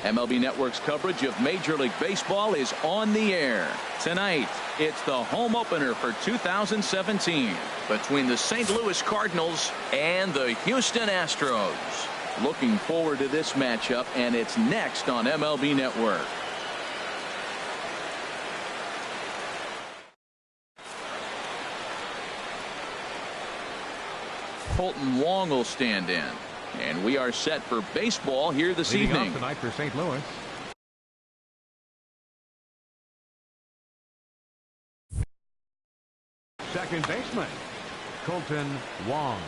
MLB Network's coverage of Major League Baseball is on the air. Tonight, it's the home opener for 2017 between the St. Louis Cardinals and the Houston Astros. Looking forward to this matchup, and it's next on MLB Network. Colton Wong will stand in. And we are set for baseball here this evening. Leading off tonight for St. Louis. Second baseman, Colton Wong.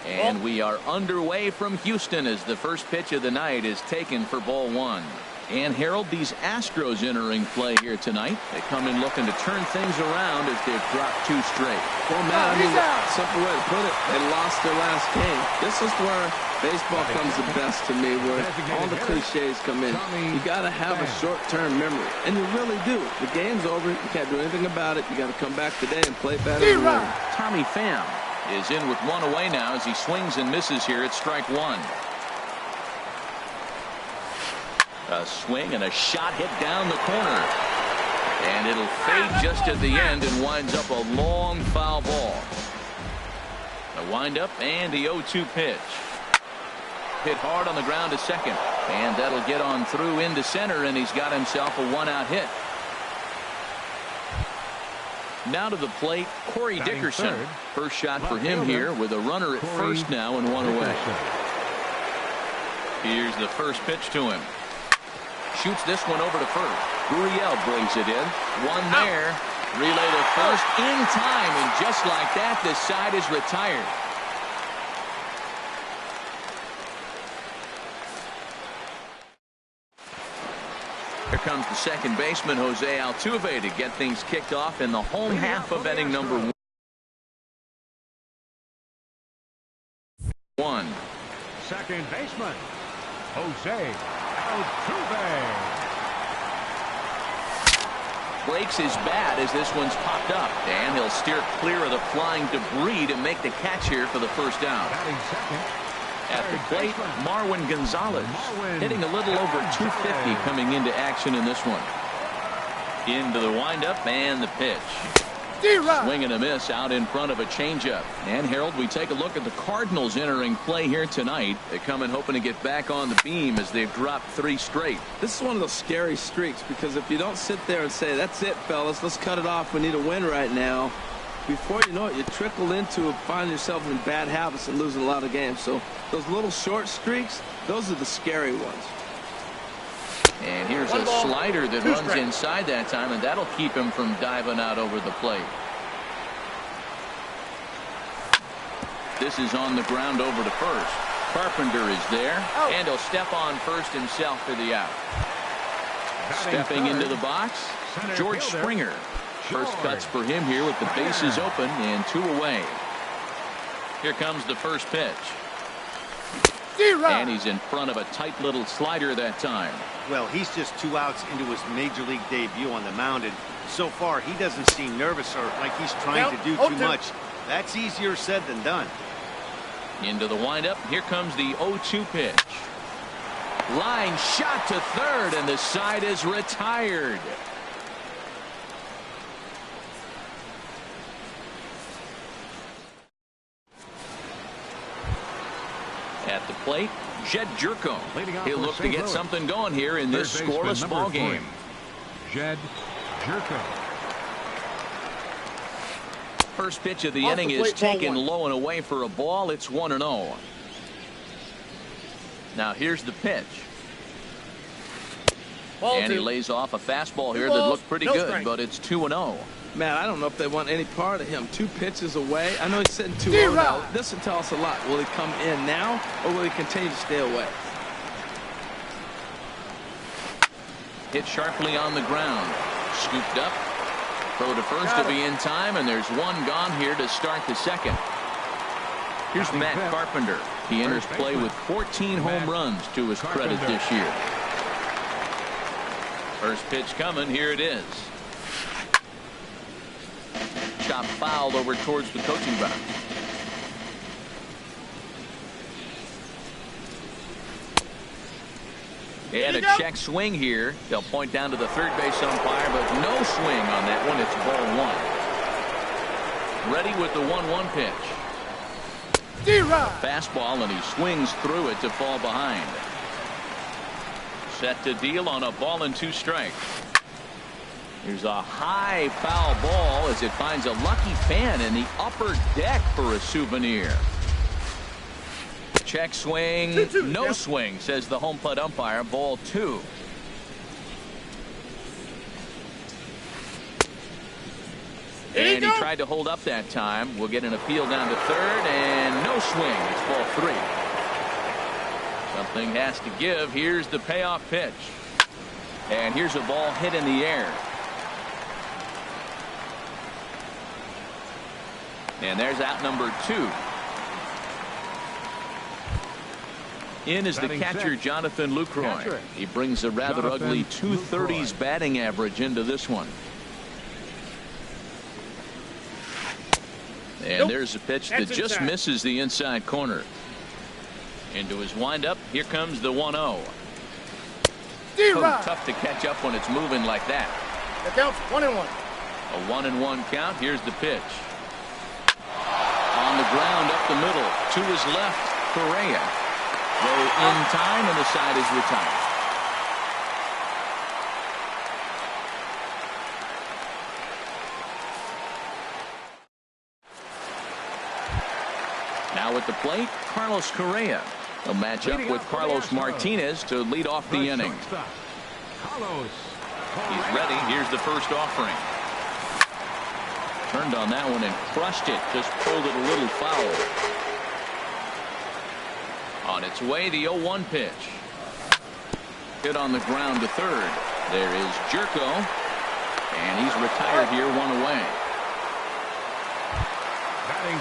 And we are underway from Houston as the first pitch of the night is taken for ball one. And Harold, these Astros entering play here tonight. They come in looking to turn things around as they've dropped 2 straight. Well, man, I mean, simple way to put it, they lost their last game. This is where baseball comes the best to me, where all the cliches come in. You got to have a short-term memory, and you really do. The game's over. You can't do anything about it. You got to come back today and play better. Tommy Pham is in with 1 away now as he swings and misses here at strike 1. A swing and a shot hit down the corner. And it'll fade just at the end and winds up a long foul ball. A windup and the 0-2 pitch. Hit hard on the ground to second. And that'll get on through into center, and he's got himself a 1-out hit. Now to the plate, Corey Dickerson. First shot for him here with a runner at first now and 1 away. Here's the first pitch to him. Shoots this one over to first. Gurriel brings it in. 1 there. Relay to first in time, and just like that, the side is retired. Here comes the second baseman, Jose Altuve, to get things kicked off in the home half of inning number 1. Second baseman, Jose Altuve. Breaks his bat as this one's popped up, and he'll steer clear of the flying debris to make the catch here for the first down. At the plate, Marwin Gonzalez hitting a little over 250 coming into action in this one. Into the windup and the pitch. Swing and a miss out in front of a changeup. And Harold, we take a look at the Cardinals entering play here tonight. They come in hoping to get back on the beam as they've dropped 3 straight. This is one of those scary streaks, because if you don't sit there and say, that's it, fellas, let's cut it off, we need a win right now, before you know it, you trickle into finding yourself in bad habits and losing a lot of games. So those little short streaks, those are the scary ones. And here's a slider that runs inside that time, and that'll keep him from diving out over the plate. This is on the ground over to first. Carpenter is there, and he'll step on first himself for the out. Stepping into the box, George Springer. First cuts for him here with the bases open and 2 away. Here comes the first pitch. And he's in front of a tight little slider that time. Well, he's just 2 outs into his major league debut on the mound, and so far he doesn't seem nervous or like he's trying to do too much. That's easier said than done. Into the windup. Here comes the 0-2 pitch. Line shot to third, and the side is retired. At the plate, Jed Jerko. He'll look to get something going here in this scoreless ball game. Jed Jerko. First pitch of the inning is taken low and away for a ball. It's 1-0. Now here's the pitch. And he lays off a fastball here that looked pretty good, but it's 2-0. Man, I don't know if they want any part of him. 2 pitches away. I know he's sitting 2-0 now. This will tell us a lot. Will he come in now, or will he continue to stay away? Hit sharply on the ground. Scooped up. Throw to first to be in time, and there's 1 gone here to start the second. Here's Matt Carpenter. He enters play with 14 home runs to his credit this year. First pitch coming. Here it is. Chop fouled over towards the coaching box. And a check swing here. They'll point down to the third base umpire, but no swing on that one. It's ball one. Ready with the 1-1 pitch. Fastball, and he swings through it to fall behind. Set to deal on a ball and 2 strikes. Here's a high foul ball as it finds a lucky fan in the upper deck for a souvenir. Check swing, no swing, says the home plate umpire. Ball 2. And he tried to hold up that time. We'll get an appeal down to third, and no swing. It's ball 3. Something has to give. Here's the payoff pitch. And here's a ball hit in the air. And there's out number 2. In is the catcher, Jonathan Lucroy. He brings a rather ugly 230s batting average into this one. And there's a pitch that just misses the inside corner. Into his windup. Here comes the 1-0. Oh, tough to catch up when it's moving like that. The count's 1-1. A 1-1 count. Here's the pitch. On the ground up the middle. To his left, Correa. Throw in time, and the side is retired. Now at the plate, Carlos Correa. He'll match up with Carlos Martinez to lead off the inning. He's ready. Here's the first offering. Turned on that one and crushed it. Just pulled it a little foul. On its way, the 0-1 pitch. Hit on the ground to third. There is Jerko. And he's retired here, 1 away.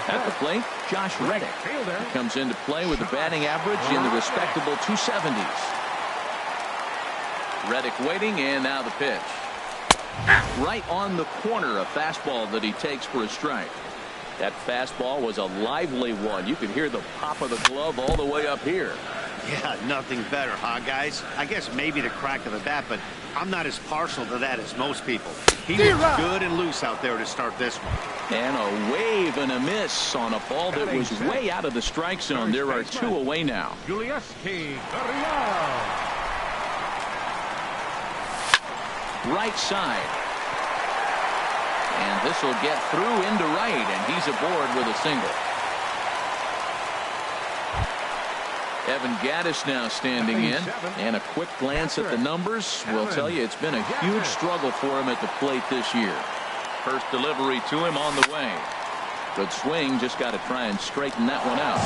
At the plate, Josh Reddick. He comes into play with a batting average in the respectable 270s. Reddick waiting, and now the pitch. Right on the corner, a fastball that he takes for a strike. That fastball was a lively one. You could hear the pop of the glove all the way up here. Yeah, nothing better, huh, guys? I guess maybe the crack of the bat, but I'm not as partial to that as most people. He was good and loose out there to start this one. And a wave and a miss on a ball that was way out of the strike zone. There are 2 away now. Right side. And this will get through into right, and he's aboard with a single. Evan Gaddis now standing in, and a quick glance at the numbers will tell you it's been a huge struggle for him at the plate this year. First delivery to him on the way. Good swing, just got to try and straighten that one out.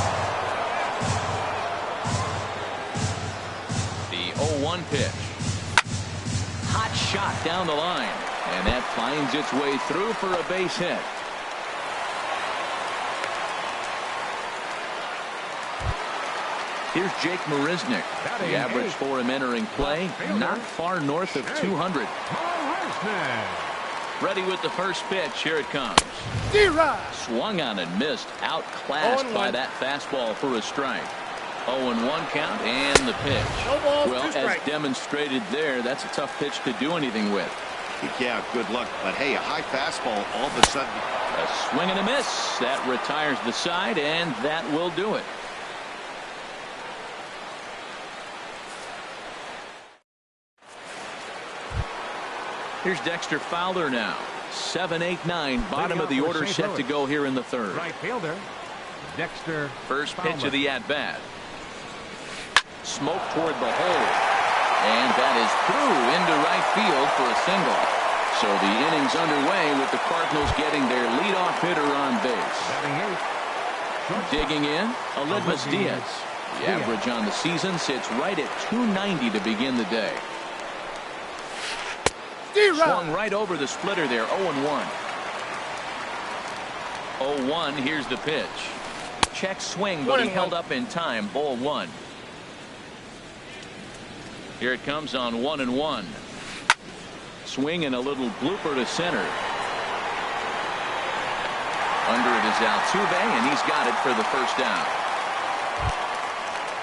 The 0-1 pitch. Hot shot down the line, and that finds its way through for a base hit. Here's Jake Marisnick. The average for him entering play, not far north of 200. Ready with the first pitch. Here it comes. Swung on and missed. Outclassed by that fastball for a strike. 0-1 count, and the pitch. Well, as demonstrated there, that's a tough pitch to do anything with. Yeah, good luck. But hey, a high fastball all of a sudden. A swing and a miss. That retires the side, and that will do it. Here's Dexter Fowler now. 7-8-9, bottom of the order, set to go here in the third. Right fielder, Dexter. First pitch of the at-bat. Smoke toward the hole. And that is through into right field for a single. So the inning's underway with the Cardinals getting their leadoff hitter on base. Digging in, Aledmus Diaz. The average on the season sits right at 290 to begin the day. Swung right over the splitter there. 0-1. 0-1. Here's the pitch. Check swing, but he held up in time. Ball 1. Here it comes on 1-1. Swing and a little blooper to center. Under it is Altuve, and he's got it for the first down.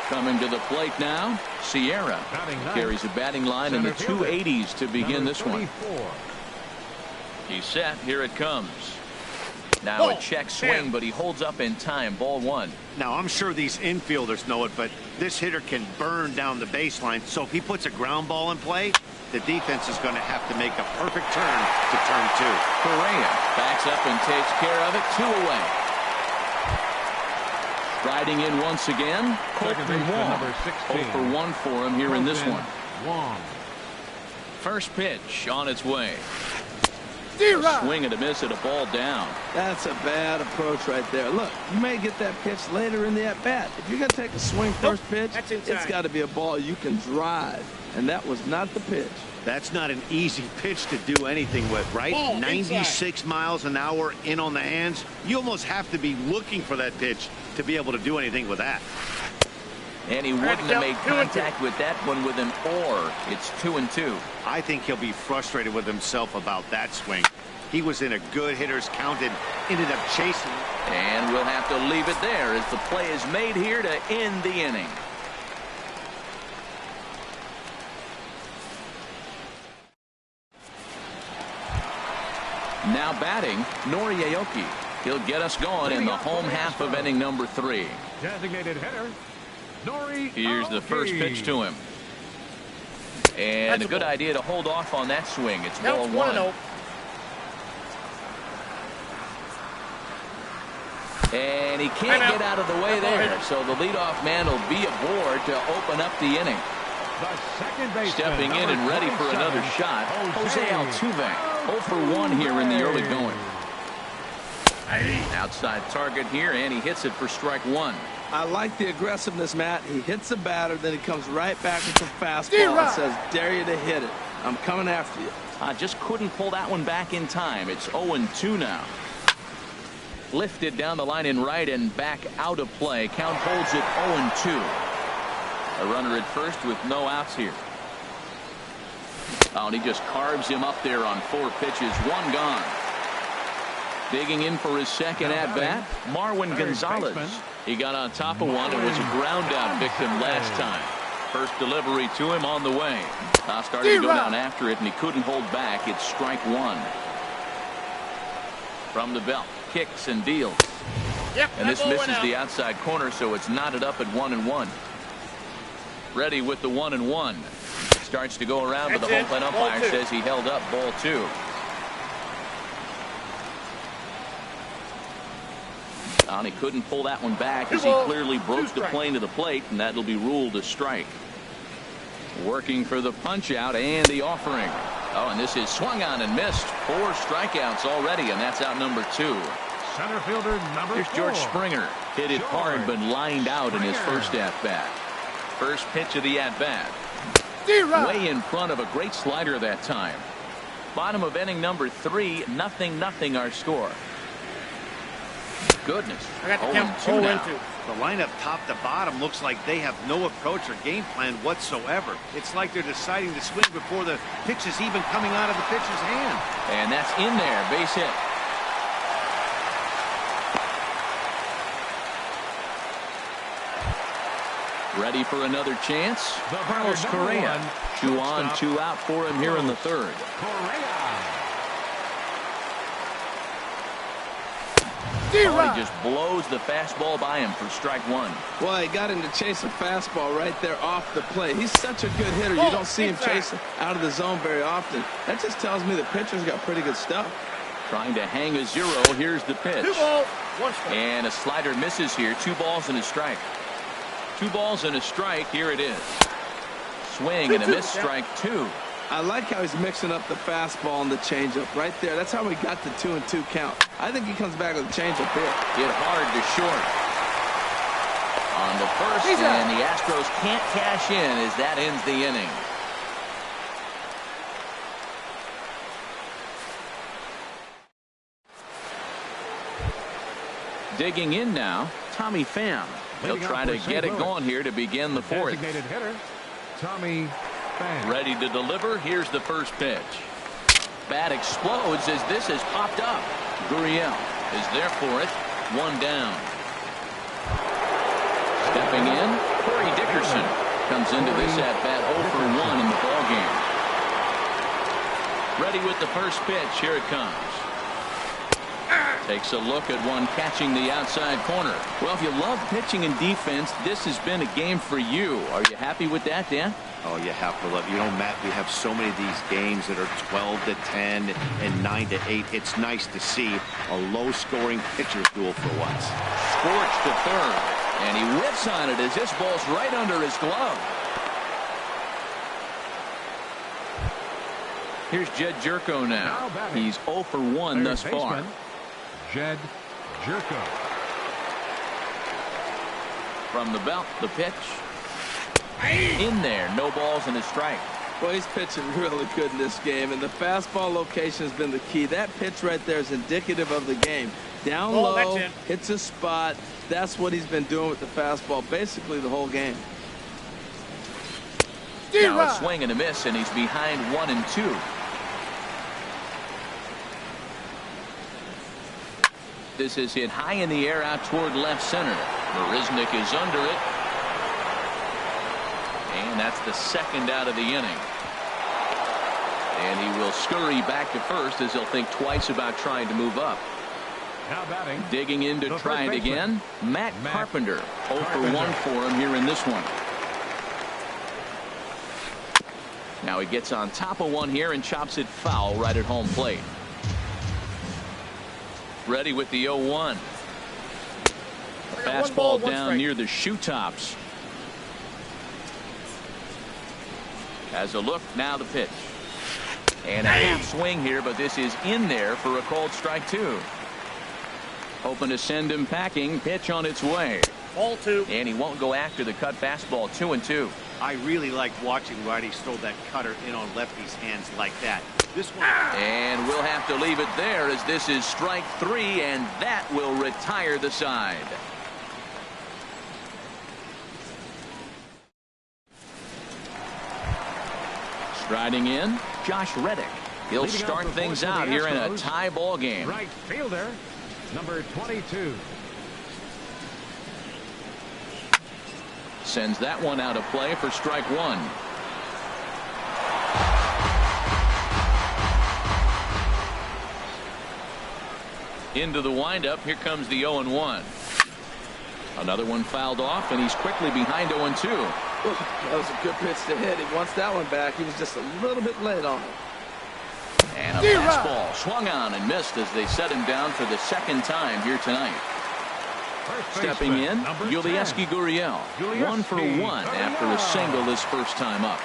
Coming to the plate now, Sierra carries a batting line in the 280s to begin this one. He's set. Here it comes. Now a check swing, but he holds up in time. Ball one. Now, I'm sure these infielders know it, but this hitter can burn down the baseline. So if he puts a ground ball in play, the defense is going to have to make a perfect turn to turn two. Correa backs up and takes care of it. 2 away. Riding in once again, Colton Wong. 0 for 1 for him here in this one. First pitch on its way. A swing and a miss at a ball down. That's a bad approach right there. Look, you may get that pitch later in the at-bat. If you're going to take a swing first pitch, it's got to be a ball you can drive. And that was not the pitch. That's not an easy pitch to do anything with, right? 96 miles an hour in on the hands. You almost have to be looking for that pitch to be able to do anything with that. And he wouldn't have made contact with that one with an or. It's 2-2. I think he'll be frustrated with himself about that swing. He was in a good hitter's count and ended up chasing. And we'll have to leave it there as the play is made here to end the inning. Now batting, Nori Aoki. He'll get us going in the home half of inning number 3. Designated hitter, Nori Here's the first pitch to him. And a good idea to hold off on that swing. It's ball 1. And he can't get out of the way there. So the leadoff man will be aboard to open up the inning. Stepping in and ready for another shot, Jose Altuve. 0 for 1 here in the early going. Outside target here, and he hits it for strike 1. I like the aggressiveness, Matt. He hits the batter, then he comes right back with the fastball and says, dare you to hit it. I'm coming after you. Just couldn't pull that one back in time. It's 0-2 now. Lifted down the line in right and back out of play. Count holds it 0-2. A runner at first with no outs here. Oh, and he just carves him up there on 4 pitches. 1 gone. Digging in for his second at-bat, Marwin Gonzalez. He got on top of one and was a ground-out victim last time. First delivery to him on the way. Started to go down after it, and he couldn't hold back. It's strike 1. From the belt, kicks and deals. And this misses the outside corner, so it's knotted up at 1-1. Ready with the 1-1. Starts to go around, but the home plate umpire says he held up. Ball 2. And he couldn't pull that one back as he clearly broke the plane to the plate, and that'll be ruled a strike. Working for the punch out and the offering. Oh, and this is swung on and missed. 4 strikeouts already, and that's out number 2. Center fielder number 4. Here's George Springer. Hit it hard, but lined out in his first at-bat. First pitch of the at-bat. Way in front of a great slider that time. Bottom of inning number 3, 0-0 our score. Goodness. 0-2 now. The lineup top to bottom looks like they have no approach or game plan whatsoever. It's like they're deciding to swing before the pitch is even coming out of the pitcher's hand. And that's in there. Base hit. Ready for another chance? Carlos Correa. 2 on, 2 out for him here in the 3rd. Oh, he just blows the fastball by him for strike 1. Well, he got him to chase a fastball right there off the plate. He's such a good hitter. You don't see him chasing out of the zone very often. That just tells me the pitcher's got pretty good stuff. Trying to hang a 0. Here's the pitch. 2 balls, 1 strike. And a slider misses here. 2 balls and a strike. 2 balls and a strike. Here it is. Swing and a miss. Strike 2. I like how he's mixing up the fastball and the changeup right there. That's how we got the 2-2 count. I think he comes back with a changeup here. Hit hard to short. On the first, and the Astros can't cash in as that ends the inning. Digging in now, Tommy Pham. He'll try to get it going here to begin the 4th. Designated hitter, Tommy Pham. Ready to deliver. Here's the first pitch. Bat explodes as this has popped up. Gurriel is there for it. 1 down. Stepping in, Corey Dixon. Dickerson comes into this at-bat 0 for 1 in the ballgame. Ready with the first pitch. Here it comes. Takes a look at one catching the outside corner. Well, if you love pitching and defense, this has been a game for you. Are you happy with that, Dan? Oh, you have to love it. You know, Matt, we have so many of these games that are 12-10 and 9-8. It's nice to see a low-scoring pitcher's duel for once. Scorched to third, and he whiffs on it as this ball's right under his glove. Here's Jed Jerko now. He's 0 for 1 thus far. Jed Jerko. From the belt, the pitch. In there, no balls and a strike. Well, he's pitching really good in this game, and the fastball location has been the key. That pitch right there is indicative of the game. Down low, hits a spot. That's what he's been doing with the fastball basically the whole game. Now a swing and a miss, and he's behind 1-2. This is hit high in the air out toward left center. Marisnik is under it. And that's the second out of the inning. And he will scurry back to first as he'll think twice about trying to move up. Now batting. Digging in to try it again. Matt Carpenter. 0 for 1 for him here in this one. Now he gets on top of one here and chops it foul right at home plate. Ready with the 0-1. A fastball down near the shoe tops. As a look, now the pitch. And a half swing here, but this is in there for a called strike 2. Hoping to send him packing. Pitch on its way. Ball 2. And he won't go after the cut fastball. 2-2. I really like watching righties throw that cutter in on lefties' hands like that. This one. And we'll have to leave it there as this is strike 3, and that will retire the side. Striding in, Josh Reddick. He'll start things out here in a tie ball game. Right fielder, number 22. Sends that one out of play for strike 1. Into the windup. Here comes the 0-1. Another one fouled off, and he's quickly behind 0-2. That was a good pitch to hit. He wants that one back. He was just a little bit late on it. And a fastball swung on and missed as they set him down for the second time here tonight. Stepping in, Yulieski Gurriel. 1 for 1 after a single his first time up.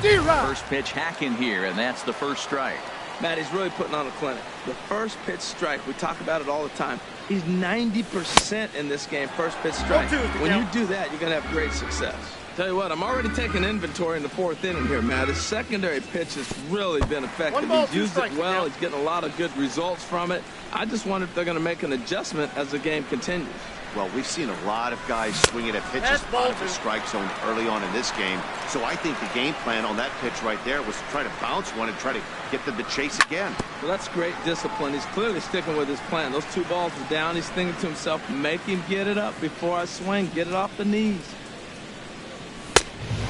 First pitch hack in here, and that's the first strike. Matt, he's really putting on a clinic. The first pitch strike, we talk about it all the time. He's 90% in this game, first pitch strike. When you do that, you're going to have great success. Tell you what, I'm already taking inventory in the 4th inning here, Matt. His secondary pitch has really been effective. He's used it well. He's getting a lot of good results from it. I just wonder if they're going to make an adjustment as the game continues. Well, we've seen a lot of guys swinging at pitches out of the strike zone early on in this game. So I think the game plan on that pitch right there was to try to bounce one and try to get them to chase again. Well, that's great discipline. He's clearly sticking with his plan. Those 2 balls are down. He's thinking to himself, make him get it up before I swing. Get it off the knees.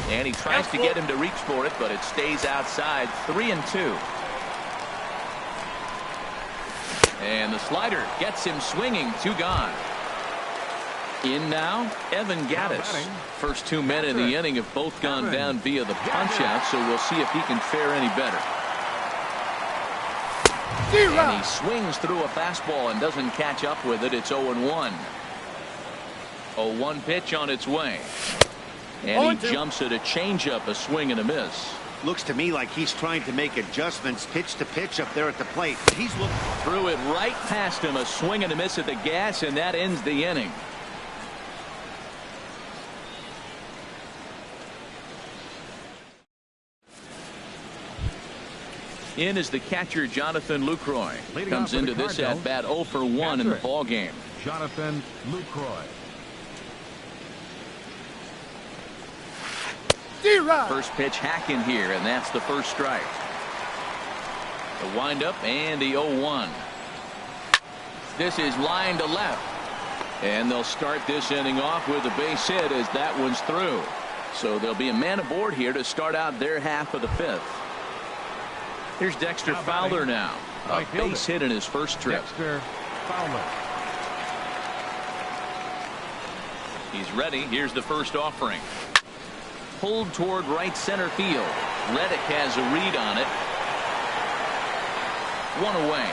And he tries to get him to reach for it, but it stays outside. 3-2. And the slider gets him swinging. 2 gone. In now, Evan Gattis. First 2 men in the inning have both gone down via the punch-out, so we'll see if he can fare any better. And he swings through a fastball and doesn't catch up with it. It's 0-1. 0-1 pitch on its way. And he jumps at a changeup, a swing and a miss. Looks to me like he's trying to make adjustments pitch to pitch up there at the plate. He's looking. Threw it right past him, a swing and a miss at the gas, and that ends the inning. In is the catcher, Jonathan Lucroy. Comes into this at bat 0 for 1 in the ball game. Jonathan Lucroy. First pitch hack in here, and that's the first strike. The windup and the 0-1. This is line to left. And they'll start this inning off with a base hit as that one's through. So there'll be a man aboard here to start out their half of the fifth. Here's Dexter Fowler now. A base hit in his first trip. Dexter Fowler. He's ready. Here's the first offering. Pulled toward right center field. Reddick has a read on it. One away.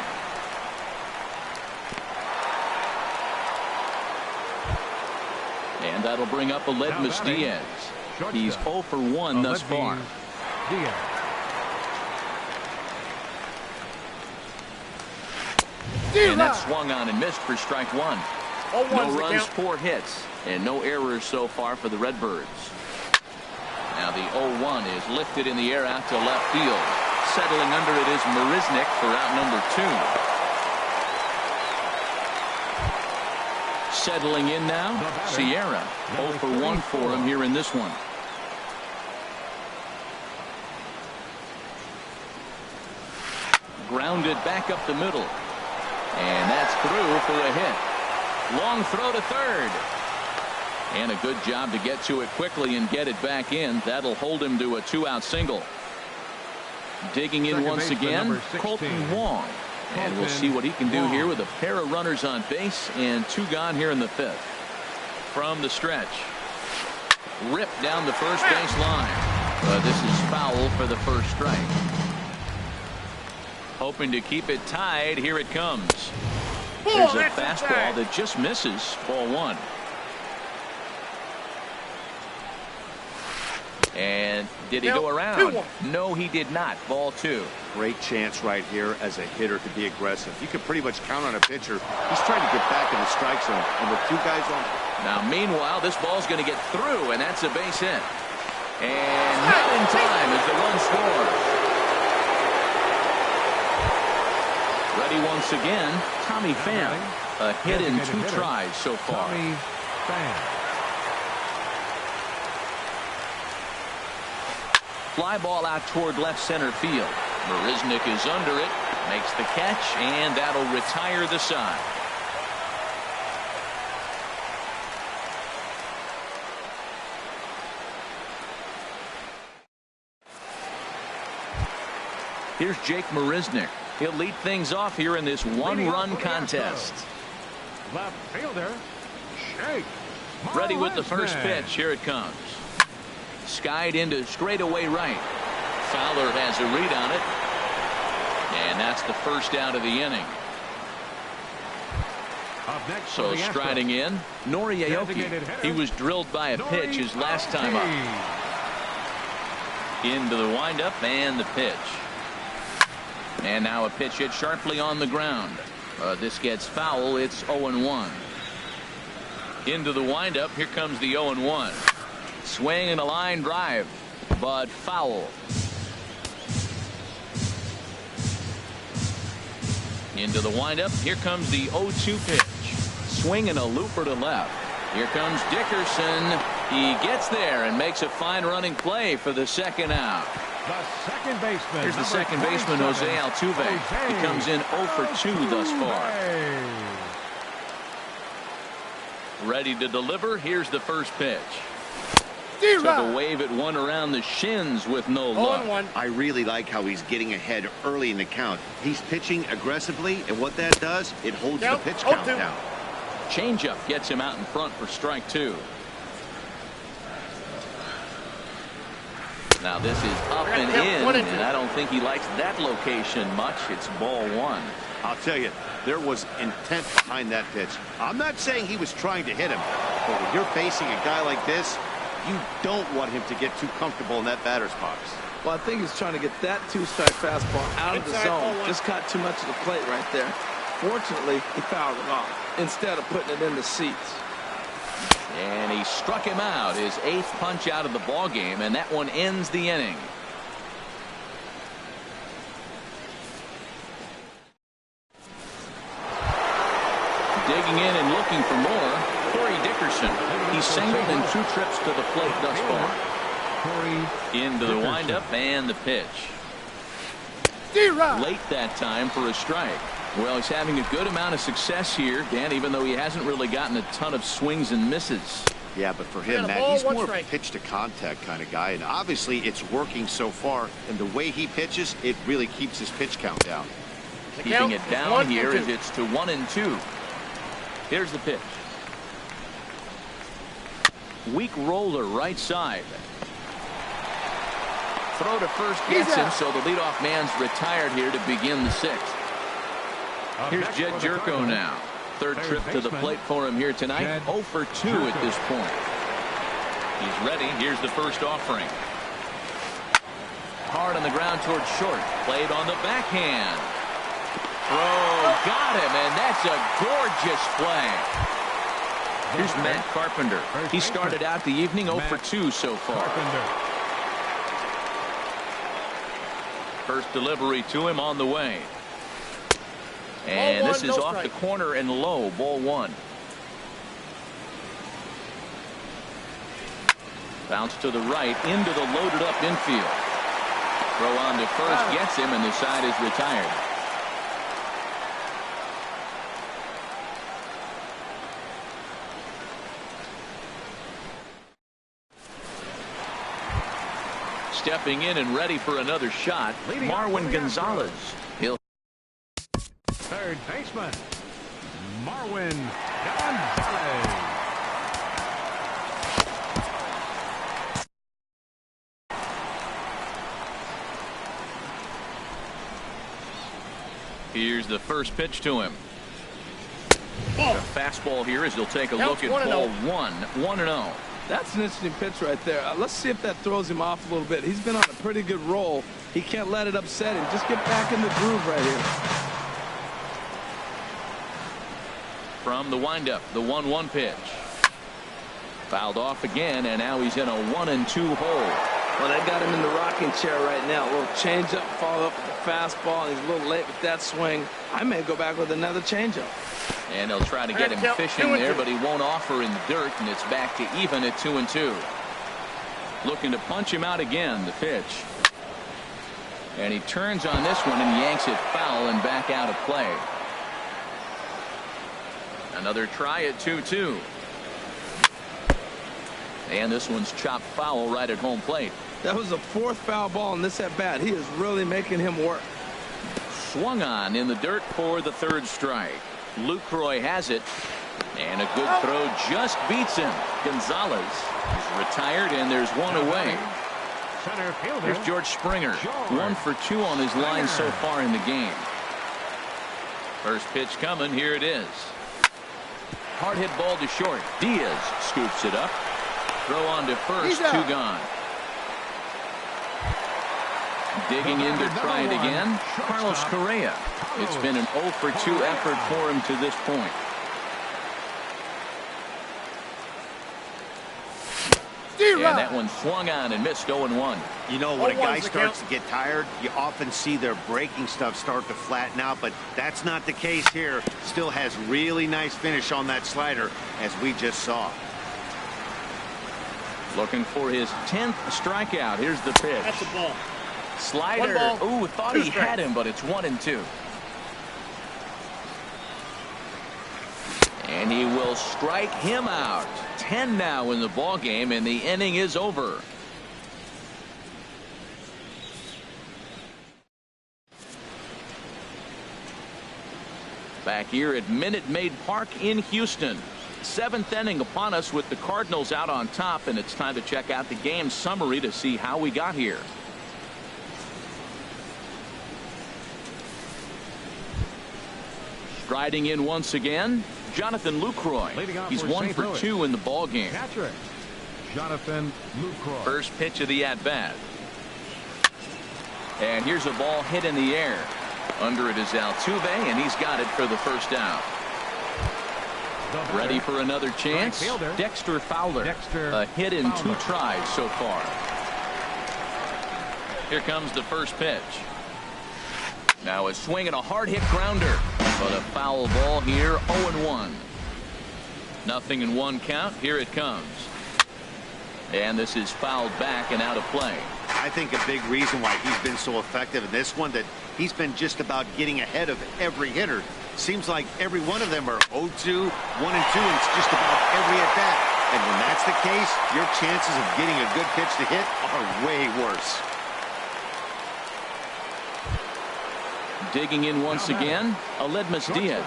And that'll bring up Aledmus Diaz. He's 0 for 1 thus far. Diaz. And that swung on and missed for strike one. No runs, 4 hits, and no errors so far for the Redbirds. Now the 0-1 is lifted in the air out to left field. Settling under it is Marisnick for out number 2. Settling in now, Sierra. 0 for 1 for him here in this one. Grounded back up the middle. And that's through for a hit. Long throw to third. And a good job to get to it quickly and get it back in. That'll hold him to a 2-out single. Digging in once again, Colton Wong. And we'll see what he can do here with a pair of runners on base and 2 gone here in the 5th. From the stretch. Ripped down the first base line. This is foul for the first strike. Hoping to keep it tied. Here it comes. There's a fastball that just misses. Ball 1. And did he go around? No, he did not. Ball 2. Great chance right here as a hitter to be aggressive. You can pretty much count on a pitcher. He's trying to get back in the strike zone. And with 2 guys on. Now, meanwhile, this ball's going to get through, and that's a base hit. And not in time as the run scores. Ready once again, Tommy Pham. A hit in 2 tries so far. Tommy Pham. Fly ball out toward left center field. Marisnick is under it, makes the catch, and that'll retire the side. Here's Jake Marisnick. He'll lead things off here in this 1-run contest. Left fielder, Jake. Ready with the first pitch. Here it comes. Skied into straightaway right. Fowler has a read on it. And that's the first out of the inning. So striding in, Nori Aoki. He was drilled by a pitch his last time up. Into the windup and the pitch. And now a pitch hit sharply on the ground. This gets foul. It's 0-1. Into the windup. Here comes the 0-1. Swing and a line drive, but foul. Into the windup. Here comes the 0-2 pitch. Swing and a looper to left. Here comes Dickerson. He gets there and makes a fine running play for the second out. The second baseman. Here's the second baseman, Jose Altuve. He comes in 0 for 2 thus far. Ready to deliver. Here's the first pitch. Took a wave at one around the shins with no luck. I really like how he's getting ahead early in the count. He's pitching aggressively, and what that does, it holds the pitch count down. Changeup gets him out in front for strike 2. Now this is up and in, and I don't think he likes that location much. It's ball 1. I'll tell you, there was intent behind that pitch. I'm not saying he was trying to hit him, but when you're facing a guy like this, you don't want him to get too comfortable in that batter's box. Well, I think he's trying to get that 2-strike fastball out of the zone. Just caught too much of the plate right there. Fortunately, he fouled it off instead of putting it in the seats. And he struck him out, his 8th punch out of the ball game, and that one ends the inning. Digging in and looking for more, Corey Dickerson. He's singled in 2 trips to the plate thus far. Into the windup and the pitch. late that time for a strike. Well, he's having a good amount of success here, Dan, even though he hasn't really gotten a ton of swings and misses. Yeah, but for him, Matt, he's more of a pitch-to-contact kind of guy, and obviously it's working so far, and the way he pitches, it really keeps his pitch count down. Keeping it down here as it's to 1-2. Here's the pitch. Weak roller right side. Throw to first gets him, so the leadoff man's retired here to begin the sixth. Here's Jed Jerko now. Third trip to the plate for him here tonight. 0 for 2 at this point. He's ready. Here's the first offering. Hard on the ground towards short. Played on the backhand. Throw got him, and that's a gorgeous play. Here's Matt Carpenter. He started out the evening 0 for 2 so far. First delivery to him on the way. And this is off the corner and low, ball one. Bounce to the right into the loaded up infield. Throw on to first gets him, and the side is retired. Stepping in and ready for another shot, Marwin Gonzalez. He'll third baseman, Marwin Gonzalez. Here's the first pitch to him. A fastball here as he'll take a look at ball one. 1-0. That's an interesting pitch right there. Let's see if that throws him off a little bit. He's been on a pretty good roll. He can't let it upset him. Just get back in the groove right here. From the windup, the 1-1 pitch. Fouled off again, and now he's in a 1-2 hole. Well, they got him in the rocking chair right now. A little changeup, follow up with the fastball. He's a little late with that swing. I may go back with another changeup. And they'll try to get him fishing there, but he won't offer in the dirt, and it's back to even at 2-2. Looking to punch him out again, the pitch. And he turns on this one and yanks it foul and back out of play. Another try at 2-2. And this one's chopped foul right at home plate. That was the fourth foul ball in this at bat. He is really making him work. Swung on in the dirt for the third strike. Lucroy has it, and a good throw just beats him. Gonzalez is retired, and there's one away. Here's George Springer. 1 for 2 on his line so far in the game. First pitch coming. Here it is. Hard hit ball to short. Diaz scoops it up. Throw on to first. 2 gone. Digging in to try it again. Carlos Correa. It's been an 0 for 2 effort for him to this point. And that one swung on and missed 0-1. You know, when a guy starts to get tired, you often see their breaking stuff start to flatten out, but that's not the case here. Still has really nice finish on that slider, as we just saw. Looking for his 10th strikeout. Here's the pitch. That's a ball. Slider. Ooh, thought he had him, but it's 1-2. And he will strike him out. 10 now in the ball game, and the inning is over. Back here at Minute Maid Park in Houston. 7th inning upon us with the Cardinals out on top, and it's time to check out the game summary to see how we got here. Striding in once again, Jonathan Lucroy. He's 1 for 2 in the ball game. Catcher, Jonathan Lucroy. First pitch of the at-bat. And here's a ball hit in the air. Under it is Altuve, and he's got it for the first out. Ready for another chance. Dexter Fowler. A hit in 2 tries so far. Here comes the first pitch. Now a swing and a hard hit grounder, but a foul ball here. 0-1. Nothing in 1 count. Here it comes, and this is fouled back and out of play. I think a big reason why he's been so effective in this one, that he's been just about getting ahead of every hitter. Seems like every one of them are 0-2, 1-2, and it's just about every at-bat. And when that's the case, your chances of getting a good pitch to hit are way worse. Digging in once again, Aledmus Diaz.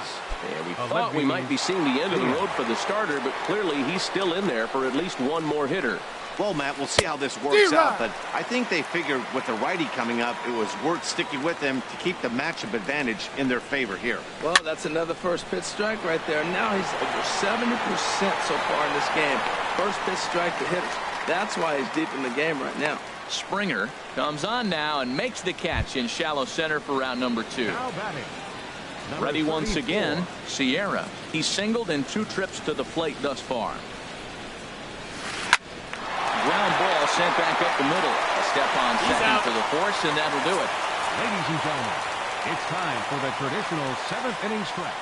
And we thought we might be seeing the end of the road for the starter, but clearly he's still in there for at least one more hitter. Well, Matt, we'll see how this works out, but I think they figured with the righty coming up, it was worth sticking with them to keep the matchup advantage in their favor here. Well, that's another first pitch strike right there. Now he's over 70% so far in this game. First pitch strike to hitters. That's why he's deep in the game right now. Springer comes on now and makes the catch in shallow center for round number 2. Ready once again, Sierra. He's singled in 2 trips to the plate thus far. Ground ball sent back up the middle. A step on second for the force, and that'll do it. Ladies and gentlemen, it's time for the traditional 7th inning stretch.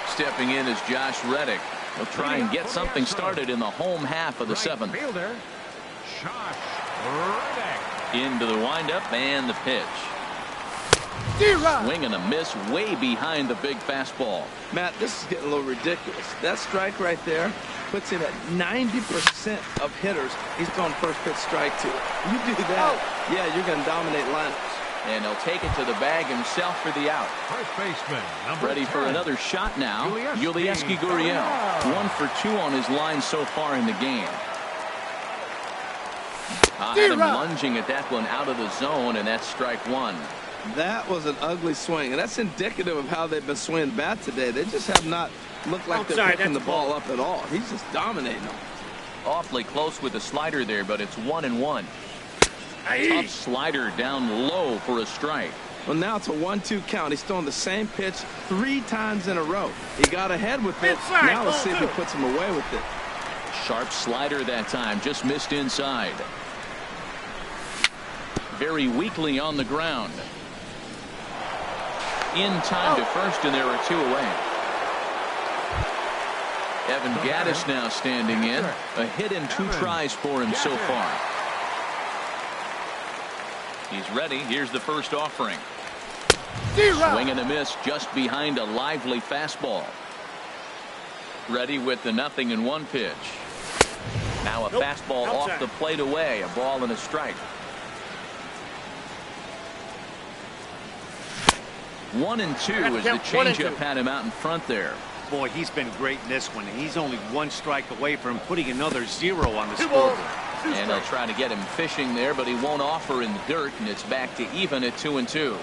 Stepping in is Josh Reddick. He'll try and get something started in the home half of the 7th. Fielder, Josh Reddick. Into the windup and the pitch. Swing and a miss way behind the big fastball. Matt, this is getting a little ridiculous. That strike right there puts him at 90% of hitters he's thrown first pitch strike to. You do that, yeah, you're going to dominate lineups. And he'll take it to the bag himself for the out. First baseman, number Ready 10. for another shot now. Yulieski Gurriel. 1 for 2 on his line so far in the game. Had him lunging at that one out of the zone, and that's strike 1. That was an ugly swing, and that's indicative of how they've been swinging bat today. They just have not looked like they're picking the ball up at all. He's just dominating them. Awfully close with the slider there, but it's 1-1. Tough slider down low for a strike. Well, now it's a 1-2 count. He's throwing the same pitch 3 times in a row. He got ahead with it. Now let's see if he puts him away with it. Sharp slider that time, just missed inside. Very weakly on the ground. In time to first, and there are 2 away. Evan Gattis now standing in. A hit and 2 tries for him so far. He's ready. Here's the first offering. Swing and a miss just behind a lively fastball. Ready with the 0-1 pitch. Now a fastball off the plate away. A ball and a strike. 1-2 as the changeup had him out in front there. Boy, he's been great in this one, and he's only 1 strike away from putting another 0 on the scoreboard. And they'll try to get him fishing there, but he won't offer in the dirt, and it's back to even at 2-2.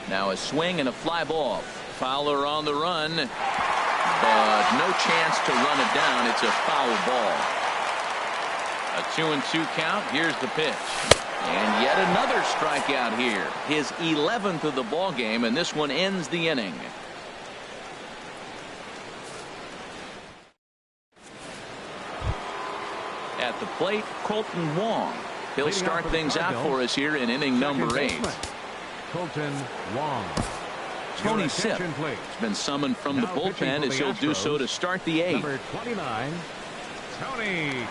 Now a swing and a fly ball. Fowler on the run, but no chance to run it down. It's a foul ball. A 2-2 count. Here's the pitch. And yet another strikeout here. His 11th of the ball game, and this one ends the inning. At the plate, Colton Wong. He'll start things out for us here in inning number 8. Colton Wong. Tony Sipp has been summoned from the bullpen as he'll do so to start the 8th. Number 29, Tony Sipp.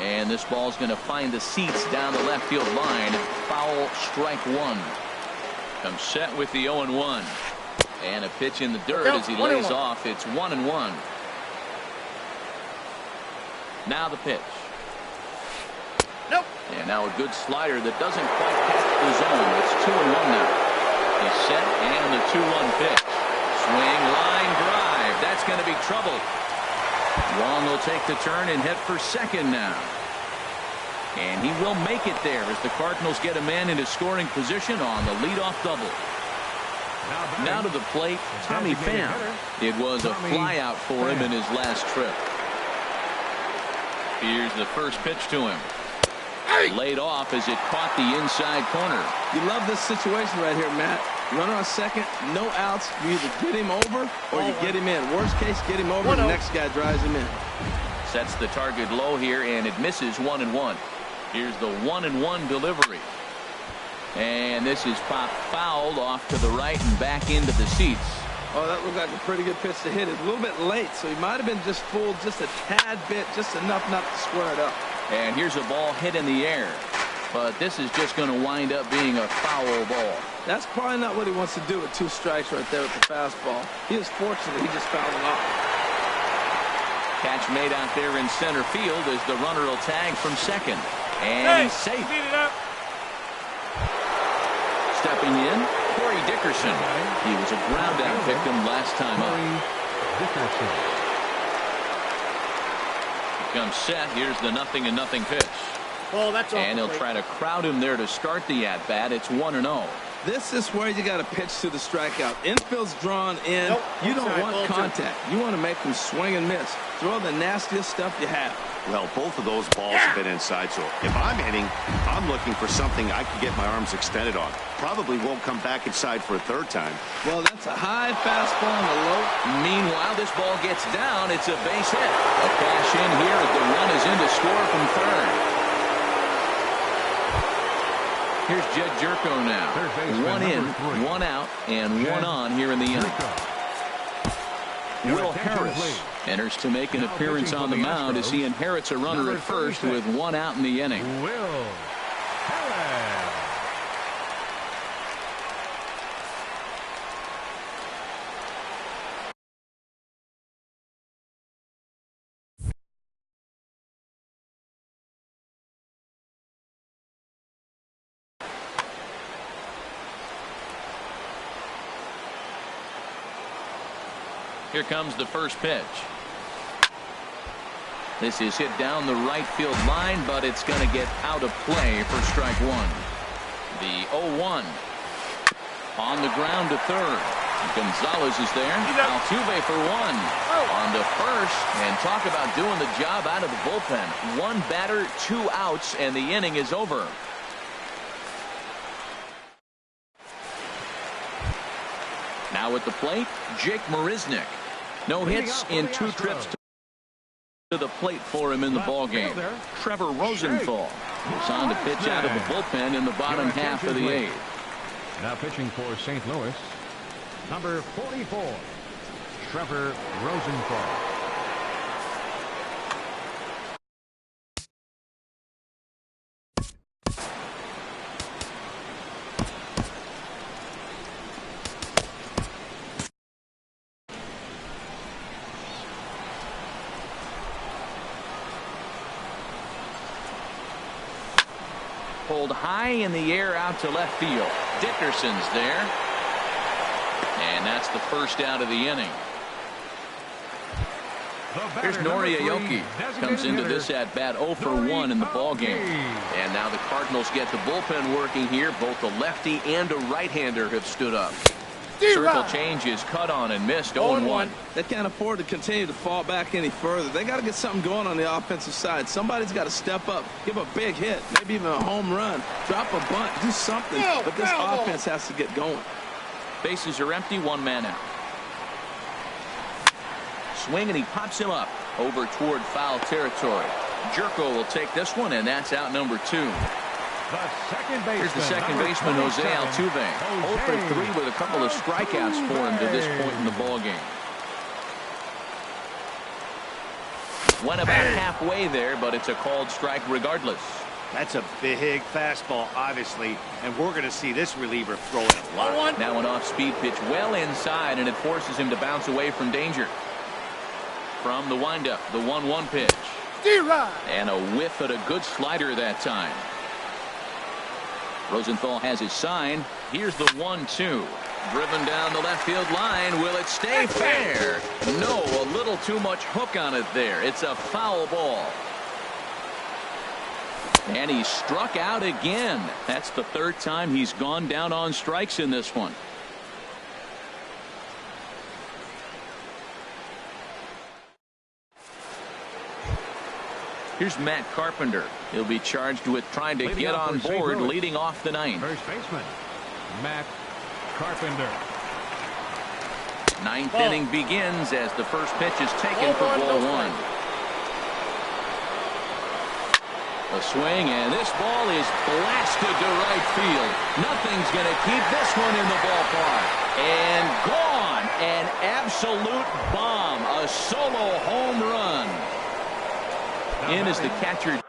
And this ball's going to find the seats down the left field line. Foul, strike 1. Comes set with the 0-1. And a pitch in the dirt as he lays off. It's 1-1. Now the pitch. And now a good slider that doesn't quite catch the zone. It's 2-1 now. He's set, and the 2-1 pitch. Swing, line drive. That's going to be trouble. Wong will take the turn and head for second now. And he will make it there as the Cardinals get a man into scoring position on the leadoff double. Now to the plate, Tommy Pham. It was a flyout for him in his last trip. Here's the first pitch to him. Laid off as it caught the inside corner. You love this situation right here, Matt. Runner on second, no outs. You either get him over or you get him in. Worst case, get him over, the next guy drives him in. Sets the target low here, and it misses 1-1. Here's the 1-1 delivery. And this is popped fouled off to the right and back into the seats. Oh, that looked like a pretty good pitch to hit it. A little bit late, so he might have been just fooled just a tad bit, just enough not to square it up. And here's a ball hit in the air. But this is just going to wind up being a foul ball. That's probably not what he wants to do with 2 strikes right there with the fastball. He is fortunate he just fouled it off. Catch made out there in center field as the runner will tag from second. And he's safe. Stepping in, Corey Dickerson. He was a ground-out victim last time up. He comes set. Here's the 0-0 pitch. Oh, that's and he'll try to crowd him there to start the at-bat. It's 1-0. This is where you got to pitch to the strikeout. Infield's drawn in. You don't want contact. You want to make them swing and miss. Throw the nastiest stuff you have. Well, both of those balls have been inside, so if I'm hitting, I'm looking for something I can get my arms extended on. Probably won't come back inside for a third time. Well, that's a high fastball and a low. Meanwhile, this ball gets down. It's a base hit. A cash in here as the run is in to score from third. Here's Jed Jerko now. 1 in, 1 out, and 1 on here in the inning. Will Harris enters to make an appearance on the mound as he inherits a runner at first with 1 out in the inning. Will Harris. Here comes the first pitch. This is hit down the right field line, but it's going to get out of play for strike 1. The 0-1 on the ground to third. Gonzalez is there. Altuve for 1 on to first, and talk about doing the job out of the bullpen. 1 batter, 2 outs, and the inning is over. Now at the plate, Jake Marisnick. No hits in 2 trips to the plate for him in the ballgame. Trevor Rosenthal is on to pitch out of the bullpen in the bottom half of the 8th. Now pitching for St. Louis, number 44, Trevor Rosenthal. Pulled high in the air out to left field. Dickerson's there. And that's the first out of the inning. Here's Nori Aoki. Comes into this at bat 0 for 1 in the ballgame. And now the Cardinals get the bullpen working here. Both a lefty and a right-hander have stood up. Circle change is cut on and missed. 0-1. They can't afford to continue to fall back any further. They got to get something going on the offensive side. Somebody's got to step up, give a big hit, maybe even a home run, drop a bunt, do something. But this offense has to get going. Bases are empty, 1 man out. Swing, and he pops him up over toward foul territory. Jerko will take this one, and that's out number 2. Here's the second baseman, Jose Altuve. 0 for 3 with a couple of strikeouts for him to this point in the ballgame. Went about halfway there, but it's a called strike regardless. That's a big fastball, obviously, and we're going to see this reliever throw it a lot. Now an off-speed pitch well inside, and it forces him to bounce away from danger. From the windup, the 1-1 pitch. And a whiff at a good slider that time. Rosenthal has his sign. Here's the 1-2. Driven down the left field line. Will it stay fair? No, a little too much hook on it there. It's a foul ball. And he struck out again. That's the 3rd time he's gone down on strikes in this one. Here's Matt Carpenter. He'll be charged with trying to get on board leading off the 9th. First baseman, Matt Carpenter. Ninth inning begins as the first pitch is taken for ball one. A swing, and this ball is blasted to right field. Nothing's going to keep this one in the ballpark. And gone. An absolute bomb. A solo home run. In is the catcher,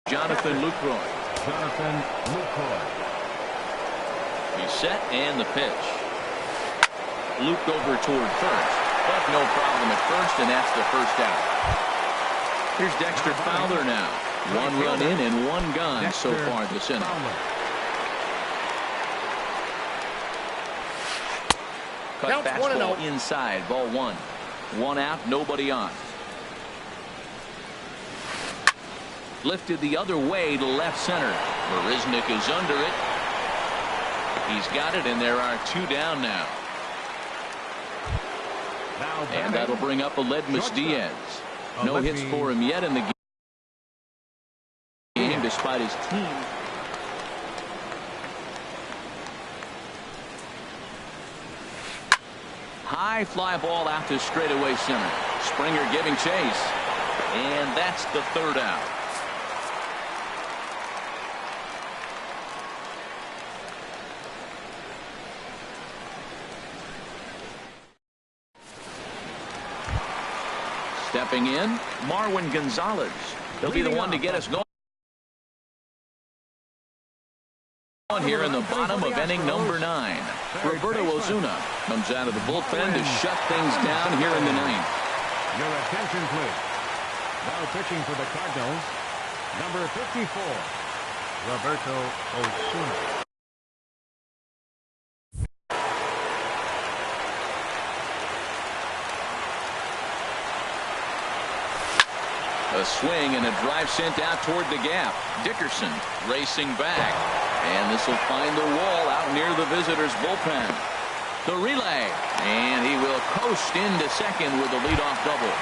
Jonathan Lucroy. He's set, and the pitch. Looped over toward first, but no problem at first, and that's the first out. Here's Dexter Fowler now. One run in and one gone so far this inning. Cut fastball inside, ball one. One out, nobody on. Lifted the other way to left center. Marisnik is under it. He's got it, and there are two down now. And that'll bring up Aledmus Diaz. No hits for him yet in the game, despite his team. High fly ball out to straightaway center. Springer giving chase. And that's the third out. Stepping in, Marwin Gonzalez. He'll be the one to get us going here in the bottom of inning number 9. Roberto Ozuna comes out of the bullpen to shut things down here in the 9th. Your attention, please. Now pitching for the Cardinals, number 54, Roberto Ozuna. A swing and a drive sent out toward the gap. Dickerson racing back. And this will find the wall out near the visitors' bullpen. The relay. And he will coast into second with a leadoff double.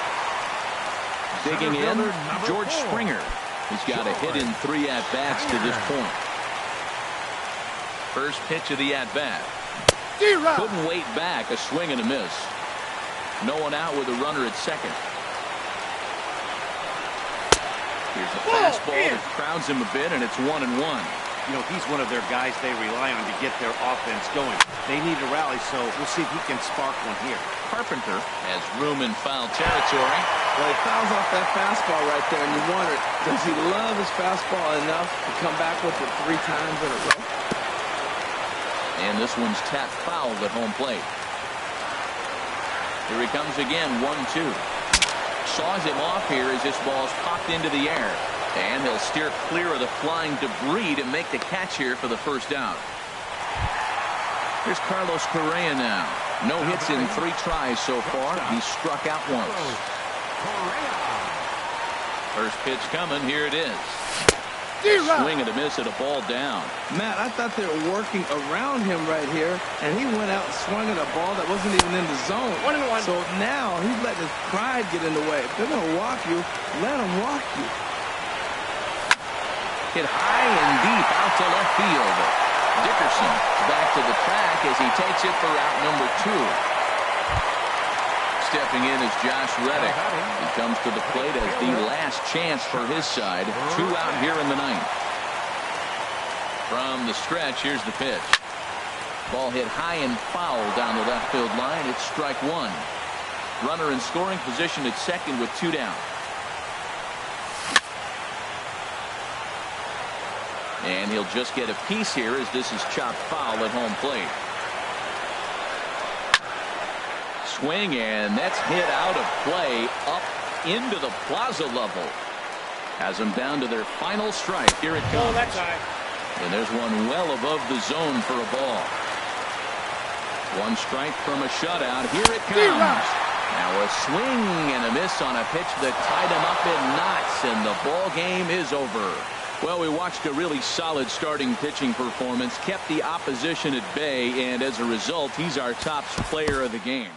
Digging in, George Springer. He's got a hit in 3 at-bats to this point. First pitch of the at-bat. Couldn't wait back. A swing and a miss. No one out with a runner at second. Here's a fastball that crowds him a bit, and it's 1-1. You know, he's one of their guys they rely on to get their offense going. They need a rally, so we'll see if he can spark one here. Carpenter has room in foul territory. Well, he fouls off that fastball right there, and you wonder, does he love his fastball enough to come back with it 3 times in a row? And this one's tapped foul at home plate. Here he comes again, 1-2. Saws him off here as this ball's popped into the air. And he'll steer clear of the flying debris to make the catch here for the first out. Here's Carlos Correa now. No hits in 3 tries so far. He's struck out once. First pitch coming. Here it is. Swing and a miss at a ball down. Matt, I thought they were working around him right here, and he went out and swung at a ball that wasn't even in the zone. 1-1. So now he's letting his pride get in the way. If they're going to walk you, let them walk you. Hit high and deep out to left field. Dickerson back to the track as he takes it for out number 2. Stepping in is Josh Reddick. He comes to the plate as the last chance for his side. 2 out here in the 9th. From the stretch, here's the pitch. Ball hit high and foul down the left field line. It's strike 1. Runner in scoring position at second with 2 down. And he'll just get a piece here as this is chopped foul at home plate. Swing, and that's hit out of play up into the plaza level. Has them down to their final strike. Here it comes. And there's one well above the zone for a ball. 1 strike from a shutout. Here it comes. Now a swing and a miss on a pitch that tied him up in knots, and the ball game is over. Well, we watched a really solid starting pitching performance, kept the opposition at bay, and as a result, he's our top player of the game.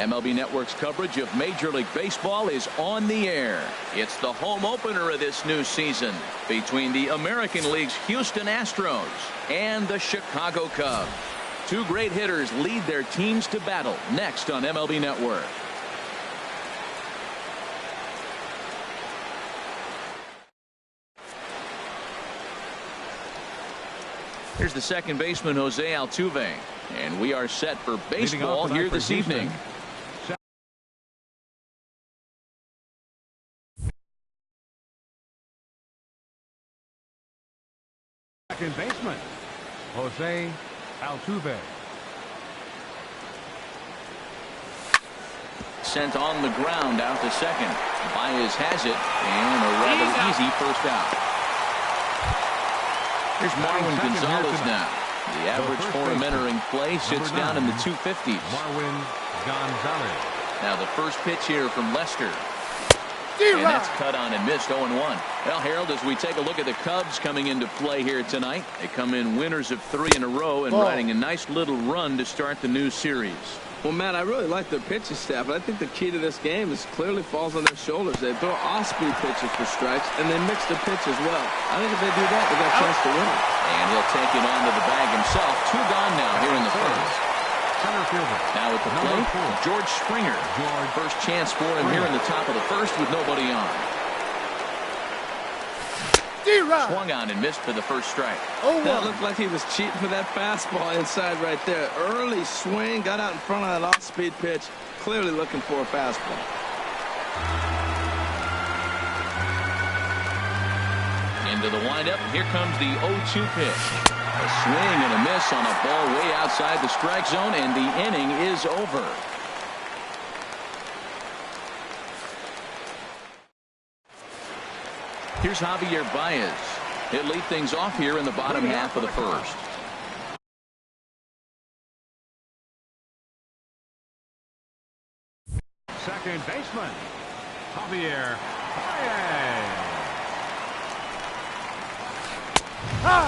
MLB Network's coverage of Major League Baseball is on the air. It's the home opener of this new season between the American League's Houston Astros and the Chicago Cubs. Two great hitters lead their teams to battle next on MLB Network. Here's the second baseman, Jose Altuve, and we are set for baseball here this evening. Second baseman, Jose Altuve. Sent on the ground out to second. Baez has it, and a rather easy first out. Here's Marwin Gonzalez now. The average for him entering play sits down in the 250s. Marwin Gonzalez. Now the first pitch here from Lester. And that's cut on and missed 0-1. Well, Harold, as we take a look at the Cubs coming into play here tonight, they come in winners of 3 in a row and riding a nice little run to start the new series. Well, Matt, I really like their pitching staff, but I think the key to this game is clearly falls on their shoulders. They throw off-speed pitches for strikes, and they mix the pitch as well. I think if they do that, they got a chance to win it. And he'll take it onto the bag himself. 2 gone now here in the first. Center fielder. Now at the plate, George Springer. First chance for him here in the top of the first with nobody on. Swung on and missed for the first strike. That looked like he was cheating for that fastball inside right there. Early swing, got out in front of that off-speed pitch. Clearly looking for a fastball. Into the windup. Here comes the 0-2 pitch. A swing and a miss on a ball way outside the strike zone, and the inning is over. Here's Javier Baez. He'll lead things off here in the bottom half of the first. Second baseman, Javier Baez.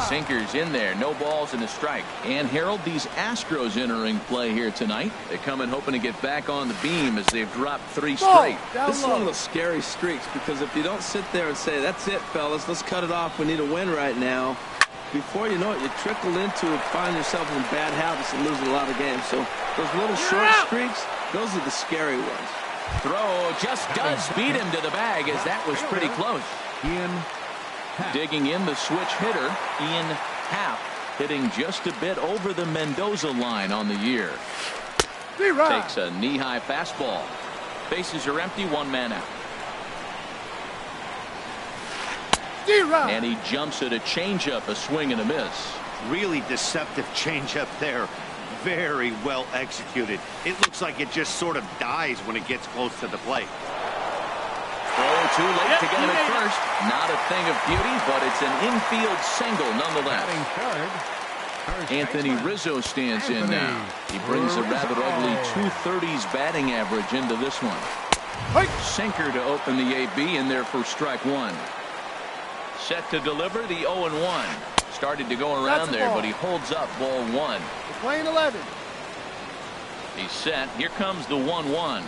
Sinkers in there, no balls and a strike. And Harold, these Astros entering play here tonight. They come in hoping to get back on the beam as they've dropped 3 straight. This is one of those scary streaks, because if you don't sit there and say, that's it, fellas, let's cut it off, we need a win right now, before you know it, you trickle into it, find yourself in bad habits and losing a lot of games. So those little short streaks, those are the scary ones. Throw just does beat him to the bag, as that was pretty close. Digging in the switch hitter, Ian Happ, hitting just a bit over the Mendoza line on the year. Takes a knee-high fastball. Bases are empty, 1 man out. And he jumps at a changeup, a swing and a miss. Really deceptive changeup there. Very well executed. It looks like it just sort of dies when it gets close to the plate. Throw too late to get him at first. Not a thing of beauty, but it's an infield single nonetheless. Anthony Rizzo stands in now. He brings a rather ugly 230s batting average into this one. Sinker to open the AB in there for strike 1. Set to deliver the 0-1. Started to go around there, but he holds up ball 1. We're playing 11. He's set. Here comes the 1-1.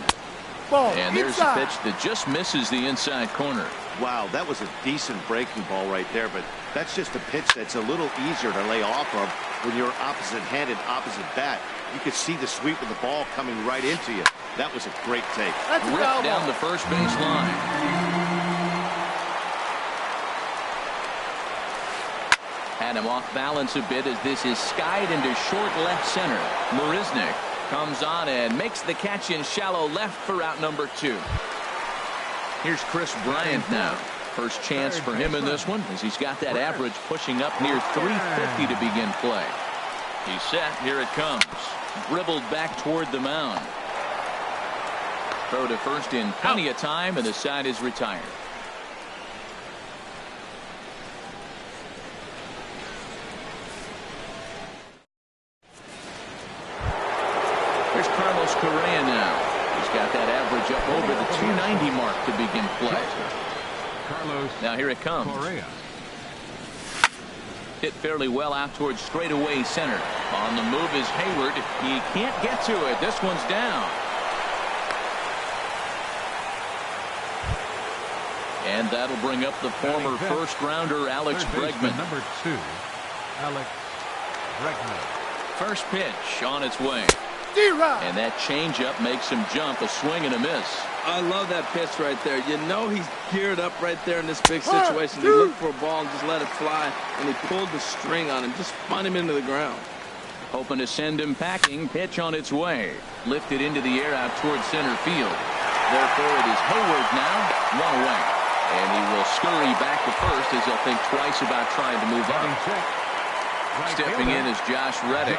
And there's a pitch that just misses the inside corner. Wow, that was a decent breaking ball right there, but that's just a pitch that's a little easier to lay off of when you're opposite-handed, opposite bat. You could see the sweep of the ball coming right into you. That was a great take. Ripped down the first base line. Had him off balance a bit as this is skied into short left center. Marisnick comes on and makes the catch in shallow left for out number 2. Here's Chris Bryant now. First chance for him in this one, as he's got that average pushing up near 350 to begin play. He's set. Here it comes. Dribbled back toward the mound. Throw to first in plenty of time, and the side is retired. Correa now. He's got that average up over the 290 mark to begin play. Now here it comes. Hit fairly well out towards straightaway center. On the move is Hayward. He can't get to it. This one's down. And that'll bring up the former first-rounder Alex Bregman. Number 2, Alex Bregman. First pitch on its way. D-Rod. And that changeup makes him jump, a swing and a miss. I love that pitch right there. You know he's geared up right there in this big situation. He looked for a ball and just let it fly, and he pulled the string on him, just spun him into the ground. Hoping to send him packing. Pitch on its way. Lifted into the air out towards center field. Therefore, it is Hayward now, one away. And he will scurry back to first as he'll think twice about trying to move on. Stepping in is Josh Reddick.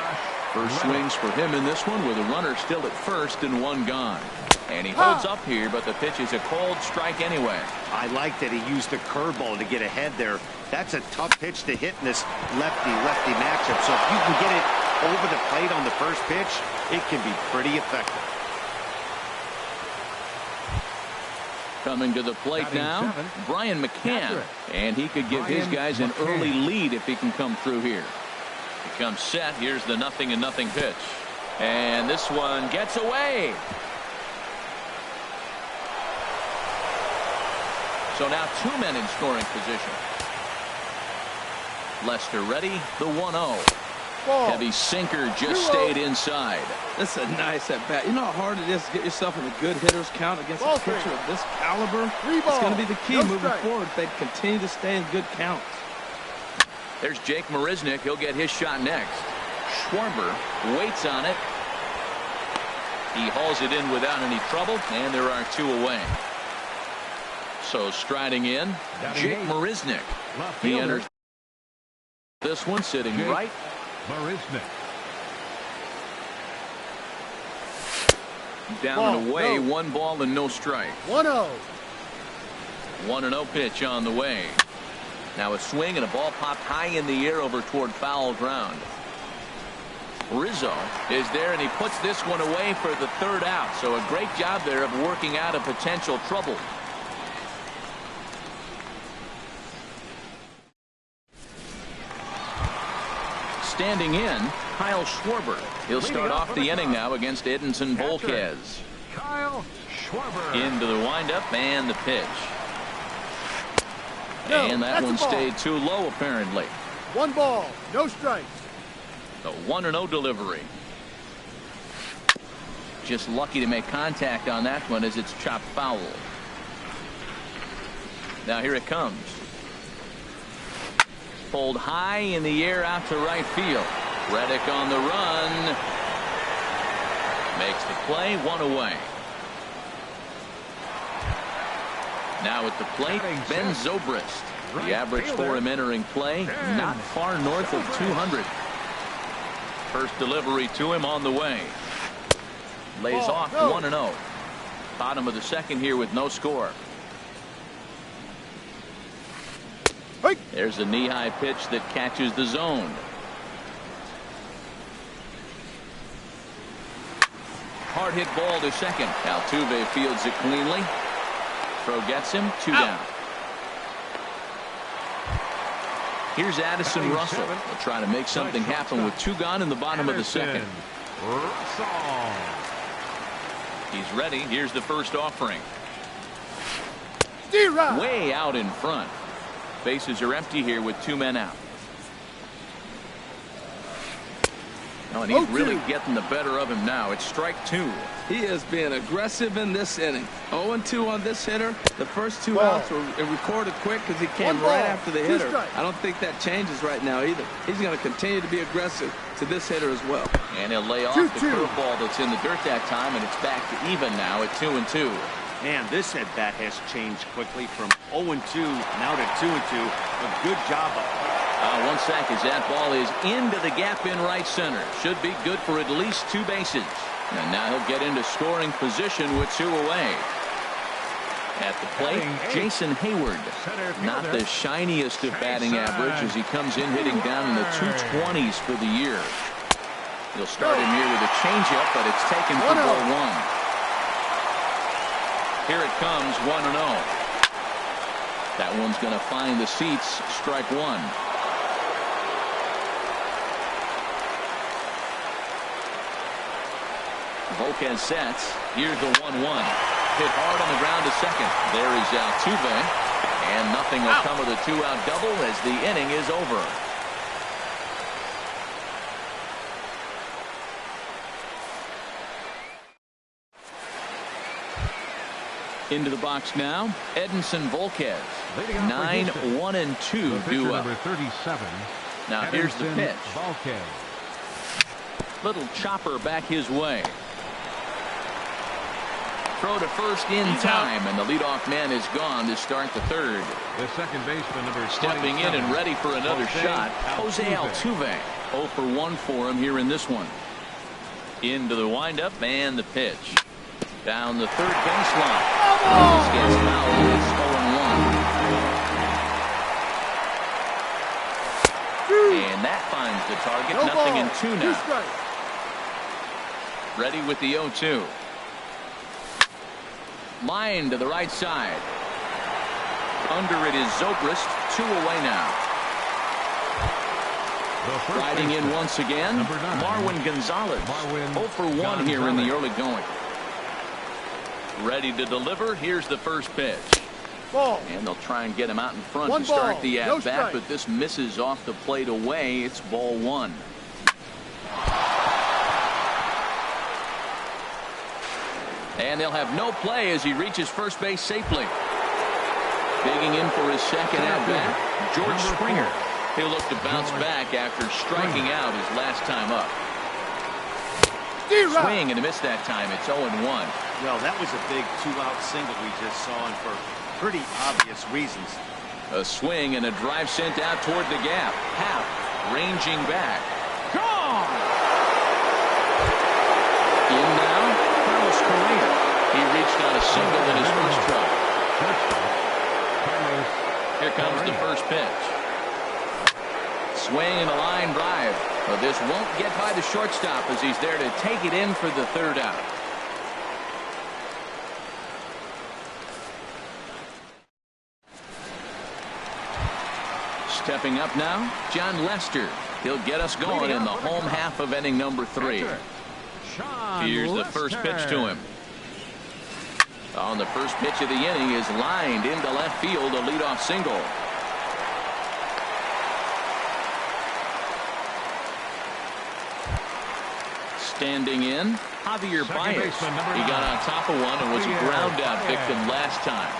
First swings for him in this one with a runner still at first and one gone. And he holds up here, but the pitch is a cold strike anyway. I like that he used the curveball to get ahead there. That's a tough pitch to hit in this lefty-lefty matchup. So if you can get it over the plate on the first pitch, it can be pretty effective. Coming to the plate now, Brian McCann. And he could give his guys an early lead if he can come through here. He comes set. Here's the 0-0 pitch. And this one gets away. So now 2 men in scoring position. Lester ready, the 1-0. Heavy sinker just stayed inside. That's a nice at-bat. You know how hard it is to get yourself in a good hitter's count against a pitcher of this caliber? It's going to be the key moving forward if they continue to stay in good counts. There's Jake Marisnick. He'll get his shot next. Schwarber waits on it. He hauls it in without any trouble, and there are 2 away. So striding in, Jake Marisnick. He enters this one sitting right. Marisnick. Down and away, 1 ball and no strike. 1-0. 1-0 pitch on the way. Now a swing and a ball popped high in the air over toward foul ground. Rizzo is there, and he puts this one away for the 3rd out. So a great job there of working out a potential trouble. Standing in, Kyle Schwarber. He'll start off the inning now against Edinson Volquez. Kyle Schwarber. Into the windup and the pitch. And that one stayed too low, apparently. 1 ball, no strikes. The 1-0 delivery. Just lucky to make contact on that one as it's chopped foul. Now here it comes. Pulled high in the air out to right field. Reddick on the run. Makes the play, 1 away. Now at the plate, Ben Zobrist. The average for him entering play, not far north of 200. First delivery to him on the way. Lays off 1-0. Bottom of the 2nd here with no score. There's a knee-high pitch that catches the zone. Hard hit ball to second. Altuve fields it cleanly. Throw gets him, 2 down. Here's Addison Russell. Will try to make something happen with 2 gone in the bottom of the 2nd. He's ready. Here's the first offering. Way out in front. Bases are empty here with 2 men out. Oh, and he's really getting the better of him now. It's strike 2. He is being aggressive in this inning. 0-2 on this hitter. The first 2 outs were recorded quick because he came right after the hitter. I don't think that changes right now either. He's going to continue to be aggressive to this hitter as well. And he'll lay off the curveball that's in the dirt that time, and it's back to even now at 2-2. Man, this at-bat has changed quickly from 0-2 now to 2-2. A good job of 1 sec as that ball is into the gap in right center. Should be good for at least 2 bases. And now he'll get into scoring position with 2 away. At the plate, Jason Hayward. Not the shiniest of batting average as he comes in hitting down in the 220s for the year. He'll start him here with a changeup, but it's taken for ball 1. Here it comes, 1-0. That one's going to find the seats, strike 1. Volquez sets. Here's the 1-1. Hit hard on the ground to second. There is Altuve. And nothing will come of the 2-out double as the inning is over. Into the box now, Edinson Volquez. 9-1-2 due up. Number 37. Now here's the pitch. Volquez. Little chopper back his way. Throw to first in time, and the leadoff man is gone to start the third. The second baseman, number Stepping in and ready for another shot, Jose Altuve. 0 for 1 for him here in this one. Into the windup and the pitch. Down the third baseline. This gets fouled, and it's 0-1. And that finds the target. Nothing in 2 now. Ready with the 0-2. Line to the right side. Under it is Zobrist. 2 away now. Riding in once again, Marwin Gonzalez. 0 for 1 here in the early going. Ready to deliver. Here's the first pitch. Ball. And they'll try and get him out in front to start the at-bat, but this misses off the plate away. It's ball 1. And they'll have no play as he reaches first base safely. Digging in for his second at-bat, George Springer. He'll look to bounce back after striking out his last time up. Swing and a miss that time. It's 0-1. Well, that was a big 2-out single we just saw, and for pretty obvious reasons. A swing and a drive sent out toward the gap. Half ranging back. Gone! In now, Carlos Correa. He reached on a single in his first try. Here comes the first pitch. Swing and a line drive. But this won't get by the shortstop as he's there to take it in for the third out. Stepping up now, John Lester. He'll get us going in the home half of inning number 3. Here's the first pitch to him. On the first pitch of the inning is lined into left field, a leadoff single. Standing in, Javier Baez. He got on top of one and was a ground out victim last time.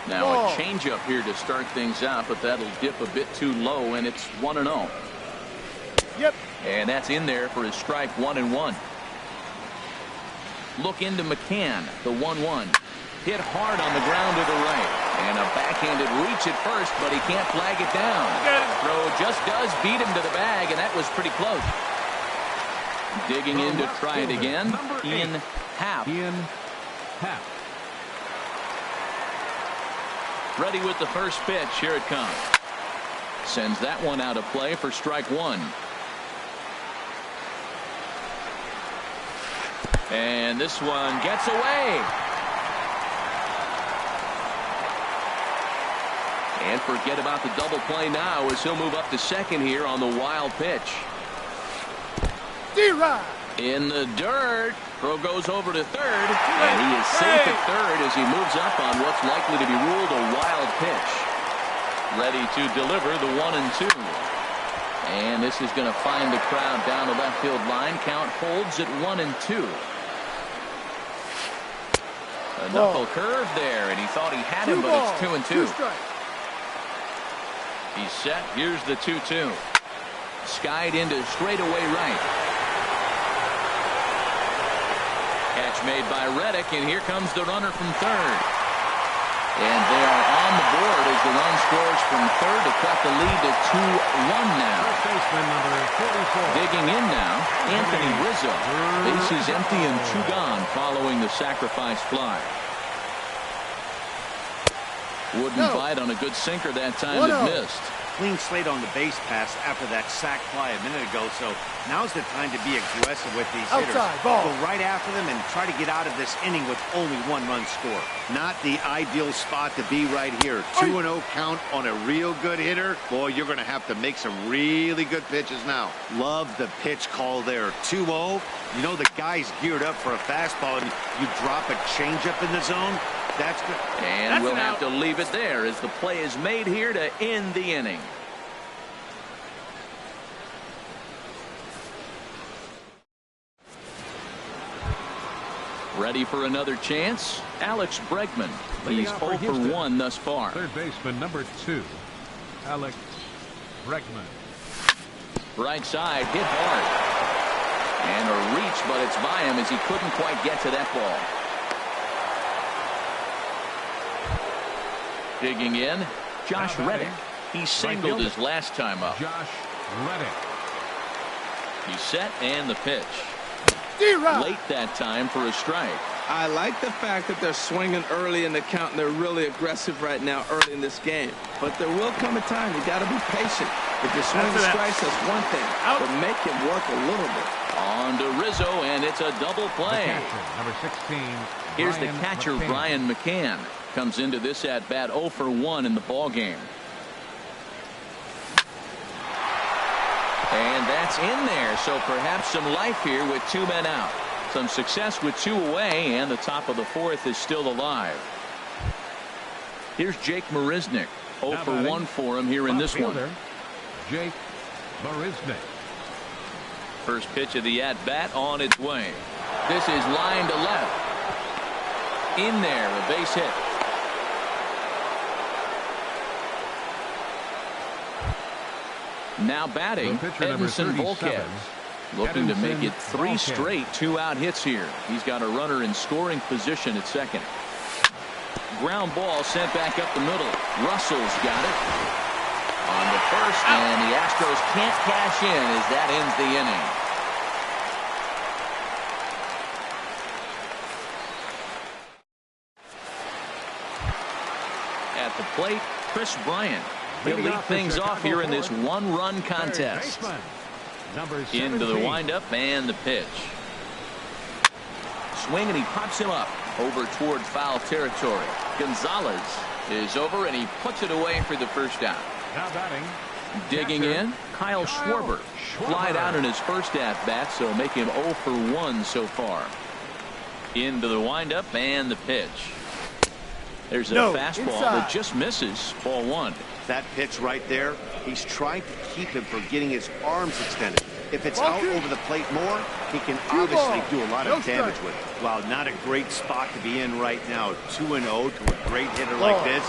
Now a changeup here to start things out, but that'll dip a bit too low, and it's 1-0. Yep. And that's in there for his strike 1-1. Look into McCann, the 1-1. Hit hard on the ground to the right. And a backhanded reach at first, but he can't flag it down. Throw just does beat him to the bag, and that was pretty close. Digging in to try it again. Ian Happ. Ready with the first pitch. Here it comes. Sends that one out of play for strike 1. And this one gets away. And forget about the double play now as he'll move up to second here on the wild pitch. D-Rod. In the dirt. Throw goes over to third. And he is safe at third as he moves up on what's likely to be ruled a wild pitch. Ready to deliver the 1-2. And this is going to find the crowd down the left field line. Count holds at 1-2. A knuckle curve there, and he thought he had him, but it's 2-2. He's set. Here's the 2-2. Skied into straightaway right. Catch made by Reddick, and here comes the runner from third. And they are on the board as the run scores from third to cut the lead to 2-1 now. Digging in now, Anthony Rizzo. Bases empty and 2 gone following the sacrifice fly. Wouldn't bite on a good sinker that time. It missed. clean slate on the base pass after that sac fly a minute ago, so now's the time to be aggressive with these hitters. Ball. Go right after them and try to get out of this inning with only one run score. Not the ideal spot to be right here. 2-0 count on a real good hitter. Boy, you're going to have to make some really good pitches now. Love the pitch call there. 2-0. You know the guy's geared up for a fastball, and you drop a changeup in the zone. That's good. And we'll have to leave it there as the play is made here to end the inning. Ready for another chance? Alex Bregman. He's 0 for 1 thus far. Third baseman number 2, Alex Bregman. Right side, hit hard. And a reach, but it's by him as he couldn't quite get to that ball. Digging in, Josh Reddick. He singled his last time up. Josh Reddick. He's set and the pitch. Late that time for a strike. I like the fact that they're swinging early in the count and they're really aggressive right now early in this game. But there will come a time you got to be patient. If you're swinging strikes, that's one thing. But make him work a little bit. On to Rizzo, and it's a double play. Number 16. Here's the catcher, Brian McCann. Comes into this at bat 0 for 1 in the ball game. And that's in there, so perhaps some life here with 2 men out. Some success with 2 away, and the top of the 4th is still alive. Here's Jake Marisnick. 0 for 1 for him here in this one. Jake Marisnick. First pitch of the at-bat on its way. This is line to left. In there, a base hit. Now batting, Edinson Volquez. Looking to make it 3 straight 2-out hits here. He's got a runner in scoring position at second. Ground ball sent back up the middle. Russell's got it. On the first, and the Astros can't cash in as that ends the inning. At the plate, Chris Bryant. He'll lead things off here in this 1-run contest. Into the windup and the pitch. Swing, and he pops him up over toward foul territory. Gonzalez is over, and he puts it away for the first out. Now batting. Digging in, Kyle Schwarber. Flied out in his first at-bat, so make him 0 for 1 so far. Into the windup and the pitch. There's a fastball that just misses. Ball 1. That pitch right there, he's trying to keep him from getting his arms extended. If it's out over the plate more, he can obviously do a lot of damage with it. Well, not a great spot to be in right now. 2-0 to a great hitter like this.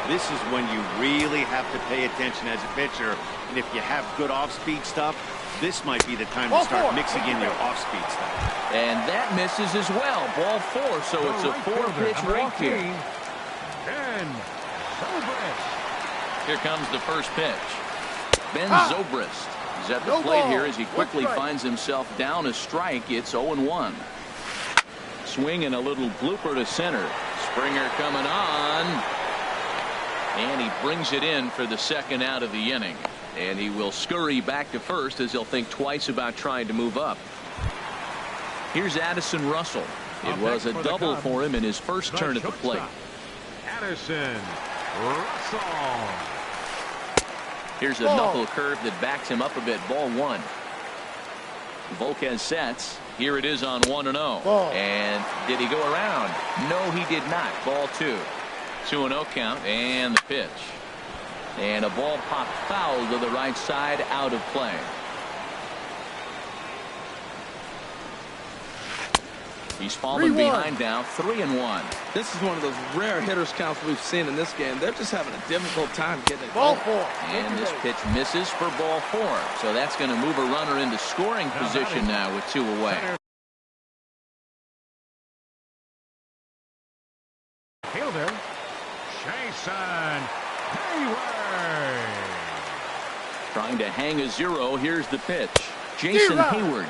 This is when you really have to pay attention as a pitcher. And if you have good off-speed stuff, this might be the time to start mixing in your off-speed stuff. And that misses as well. Ball 4, so it's a 4-pitch walk here. Here comes the first pitch. Ben Zobrist is at the plate here as he quickly finds himself down a strike. It's 0-1. Swing and a little blooper to center. Springer coming on. And he brings it in for the second out of the inning. And he will scurry back to first as he'll think twice about trying to move up. Here's Addison Russell. It was a double for him in his first turn at the plate. Addison Russell. Here's a knuckle curve that backs him up a bit. Ball 1. Volquez sets. Here it is on 1-0. And did he go around? No, he did not. Ball 2. 2-0 count and the pitch. And a ball popped foul to the right side, out of play. He's fallen behind now, 3-1. This is one of those rare hitters counts we've seen in this game. They're just having a difficult time getting it. Ball 4. And this pitch misses for ball 4. So that's going to move a runner into scoring position now with 2 away. Fielder, Jason Hayward. Trying to hang a 0. Here's the pitch. Jason Hayward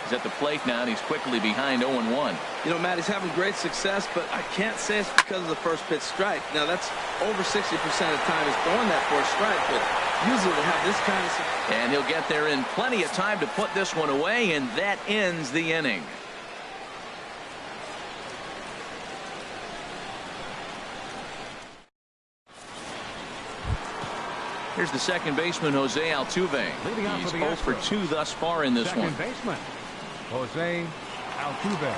is at the plate now, and he's quickly behind 0-1. You know, Matt, he's having great success, but I can't say it's because of the first pitch strike. Now, that's over 60% of the time he's throwing that for a strike, but Usually they have this kind of... And he'll get there in plenty of time to put this one away, and that ends the inning. Here's the second baseman, Jose Altuve. He's 0 for 2 thus far in this one. Second baseman, Jose Altuve.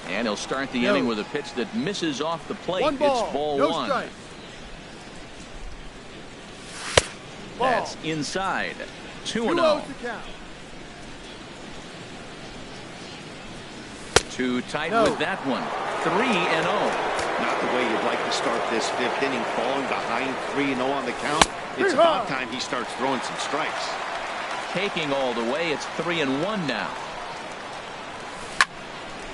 And he'll start the inning with a pitch that misses off the plate. One ball, it's ball no one. strike. That's inside. 2-0. 2-0 to count. Too tight with that one. 3-0. Not the way you'd like to start this fifth inning, falling behind 3-0 on the count. It's about time he starts throwing some strikes. Taking all the way, it's 3-1 now.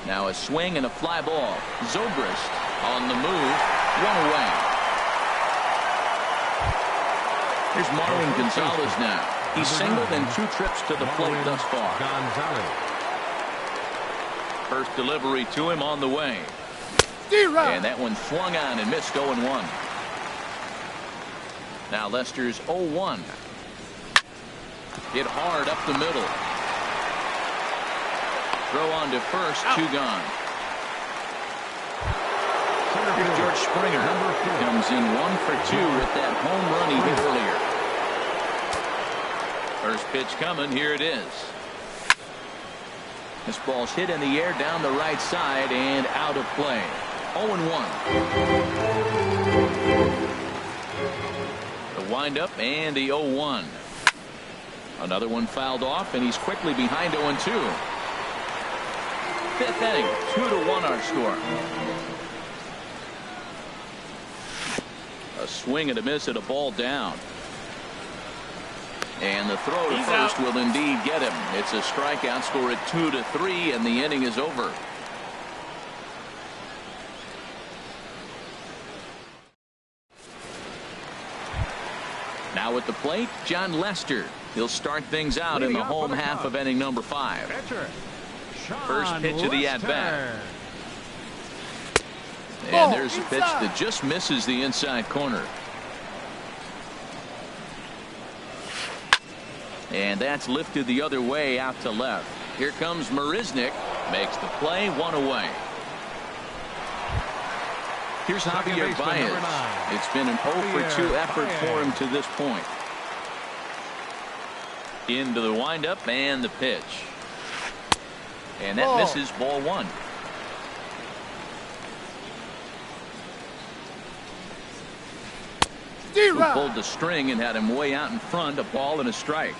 Now a swing and a fly ball. Zobrist on the move. 1 away. Here's Marwin Gonzalez now. He's singled in 2 trips to the plate thus far. First delivery to him on the way. And that one swung on and missed. 0-1. Now Lester's 0-1. Hit hard up the middle. Throw on to first. 2 gone. Here's George Springer. Comes in 1 for 2 with that home run he hit earlier. First pitch coming. Here it is. This ball's hit in the air down the right side and out of play. 0-1. The windup and the 0-1. Another one fouled off, and he's quickly behind 0-2. Fifth inning, 2-1 our score. A swing and a miss at a ball down. And the throw to first will indeed get him. It's a strikeout, score at 2-3, and the inning is over. Now at the plate, John Lester. He'll start things out in the home half of inning number 5. First pitch of the at-bat. And there's a pitch that just misses the inside corner. And that's lifted the other way out to left. Here comes Marisnick. Makes the play. 1 away. Here's Javier Baez. It's been an 0 for 2 effort for him to this point. Into the windup and the pitch. And that misses. Ball 1. Who pulled the string and had him way out in front. A ball and a strike.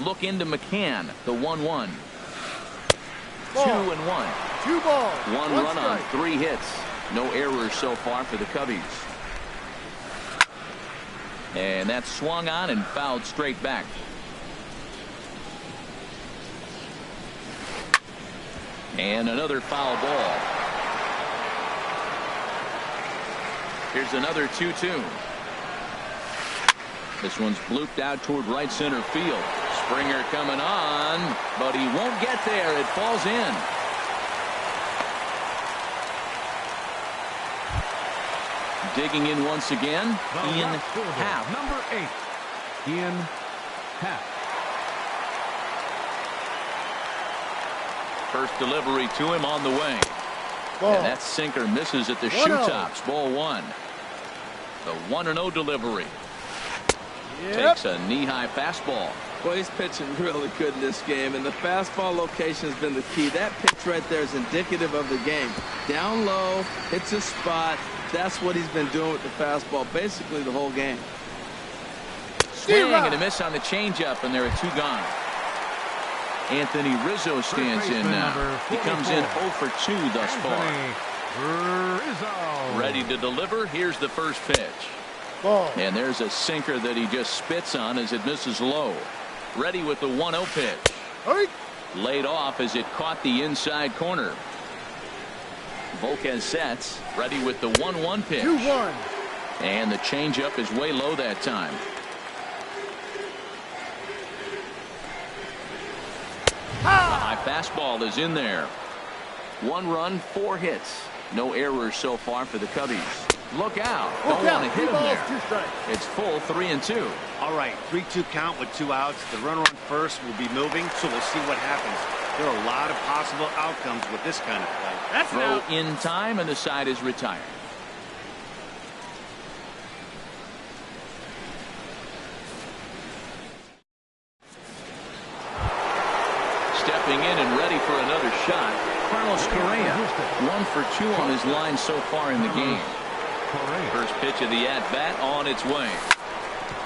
Look into McCann. The 1-1. 2-1. 2 balls. 1 run on 3 hits. No errors so far for the Cubbies. And that's swung on and fouled straight back. And another foul ball. Here's another 2-2. This one's blooped out toward right center field. Springer coming on, but he won't get there. It falls in. Digging in once again, Ian Happ. Number 8, Ian Happ. First delivery to him on the way. And that sinker misses at the shoe tops. Ball 1. The 1-0 delivery. Takes a knee-high fastball. Well, he's pitching really good in this game, and the fastball location has been the key. That pitch right there is indicative of the game. Down low, hits a spot. That's what he's been doing with the fastball basically the whole game. Swing and a miss on the changeup, and there are 2 gone. Anthony Rizzo stands in now. He comes in 0 for 2 thus far. Ready to deliver. Here's the first pitch. And there's a sinker that he just spits on as it misses low. Ready with the 1-0 pitch. Laid off as it caught the inside corner. Volquez sets. Ready with the 1-1 pitch. 2-1. And the changeup is way low that time. The high fastball is in there. 1 run, 4 hits. No errors so far for the Cubbies. Look out. Don't want to hit him there. 2 strikes. It's full 3-2. All right, 3-2 count with 2 outs. The runner on first will be moving, so we'll see what happens. There are a lot of possible outcomes with this kind of play. That's an Throw out. in time, and the side is retired. Stepping in and ready for another shot, Carlos Correa. 1 for 2 on his line so far in the game. First pitch of the at-bat on its way.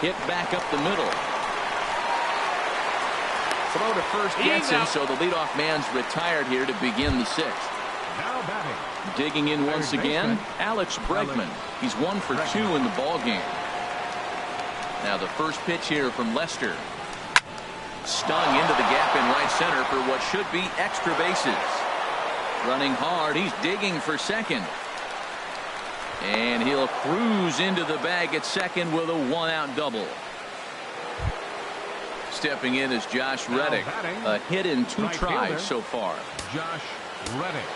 Hit back up the middle. Throw to first gets him, so the leadoff man's retired here to begin the 6th. Now batting. Digging in once again, Alex Bregman. He's 1 for 2 in the ball game. Now the first pitch here from Lester. Stung into the gap in right center for what should be extra bases. Running hard, he's digging for second. And he'll cruise into the bag at second with a 1-out double. Stepping in is Josh Reddick. A hit in 2 tries so far. Josh Reddick.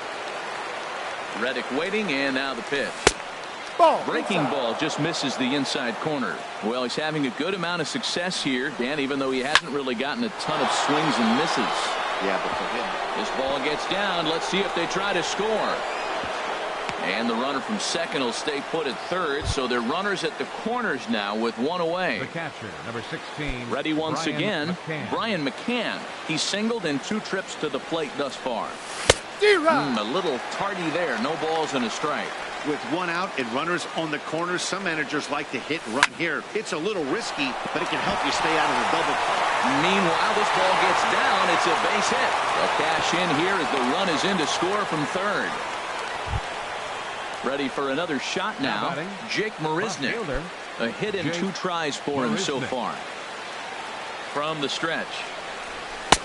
Reddick waiting, and now the pitch. Ball. Breaking ball just misses the inside corner. Well, he's having a good amount of success here, Dan, even though he hasn't really gotten a ton of swings and misses. Yeah, but for him. This ball gets down. Let's see if they try to score. And the runner from second will stay put at third, so they're runners at the corners now with 1 away. The catcher, number 16. Ready once Brian again, McCann. Brian McCann. He's singled in 2 trips to the plate thus far. D-Rod. A little tardy there. No balls and a strike. With 1 out and runners on the corners, some managers like to hit and run here. It's a little risky, but it can help you stay out of the double play. Meanwhile, this ball gets down. It's a base hit. They'll cash in here as the run is in to score from third. Ready for another shot now. Jake Marisnick. A hit in 2 tries for him so far. From the stretch.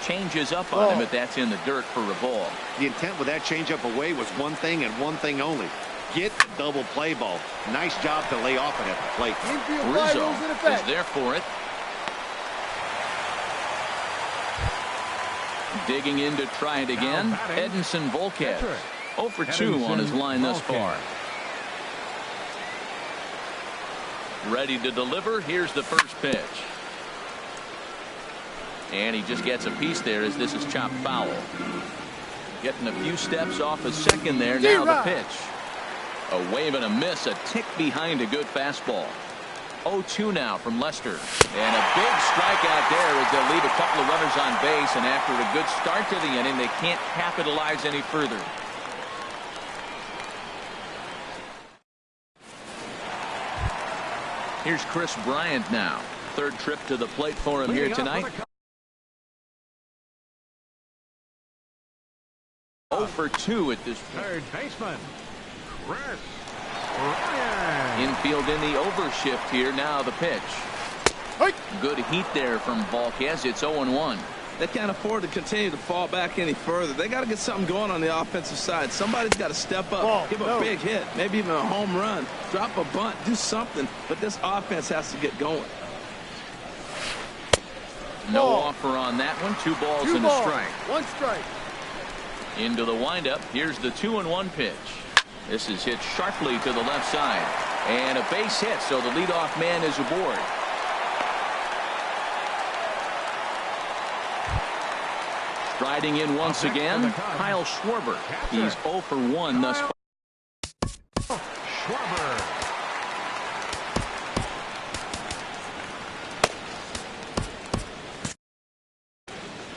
Changes up on him, but that's in the dirt for a ball. The intent with that changeup away was one thing and one thing only. Get the double play ball. Nice job to lay off it at the plate. Infield fly Rizzo rules in is effect. there for it. Digging in to try it again. Edinson Volquez. 0 for 2 on his line thus far. Ready to deliver. Here's the first pitch. And he just gets a piece there as this is chopped foul. Getting a few steps off a second there. Now the pitch. A wave and a miss. A tick behind a good fastball. 0-2 now from Lester. And a big strikeout there as they'll leave a couple of runners on base. And after a good start to the inning, they can't capitalize any further. Here's Chris Bryant now. 3rd trip to the plate for him here tonight. 0 for 2 at this point. Third baseman, Chris Bryant. Infield in the overshift here. Now the pitch. Good heat there from Volquez. It's 0-1. They can't afford to continue to fall back any further. They got to get something going on the offensive side. Somebody's got to step up, give a big hit, maybe even a home run, drop a bunt, do something. But this offense has to get going. No offer on that one. 2 balls and a strike. 1 strike. Into the windup. Here's the 2-1 pitch. This is hit sharply to the left side. And a base hit, so the leadoff man is aboard. Striding in once again, Kyle Schwarber. He's 0 for 1 thus far. Schwarber.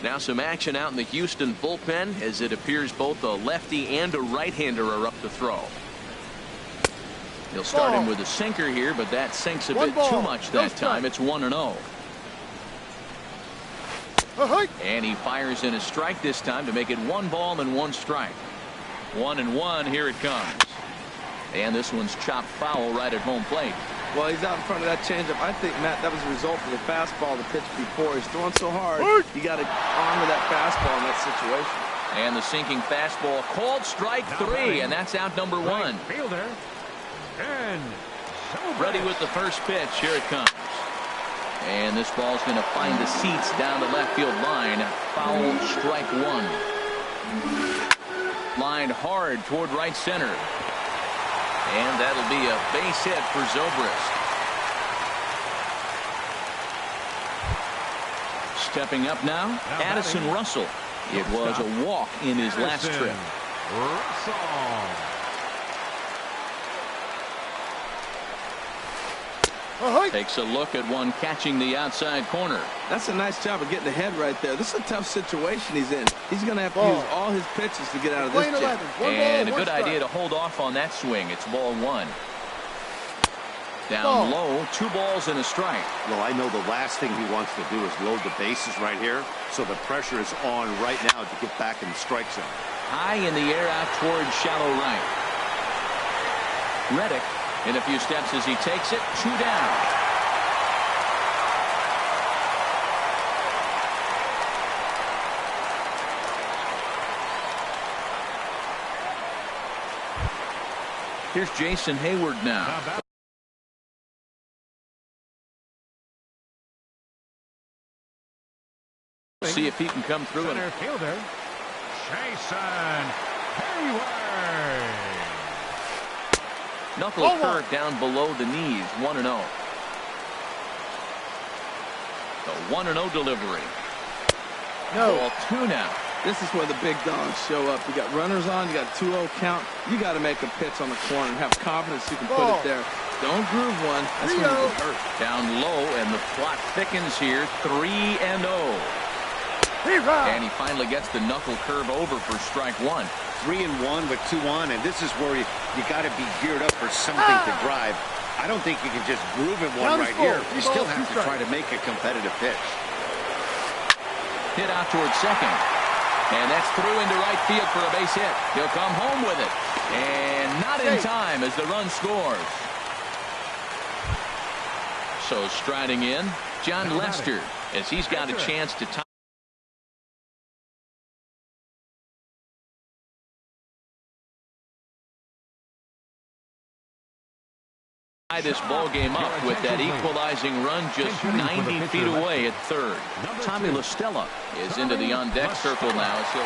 Now some action out in the Houston bullpen as it appears both a lefty and a right-hander are up to throw. He'll start him with a sinker here, but that sinks a bit too much that time. It's 1-0. And he fires in a strike this time to make it 1 ball and 1 strike. 1-1. Here it comes. And this one's chopped foul right at home plate. Well, he's out in front of that changeup. I think, Matt, that was a result of the fastball the pitch before. He's throwing so hard, you got to honor that fastball in that situation. And the sinking fastball called strike 3, and that's out number 1. Fielder. And ready with the first pitch. Here it comes. And this ball's going to find the seats down the left field line. Foul, strike 1. Lined hard toward right center. And that'll be a base hit for Zobrist. Stepping up now, Addison Russell. It was a walk in his last trip. Takes a look at one catching the outside corner. That's a nice job of getting ahead right there. This is a tough situation he's in. He's going to have to use all his pitches to get out of this jam. And a good idea to hold off on that swing. It's ball one. Down low, 2 balls and a strike. Well, I know the last thing he wants to do is load the bases right here, so the pressure is on right now to get back in the strike zone. High in the air out towards shallow right. Reddick in a few steps as he takes it. 2 down. Here's Jason Hayward now. See if he can come through. Center fielder, Jason Hayward. Knuckle curve down below the knees. 1-0. The 1-0 delivery. Ball 2 now. This is where the big dogs show up. You got runners on, you got a 2-0 count. You got to make a pitch on the corner and have confidence you can put it there. Don't groove one. That's when you get hurt. Down low, and the plot thickens here. 3-0. And he finally gets the knuckle curve over for strike 1. 3-1 with 2 on, and this is where you got to be geared up for something to drive. I don't think you can just groove in one right here. You still have to try to make a competitive pitch. Hit out towards second. And that's through into right field for a base hit. He'll come home with it. And not in time as the run scores. So striding in, John Lester, as he's got a chance to tie this ball game up with that equalizing run just 90 feet away at third. Tommy La Stella is into the on-deck circle now. So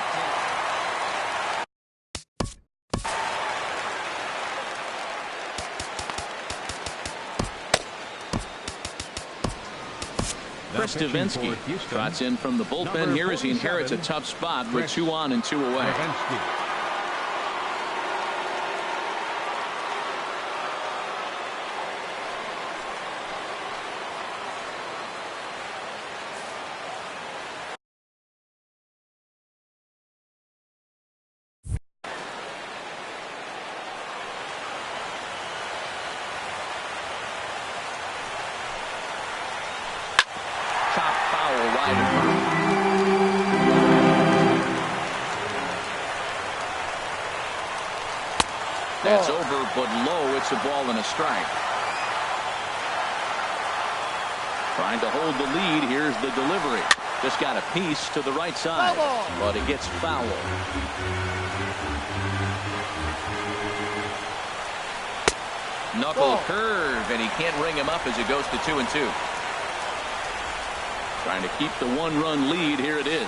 Chris Davinsky trots in from the bullpen here as he inherits a tough spot with 2 on and 2 away. That's over, but low. It's a ball and a strike. Trying to hold the lead. Here's the delivery. Just got a piece to the right side, but it gets foul. Knuckle curve, and he can't ring him up as it goes to 2-2. Trying to keep the 1-run lead. Here it is.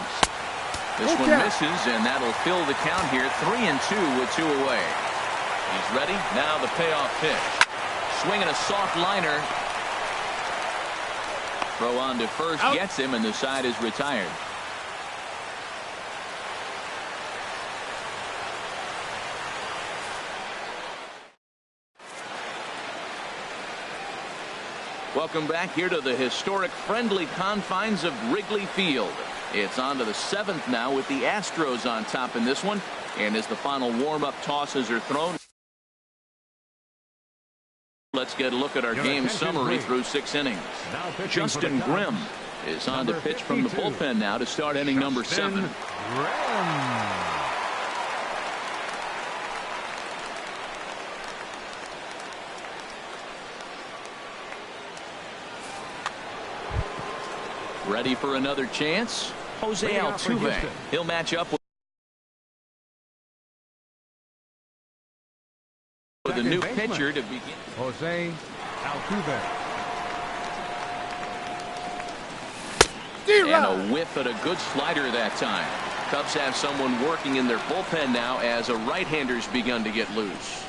This one misses, and that'll fill the count here. 3-2 with 2 away. He's ready. Now the payoff pitch. Swinging a soft liner. Throw on to first. Gets him, and the side is retired. Welcome back here to the historic friendly confines of Wrigley Field. It's on to the 7th now with the Astros on top in this one. And as the final warm-up tosses are thrown, let's get a look at our game summary through 6 innings. Justin Grimm is on to pitch from the bullpen now to start inning number 7. Ready for another chance? Jose Altuve. He'll match up with a new pitcher to begin. Jose Altuve. And a whiff at a good slider that time. Cubs have someone working in their bullpen now as a right-hander's begun to get loose.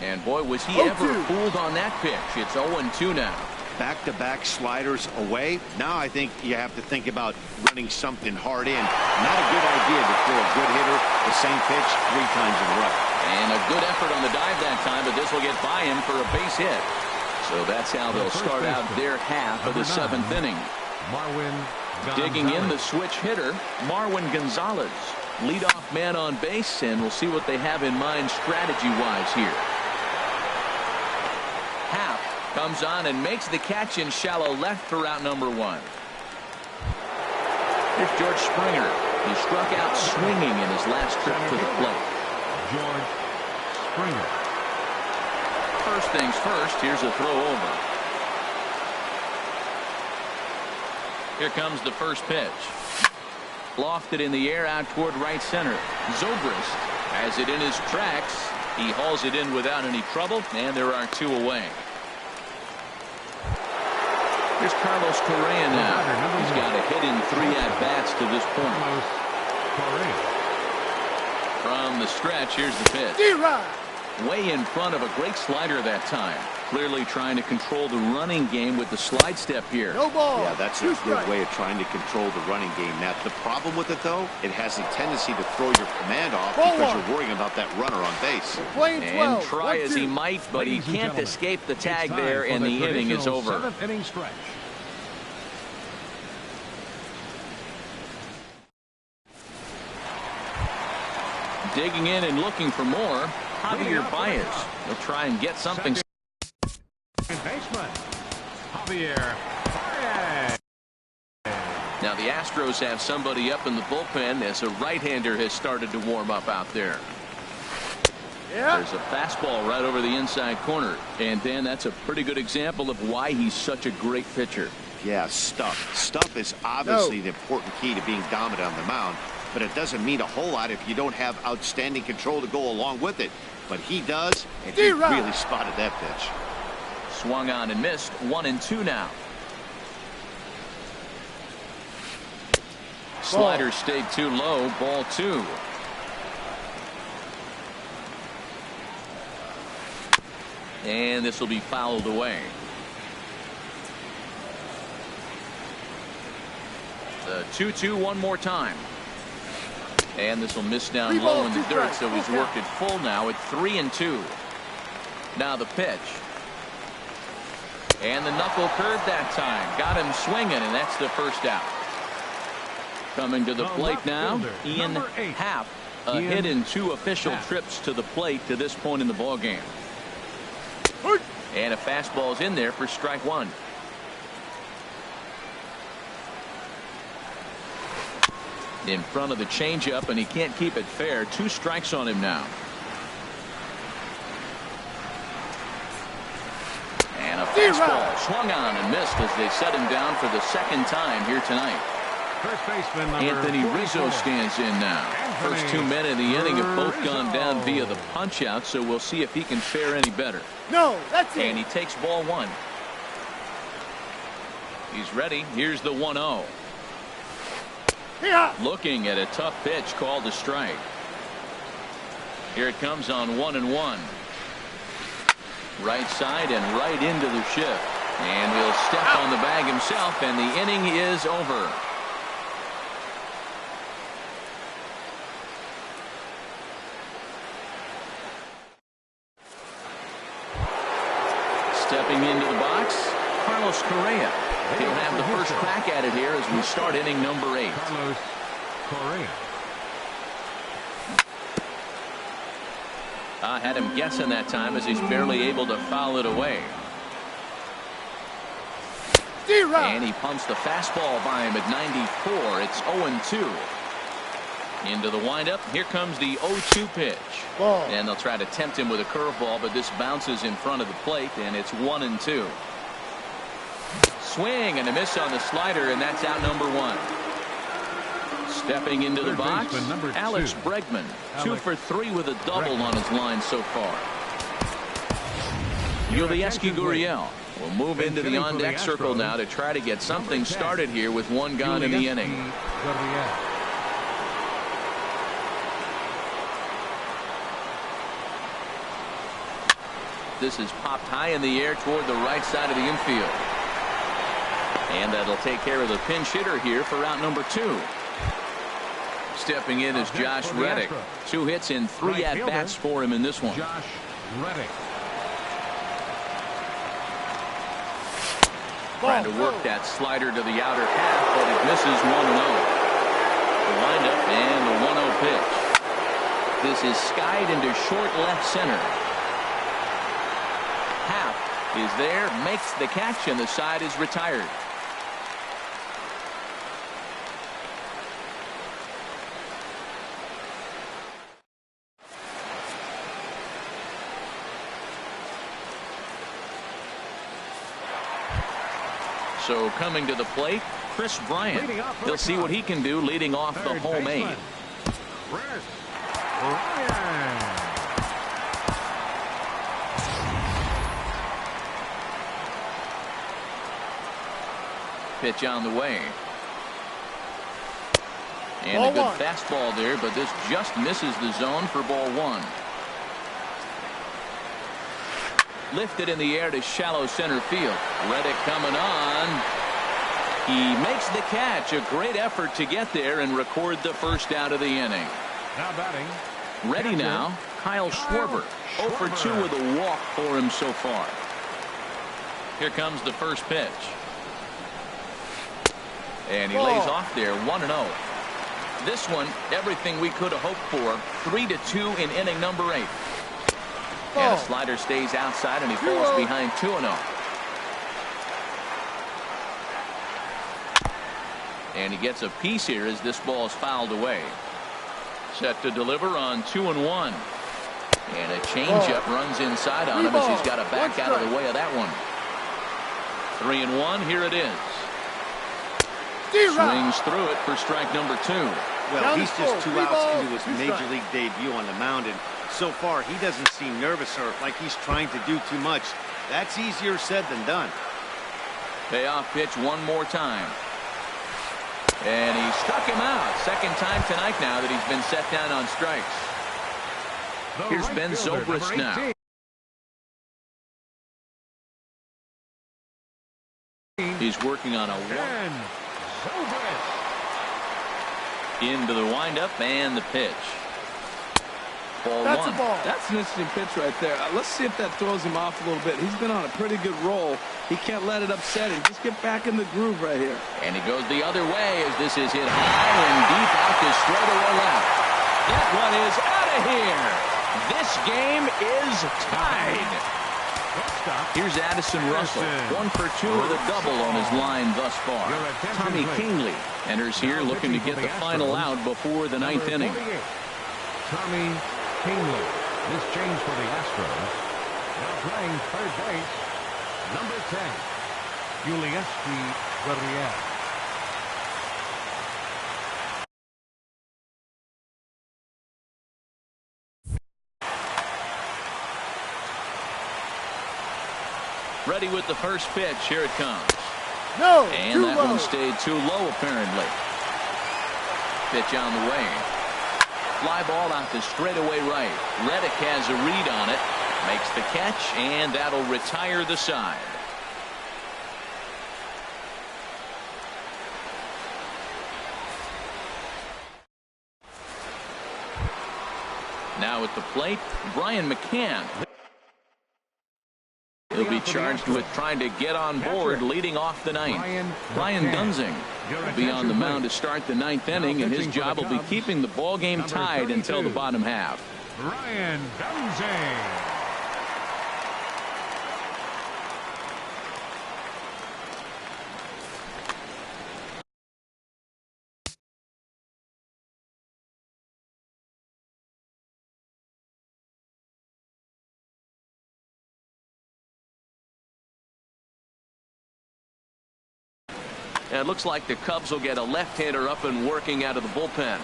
And boy, was he ever fooled on that pitch. It's 0-2 now. Back-to-back sliders away. Now I think you have to think about running something hard in. Not a good idea to throw a good hitter the same pitch 3 times in a row. And a good effort on the dive that time, but this will get by him for a base hit. So that's how they'll start out their half of the 7th inning. Digging in the switch hitter, Marwin Gonzalez. Leadoff man on base, and we'll see what they have in mind strategy-wise here. Happ comes on and makes the catch in shallow left for out number 1. Here's George Springer. He struck out swinging in his last trip to the plate. George Springer. First things first, here's a throw over. Here comes the first pitch. Lofted in the air out toward right center. Zobrist has it in his tracks. He hauls it in without any trouble, and there are 2 away. Here's Carlos Correa now. He's got a hit in 3 at-bats to this point. From the stretch, here's the pitch. Way in front of a great slider that time. Clearly trying to control the running game with the slide step here. No ball. Yeah, that's a good way of trying to control the running game. Now, the problem with it, though, it has a tendency to throw your command off because you're worrying about that runner on base. And try as he might, but he can't escape the tag there, and the inning is over. 7th inning stretch. Digging in and looking for more, Javier Baez. He'll try and get something. Baseman, Javier Baez. Now the Astros have somebody up in the bullpen as a right-hander has started to warm up out there. There's a fastball right over the inside corner, and Dan, that's a pretty good example of why he's such a great pitcher. Yeah, stuff. Stuff is obviously the important key to being dominant on the mound, but it doesn't mean a whole lot if you don't have outstanding control to go along with it. But he does, and he really spotted that pitch. Swung on and missed. 1-2 now. Slider stayed too low. Ball 2. And this will be fouled away. The 2-2 one more time. And this will miss down low in the dirt, so he's worked it full now at 3-2. Now the pitch. And the knuckle curve that time. Got him swinging, and that's the first out. Coming to the plate now, Ian Happ. A hit in 2 official trips to the plate to this point in the ballgame. And a fastball's in there for strike 1. In front of the changeup, and he can't keep it fair. 2 strikes on him now. And a fastball swung on and missed as they set him down for the 2nd time here tonight. First baseman Anthony Rizzo stands in now. First 2 men in the inning have both gone down via the punch out, so we'll see if he can fare any better. No, that's it. And he takes ball 1. He's ready. Here's the 1-0. Looking at a tough pitch called a strike. Here it comes on 1-1. Right side and right into the shift. And he'll step on the bag himself, and the inning is over. Stepping into the box, Carlos Correa. He'll have the first crack at it here as we start inning number 8. Carlos Correa. I had him guessing that time as he's barely able to foul it away. And he pumps the fastball by him at 94. It's 0-2. Into the windup. Here comes the 0-2 pitch. And they'll try to tempt him with a curveball, but this bounces in front of the plate, and it's 1-2. Swing and a miss on the slider, and that's out number 1. Stepping into the box, Alex Bregman. 2 for 3 with a double on his line so far. Yulieski Gurriel will move into the on-deck circle now to try to get something started here with 1 gone in the inning. this is popped high in the air toward the right side of the infield. And that'll take care of the pinch hitter here for out number 2. Stepping in is Josh Reddick. 2 hits and 3 at-bats for him in this one. Josh Reddick. Trying to work that slider to the outer half, but it misses 1-0. The windup and the 1-0 pitch. This is skied into short left center. Half is there, makes the catch, and the side is retired. So coming to the plate, Chris Bryant. He'll see what he can do leading off the home 8. Chris Bryant. Pitch on the way. And a good fastball there, but this just misses the zone for ball 1. Lifted in the air to shallow center field. Reddick coming on. He makes the catch. A great effort to get there and record the first out of the inning. Now batting. Ready now, Kyle Schwarber. 0 for 2 with a walk for him so far. Here comes the first pitch. And he lays off there, 1-0. This one, everything we could have hoped for. 3-2 in inning number 8. And a slider stays outside, and he falls behind 2-0. And he gets a piece here as this ball is fouled away. Set to deliver on 2-1. And a changeup runs inside on him as he's got to back out of the way of that one. 3-1, here it is. Swings through it for strike number 2. Well, he's just 2 outs into his major league debut on the mound, and so far he doesn't seem nervous or like he's trying to do too much. That's easier said than done. Payoff pitch one more time. And he struck him out. Second time tonight now that he's been set down on strikes. Here's Ben Zobrist now. He's working on a into the windup and the pitch. Ball 1. That's an interesting pitch right there. Let's see if that throws him off a little bit. He's been on a pretty good roll. He can't let it upset him. Just get back in the groove right here. And he goes the other way as this is hit high and deep out to straightaway left. That one is out of here. This game is tied. Here's Addison Russell. 1 for 2 with a double on his line thus far. Tommy Kingley enters here looking to get the final out before the 9th inning. Tommy Kingley. This change for the Astros. Now playing third base, number 10, Yulieski Gurriel. Ready with the first pitch. Here it comes. No, and that one stayed too low apparently. Pitch on the way. Fly ball out to straightaway right. Reddick has a read on it. Makes the catch, and that'll retire the side. Now at the plate, Brian McCann. He'll be charged with trying to get on board leading off the 9th. Ryan Dunsing will be on the mound to start the 9th inning, and his job will be keeping the ball game tied until the bottom half. Ryan Dunsing. It looks like the Cubs will get a left-hander up and working out of the bullpen.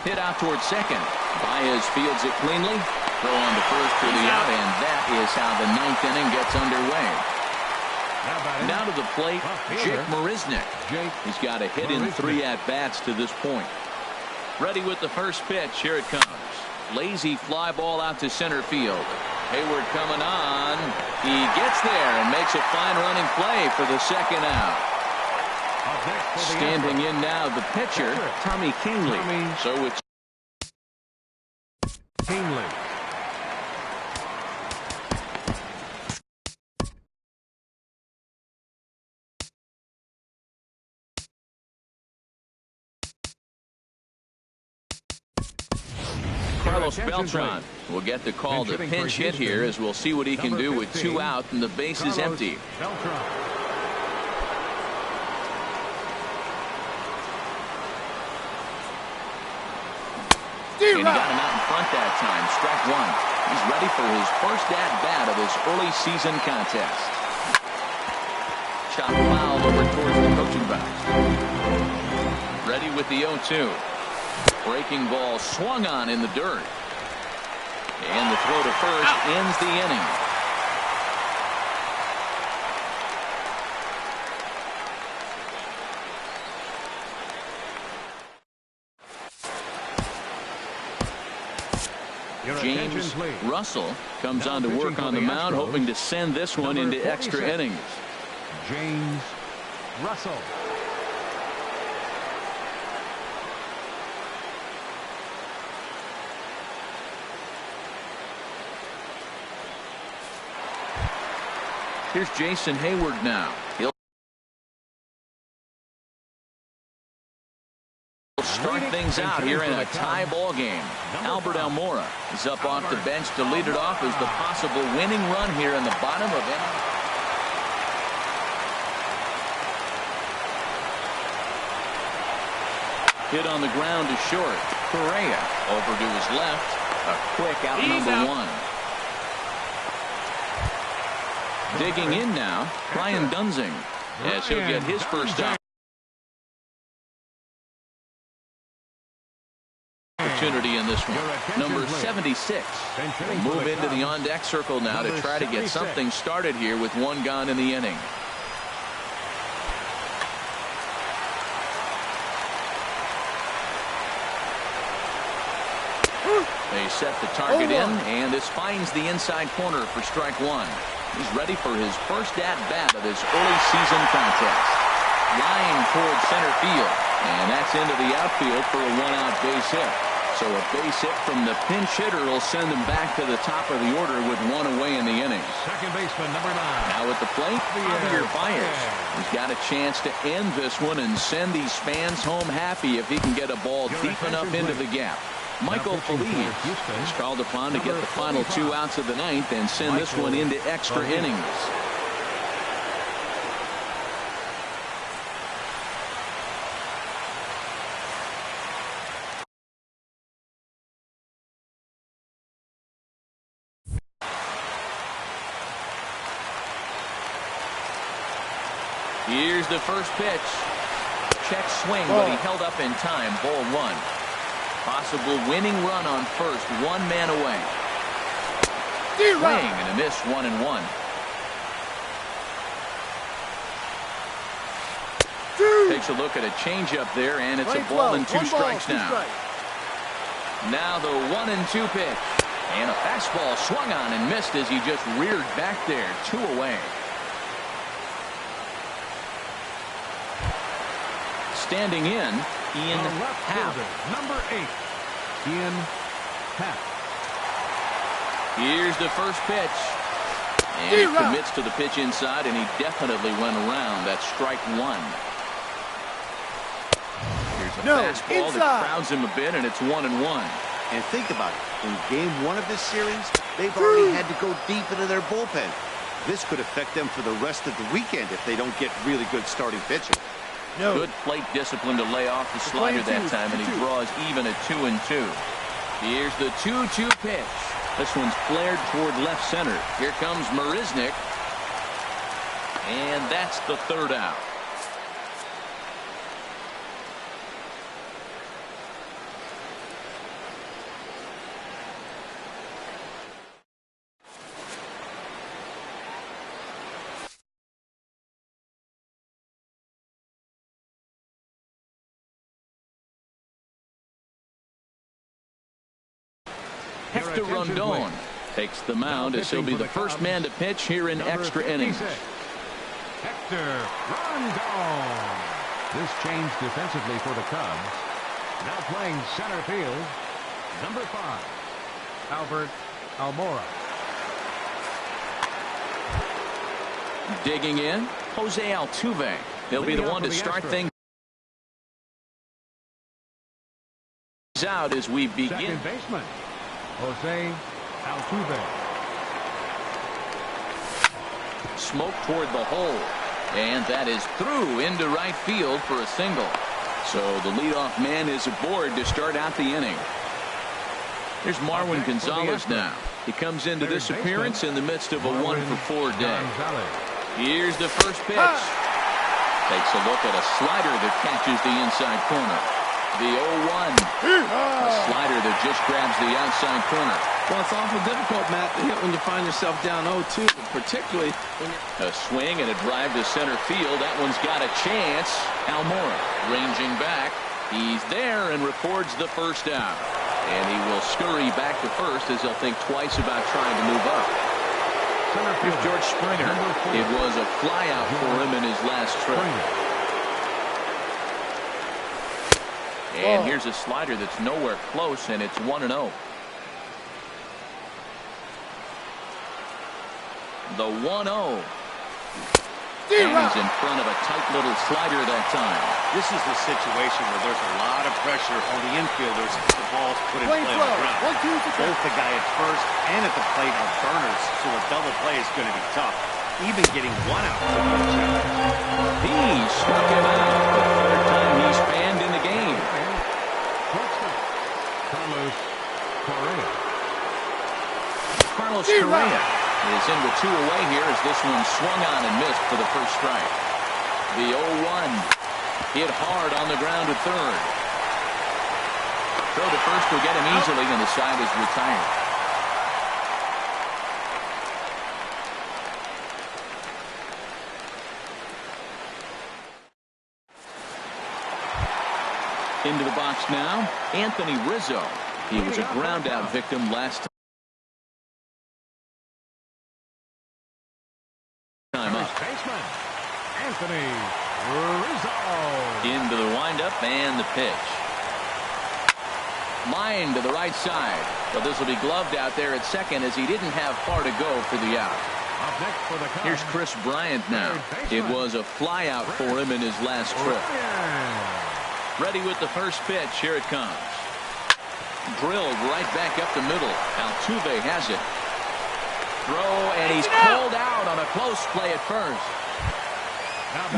Hit out towards second. Baez fields it cleanly. Throw on to first for the out, and that is how the 9th inning gets underway. Now to the plate, Jake Marisnick. He's got a hit in 3 at-bats to this point. Ready with the first pitch. Here it comes. Lazy fly ball out to center field. Hayward coming on. He gets there and makes a fine running play for the second out. Standing in now, the pitcher, Tommy Kingley. So it's Kingley. Carlos Beltran will get the call to pinch hit here, as we'll see what he can do with 2 out and the base is empty. And he got him out in front that time. Strike 1. He's ready for his first at-bat of his early season contest. Chop foul over towards the coaching box. Ready with the 0-2. Breaking ball swung on in the dirt. And the throw to first ends the inning. James Russell comes on to work on the mound, hoping to send this one into extra innings. James Russell. Here's Jason Hayward now. He'll start things out here in a tie ball game. Albert Almora is up off the bench to lead it off as the possible winning run here in the bottom of it. Hit on the ground to short. Correa over to his left. A quick out number 1. Digging in now, Brian Dunsing, as he'll get his first opportunity in this one. Number 76 will move into the on-deck circle now to try to get something started here with 1 gone in the inning. They set the target in, and this finds the inside corner for strike 1. He's ready for his first at-bat of his early season contest. Line toward center field, and that's into the outfield for a 1-out base hit. So a base hit from the pinch hitter will send him back to the top of the order with 1 away in the inning. Second baseman, number 9. Now at the plate, Javier Baez. He's got a chance to end this one and send these fans home happy if he can get a ball deep enough into the gap. Michael Feliz is called upon to get the final 2 outs of the 9th and send this one into extra innings. Here's the first pitch. Check swing, but he held up in time. Ball 1. Possible winning run on first, 1 man away. Swing and a miss, 1-1. Takes a look at a changeup there, and it's a ball and 2 strikes now. Now the 1-2 pitch, and a fastball swung on and missed as he just reared back there. 2 away. Standing in, Ian Happ. Number 8, Ian Happ. Here's the first pitch. And he commits to the pitch inside, and he definitely went around. That's strike 1. Here's a fastball that crowds him a bit, and it's 1-1. And think about it. In game 1 of this series, they've already had to go deep into their bullpen. This could affect them for the rest of the weekend if they don't get really good starting pitching. Good plate discipline to lay off the slider that time, and he draws even at 2-2. Here's the 2-2 pitch. This one's flared toward left center. Here comes Marisnick, and that's the 3rd out. Mr. Rondon takes the mound as he'll be the first man to pitch here in extra innings. Hector Rondon. This change defensively for the Cubs. Now playing center field, number 5, Albert Almora. Digging in, Jose Altuve. He'll be the one to start things out as we begin. Second baseman, Jose Altuve. Smoke toward the hole, and that is through into right field for a single. So the leadoff man is aboard to start out the inning. Here's Marwin Gonzalez now. He comes into this appearance in the midst of a 1-for-4 day. Here's the first pitch. Takes a look at a slider that catches the inside corner. The 0-1. A slider that just grabs the outside corner. Well, it's awful difficult, Matt, to hit when you find yourself down 0-2, particularly when you're... A swing and a drive to center field. That one's got a chance. Almora ranging back. He's there and records the first out. And he will scurry back to first as he'll think twice about trying to move up. Here's George Springer. It was a fly out for him in his last trip. And here's a slider that's nowhere close, and it's 1-0. The 1-0. And he's in front of a tight little slider that time. This is the situation where there's a lot of pressure on the infielders as the ball's put in play on the ground. Both the guy at first and at the plate are burners, so a double play is going to be tough. Even getting one out could be a challenge. He struck him out the third time he's fanned in the game. Carlos Correa is in with 2 away here as this one swung on and missed for the first strike. The 0-1 hit hard on the ground to third. Throw to first will get him easily, and the side is retired. Into the box now, Anthony Rizzo. He was a ground out victim last time up. Anthony Rizzo. Into the windup and the pitch. Line to the right side. But this will be gloved out there at second as he didn't have far to go for the out. Up next for the Cubs, Here's Chris Bryant now. It was a fly out for him in his last trip. Ready with the first pitch. Here it comes. Drilled right back up the middle. Altuve has it. Throw, and he's pulled out on a close play at first.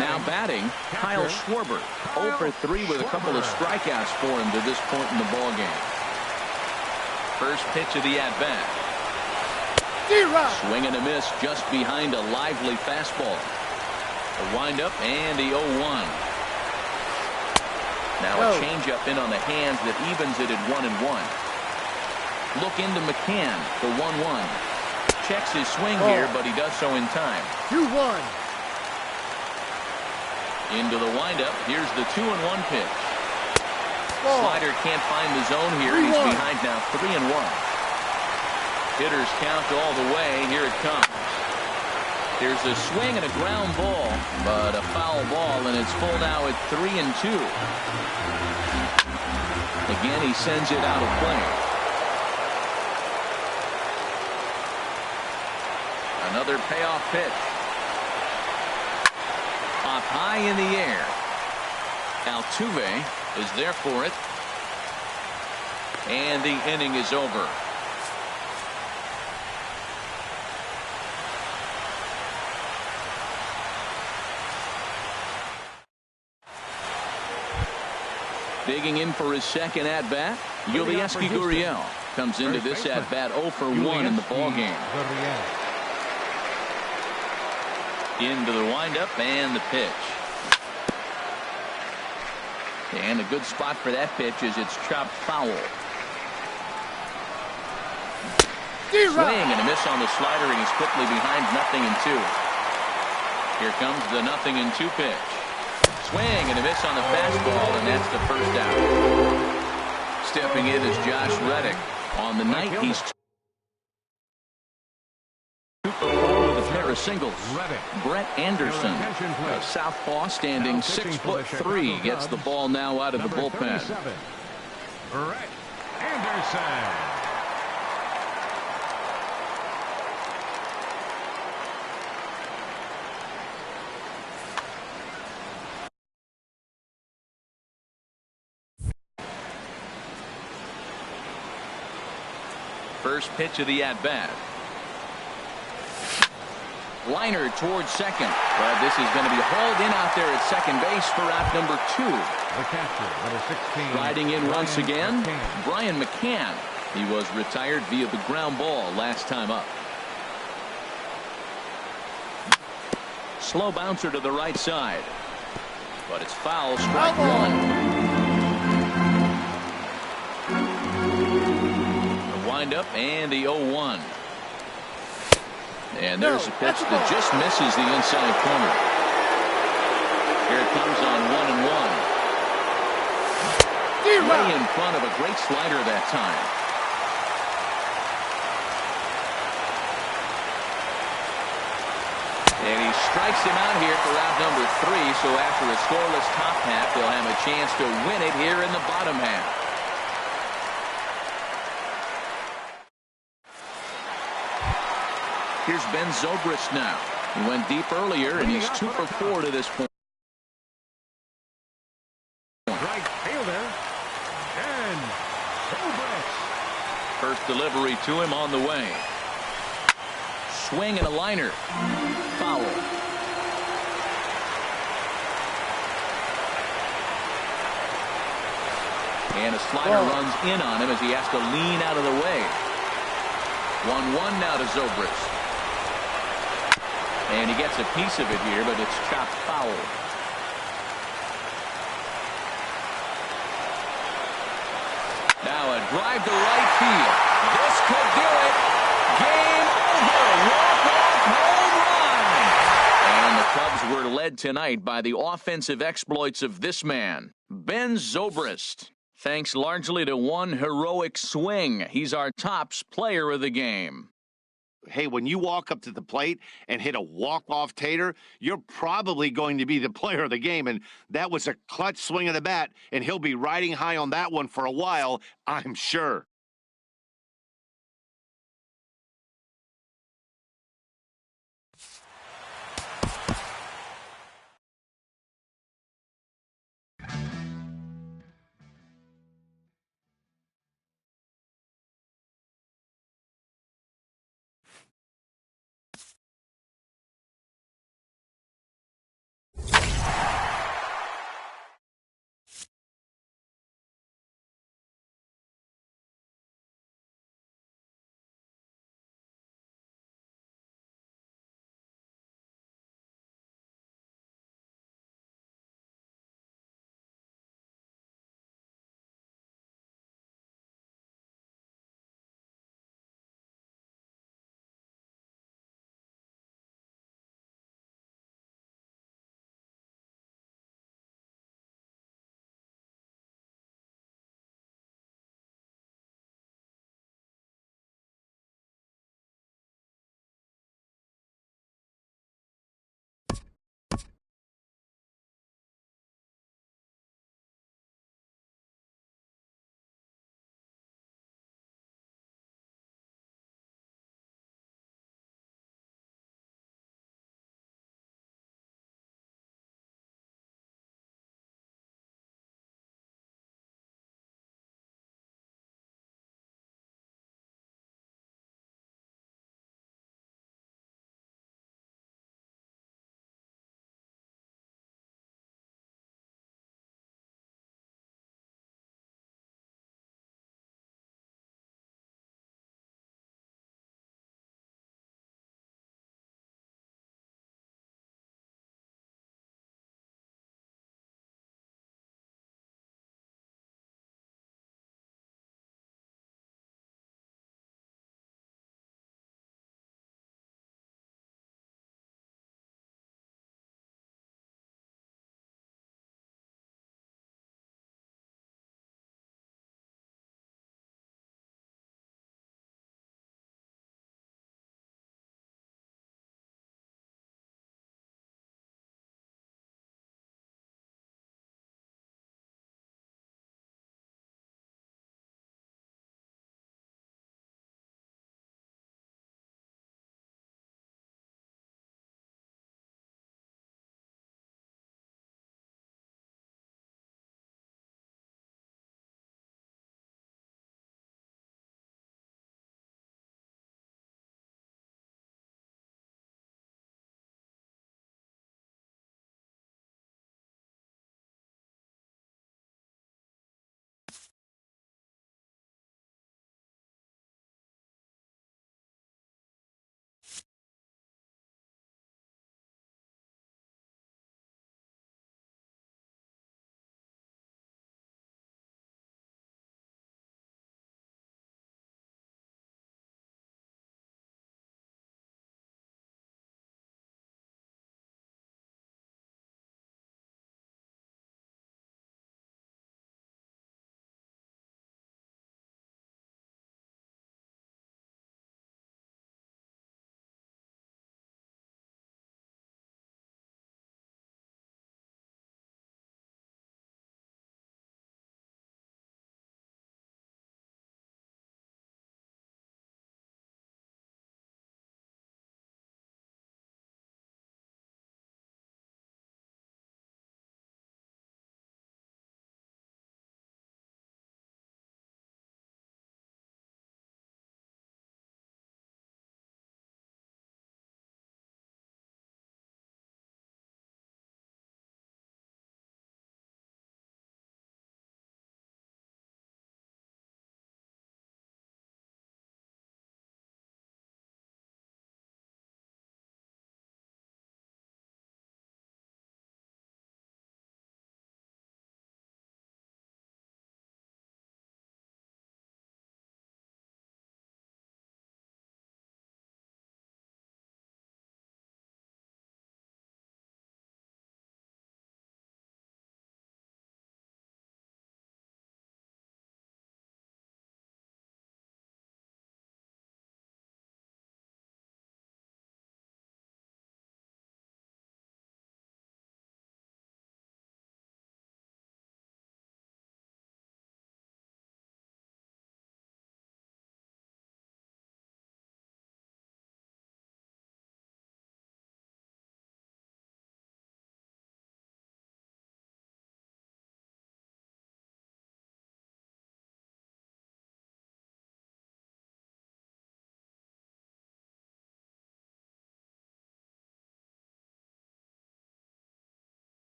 Now batting, Kyle Schwarber. 0 for 3 with a couple of strikeouts for him to this point in the ballgame. First pitch of the at-bat. Swing and a miss just behind a lively fastball. The windup and the 0-1. Now a changeup in on the hands that evens it at 1-1. Look into McCann, the 1-1. Checks his swing here, but he does so in time. 2-1. Into the windup. Here's the 2-1 pitch. Slider can't find the zone here. He's behind now, 3-1. Hitters count all the way. Here it comes. There's a swing and a ground ball, but a foul ball, and it's full now at 3-2. Again, he sends it out of play. Another payoff pitch. Up high in the air. Altuve is there for it. And the inning is over. Digging in for his second at-bat, Yulieski Gurriel comes into this at-bat 0 for 1 in the ballgame. Into the windup and the pitch. And a good spot for that pitch is it's chopped foul. Swing and a miss on the slider, and he's quickly behind 0-2. Here comes the 0-2 pitch. Swing and a miss on the fastball, and that's the first out. Stepping in is Josh Reddick. On the night, he's singles. Ready. Brett Anderson, Attention, please. a southpaw standing Now pitching for the 6'3", Chicago gets the Cubs, ball now out of the number bullpen. 37, Brett Anderson. First pitch of the at-bat. Liner towards second, but this is going to be hauled in out there at second base for out number 2. The catcher, number 16. Riding in once again, McCann. Brian McCann. He was retired via the ground ball last time up. Slow bouncer to the right side, but it's foul, strike one. Wind up and the 0-1. And there's a pitch that just misses the inside corner. Here it comes on 1-1. Way in front of a great slider that time. And he strikes him out here for out number 3. So after a scoreless top half, they'll have a chance to win it here in the bottom half. Here's Ben Zobrist now. He went deep earlier, and he's 2 for 4 to this point. Right fielder, Ben Zobrist. First delivery to him on the way. Swing and a liner. Foul. And a slider runs in on him as he has to lean out of the way. 1-1 now to Zobrist. And he gets a piece of it here, but it's chopped foul. Now a drive to right field. This could do it. Game over. Walk-off home run. And the Cubs were led tonight by the offensive exploits of this man, Ben Zobrist. Thanks largely to one heroic swing. He's our tops player of the game. Hey, when you walk up to the plate and hit a walk-off tater, you're probably going to be the player of the game. And that was a clutch swing of the bat, and he'll be riding high on that one for a while, I'm sure.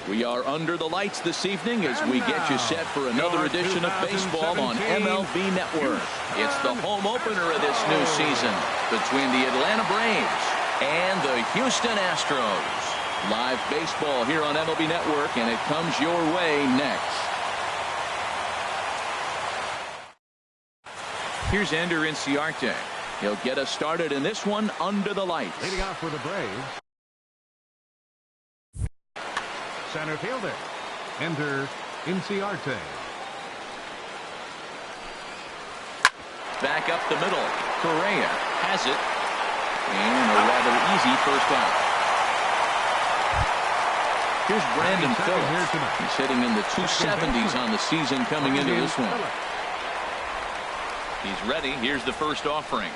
We are under the lights this evening as we get you set for another edition of baseball on MLB Network. It's the home opener of this new season between the Atlanta Braves and the Houston Astros. Live baseball here on MLB Network, and it comes your way next. Here's Ender Inciarte. He'll get us started in this one under the lights. Leading off for the Braves, center fielder, Ender Inciarte. Back up the middle. Correa has it. And a rather easy first out. Here's Brandon Phillips. He's hitting in the 270s on the season coming into this one. He's ready. Here's the first offering.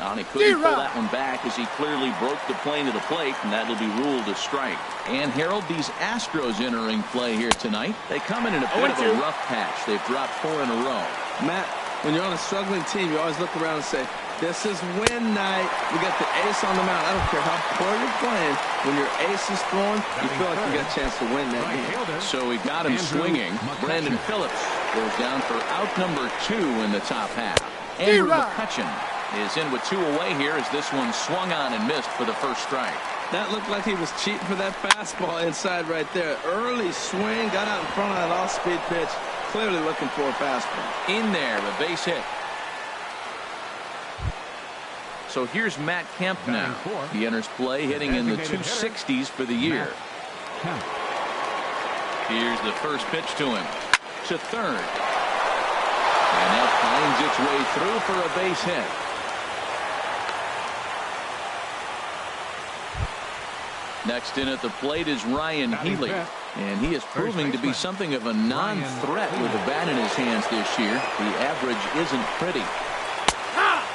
And he couldn't pull that one back as he clearly broke the plane of the plate, and that'll be ruled a strike. And Harold, these Astros entering play here tonight. They come in a bit of a rough patch. They've dropped 4 in a row. Matt, when you're on a struggling team, you always look around and say, this is win night. We got the ace on the mound. I don't care how poor you're playing. When your ace is throwing, you feel like you got a chance to win that game. So we got him swinging. Brandon Phillips goes down for out number 2 in the top half. Andrew McCutchen is in with 2 away here as this one swung on and missed for the first strike. That looked like he was cheating for that fastball inside right there. Early swing, got out in front of that off-speed pitch. Clearly looking for a fastball. In there, a base hit. So here's Matt Kemp now. He enters play hitting in the 260s for the year. Here's the first pitch to him. To third. And that finds its way through for a base hit. Next in at the plate is Ryan Healy. And he is proving to be something of a non-threat with the bat in his hands this year. The average isn't pretty.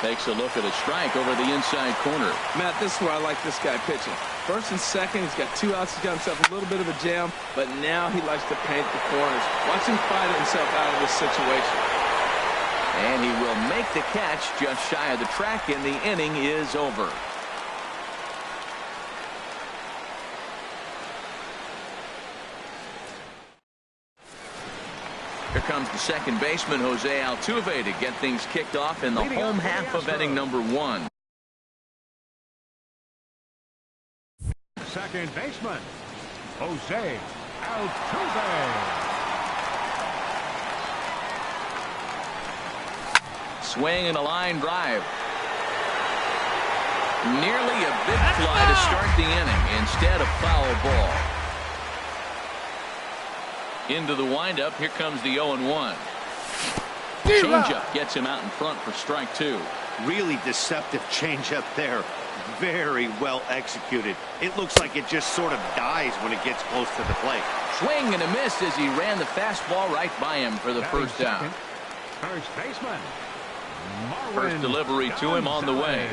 Takes a look at a strike over the inside corner. Matt, this is where I like this guy pitching. First and second, he's got 2 outs. He's got himself a little bit of a jam, but now he likes to paint the corners. Watch him fight himself out of this situation. And he will make the catch just shy of the track, and the inning is over. Here comes the second baseman, Jose Altuve, to get things kicked off in the home half of inning number 1. Second baseman, Jose Altuve. Swing and a line drive. Nearly a big fly to start the inning. Instead, a foul ball. Into the windup. Here comes the 0-1. Changeup gets him out in front for strike 2. Really deceptive changeup there. Very well executed. It looks like it just sort of dies when it gets close to the plate. Swing and a miss as he ran the fastball right by him for the first down. First baseman, First delivery to him on the way.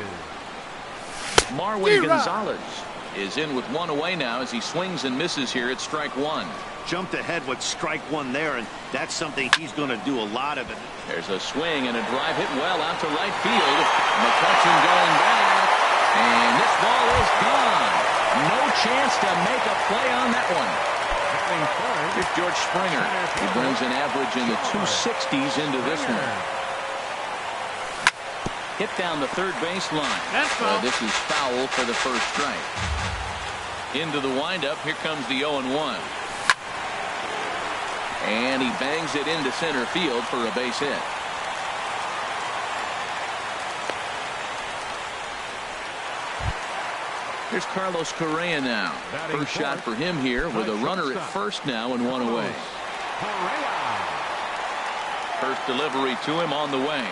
Marwin Gonzalez is in with 1 away now as he swings and misses here at strike 1. Jumped ahead with strike 1 there, and that's something he's going to do a lot of it. There's a swing and a drive hit well out to right field. McCutchen going back, and this ball is gone. No chance to make a play on that one. Here's George Springer. He brings an average in the 260s into this one. Hit down the third base line. This is foul for the first strike. Into the windup. Here comes the 0-1. And he bangs it into center field for a base hit. Here's Carlos Correa now. First shot for him here with a runner at first now and 1 away. First delivery to him on the way.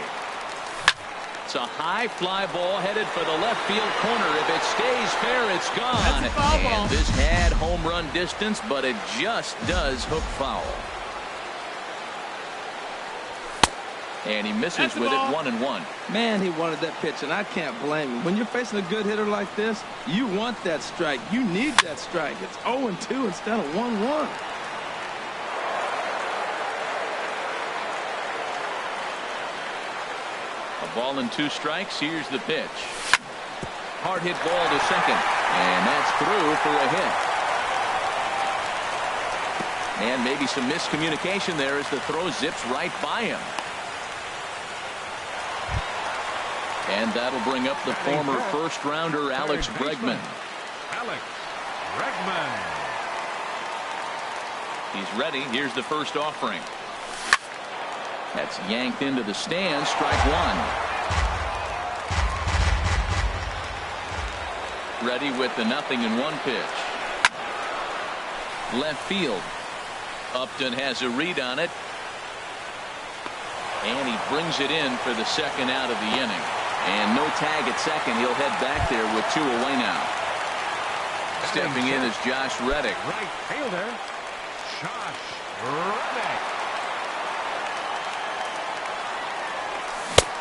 It's a high fly ball headed for the left field corner. If it stays fair, it's gone. And this had home run distance, but it just does hook foul. And he misses with it 1-1. Man, he wanted that pitch, and I can't blame him. When you're facing a good hitter like this, you want that strike. You need that strike. It's 0-2 instead of 1-1. A ball and 2 strikes. Here's the pitch. Hard hit ball to second. And that's through for a hit. And maybe some miscommunication there as the throw zips right by him. And that'll bring up the former first-rounder Alex Bregman. Alex Bregman. He's ready. Here's the first offering. That's yanked into the stand. Strike 1. Ready with the 0-1 pitch. Left field. Upton has a read on it. And he brings it in for the second out of the inning. And no tag at second. He'll head back there with 2 away now. Stepping in is Josh Reddick. Right fielder, Josh Reddick.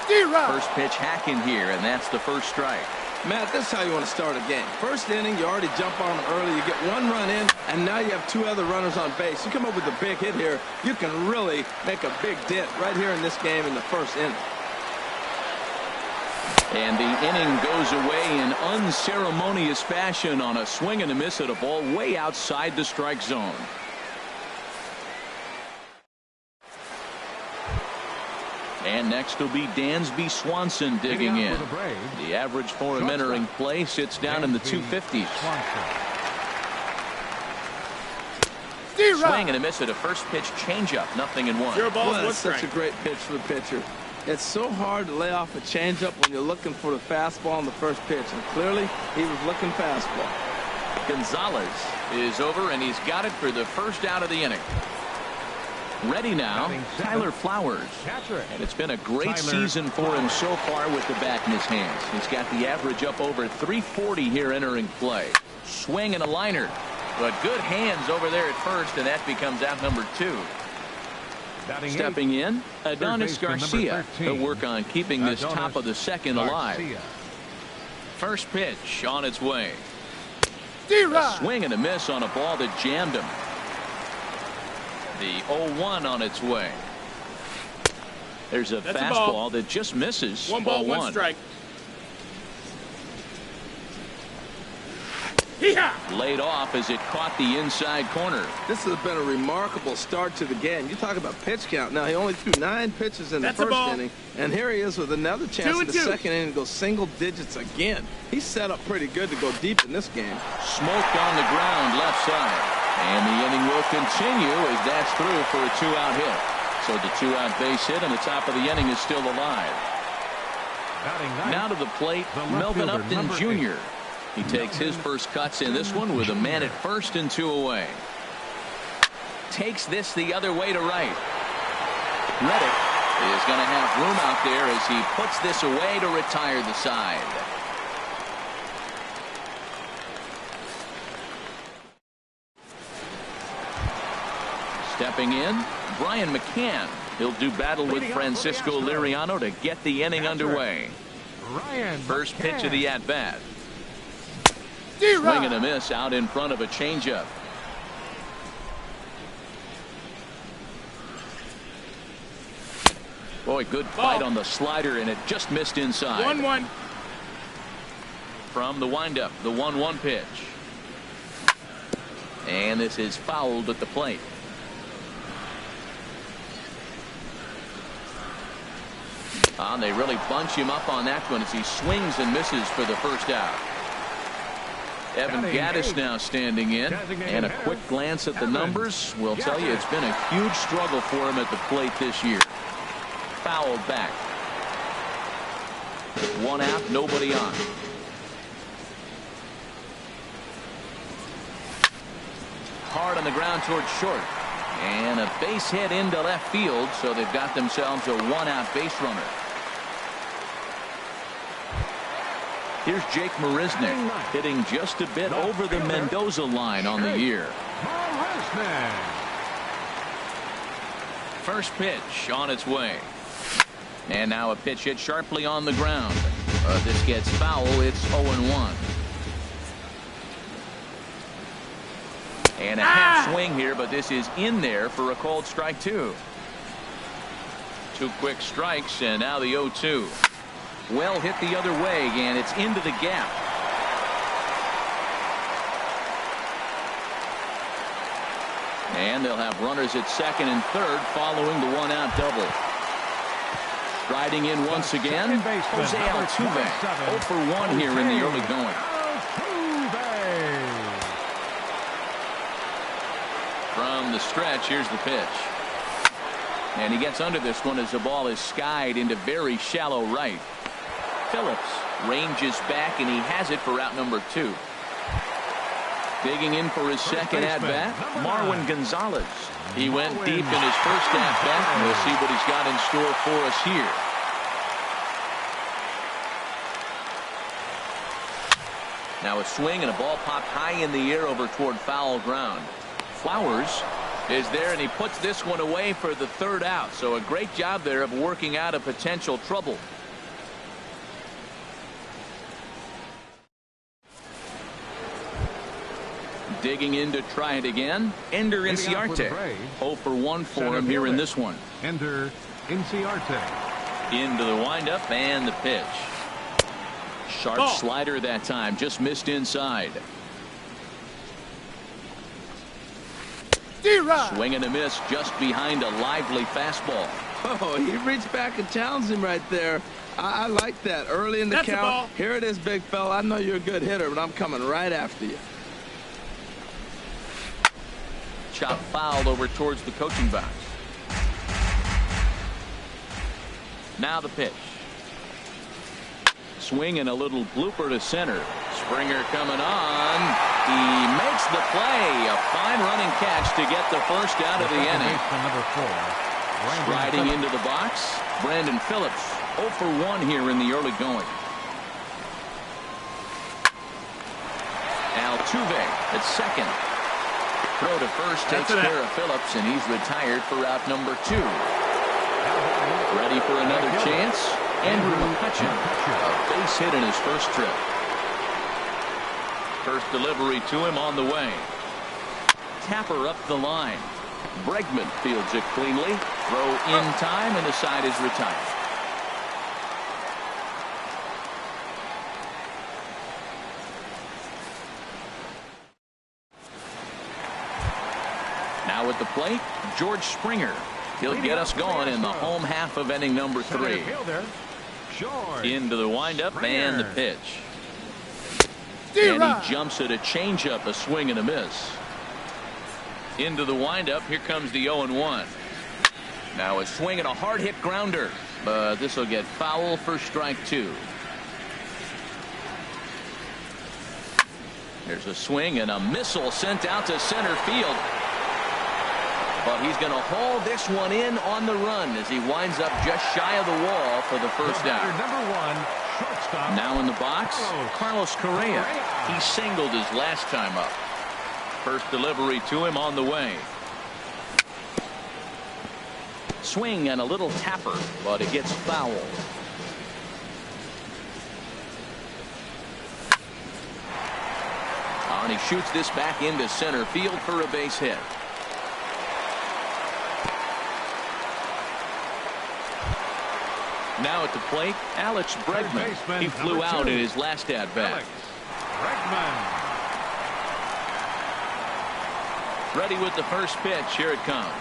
First pitch hacking here, and that's the first strike. Matt, this is how you want to start a game. First inning, you already jump on them early. You get one run in, and now you have two other runners on base. You come up with a big hit here, you can really make a big dent right here in this game in the first inning. And the inning goes away in unceremonious fashion on a swing and a miss at a ball way outside the strike zone. And next will be Dansby Swanson digging in. The average for him entering play sits down in the 250s. Swing and a miss at a first pitch changeup, 0-1. Boy, that's such a great pitch for the pitcher. It's so hard to lay off a changeup when you're looking for the fastball on the first pitch, and clearly he was looking fastball. Gonzalez is over, and he's got it for the first out of the inning. Ready now, Tyler Flowers. And it's been a great season for him so far with the bat in his hands. He's got the average up over 340 here entering play. Swing and a liner. But good hands over there at first, and that becomes out number 2. Stepping in, Adonis Garcia. He'll work on keeping this top of the second alive. First pitch on its way. A swing and a miss on a ball that jammed him. The 0-1 on its way. There's a fastball that just misses. 1 ball, 1 strike. Laid off as it caught the inside corner. This has been a remarkable start to the game. You talk about pitch count. Now, he only threw 9 pitches in the first inning, and here he is with another chance in the second inning to go single digits again. He's set up pretty good to go deep in this game. Smoked on the ground left side. And the inning will continue as that's through for a 2-out hit. So the 2-out base hit and the top of the inning is still alive. Now to the plate, Melvin Upton Jr. He takes his first cuts in this one with a man at first and 2 away. Takes this the other way to right. Reddick is going to have room out there as he puts this away to retire the side. Stepping in, Brian McCann. He'll do battle with Francisco Liriano to get the inning underway. First pitch of the at-bat. Swing and a miss out in front of a changeup. Boy, good fight on the slider, and it just missed inside. 1-1. From the windup, the 1-1 pitch. And this is fouled at the plate. They really bunch him up on that one as he swings and misses for the first out. Evan Gaddis now standing in, and a quick glance at the numbers will tell you it's been a huge struggle for him at the plate this year. Fouled back. 1 out, nobody on. Hard on the ground towards short. And a base hit into left field, so they've got themselves a 1-out base runner. Here's Jake Marisnick hitting just a bit over the Mendoza line on the year. First pitch on its way. And now a pitch hit sharply on the ground. This gets foul. It's 0-1. And a half swing here, but this is in there for a called strike 2. 2 quick strikes, and now the 0-2. Well hit the other way, and it's into the gap. And they'll have runners at second and third following the 1-out double. Striding in once again, Jose Altuve. 0 for 1 here in the early going. From the stretch, here's the pitch. And he gets under this one as the ball is skied into very shallow right. Phillips ranges back, and he has it for out number 2. Digging in for his second at-bat, Marwin Gonzalez. He went deep in his first at-bat, and we'll see what he's got in store for us here. Now a swing and a ball popped high in the air over toward foul ground. Flowers is there, and he puts this one away for the 3rd out. So a great job there of working out a potential trouble. digging in to try it again. Ender Inciarte. 0 for 1 for him here in this one. Ender Inciarte. Into the windup and the pitch. Sharp slider that time. Just missed inside. Swing and a miss just behind a lively fastball. Oh, he reached back and challenged him right there. I like that. Early in the count. Here it is, big fella. I know you're a good hitter, but I'm coming right after you. Chop fouled over towards the coaching box. Now the pitch. Swing and a little blooper to center. Springer coming on. He makes the play. A fine running catch to get the first out of the inning. Number 4. Striding into the box, Brandon Phillips. 0 for 1 here in the early going. Altuve at second. Throw to first takes care of Phillips, and he's retired for out number 2. Ready for another chance. Andrew McCutchen, a base hit in his first trip. First delivery to him on the way. Tapper up the line. Bregman fields it cleanly. Throw in time, and the side is retired. Now at the plate, George Springer. He'll get us going in the home half of inning number 3. Into the windup and the pitch. And he jumps at a changeup, a swing and a miss. Into the windup. Here comes the 0-1. Now a swing and a hard hit grounder, but this will get foul for strike 2. There's a swing and a missile sent out to center field. But he's going to haul this one in on the run as he winds up just shy of the wall for the first out. Number 1, shortstop. Now in the box, Carlos Correa. He singled his last time up. First delivery to him on the way. Swing and a little tapper, but it gets fouled. And he shoots this back into center field for a base hit. Now at the plate, Alex Bregman. He flew out in his last at-bat. Ready with the first pitch. Here it comes.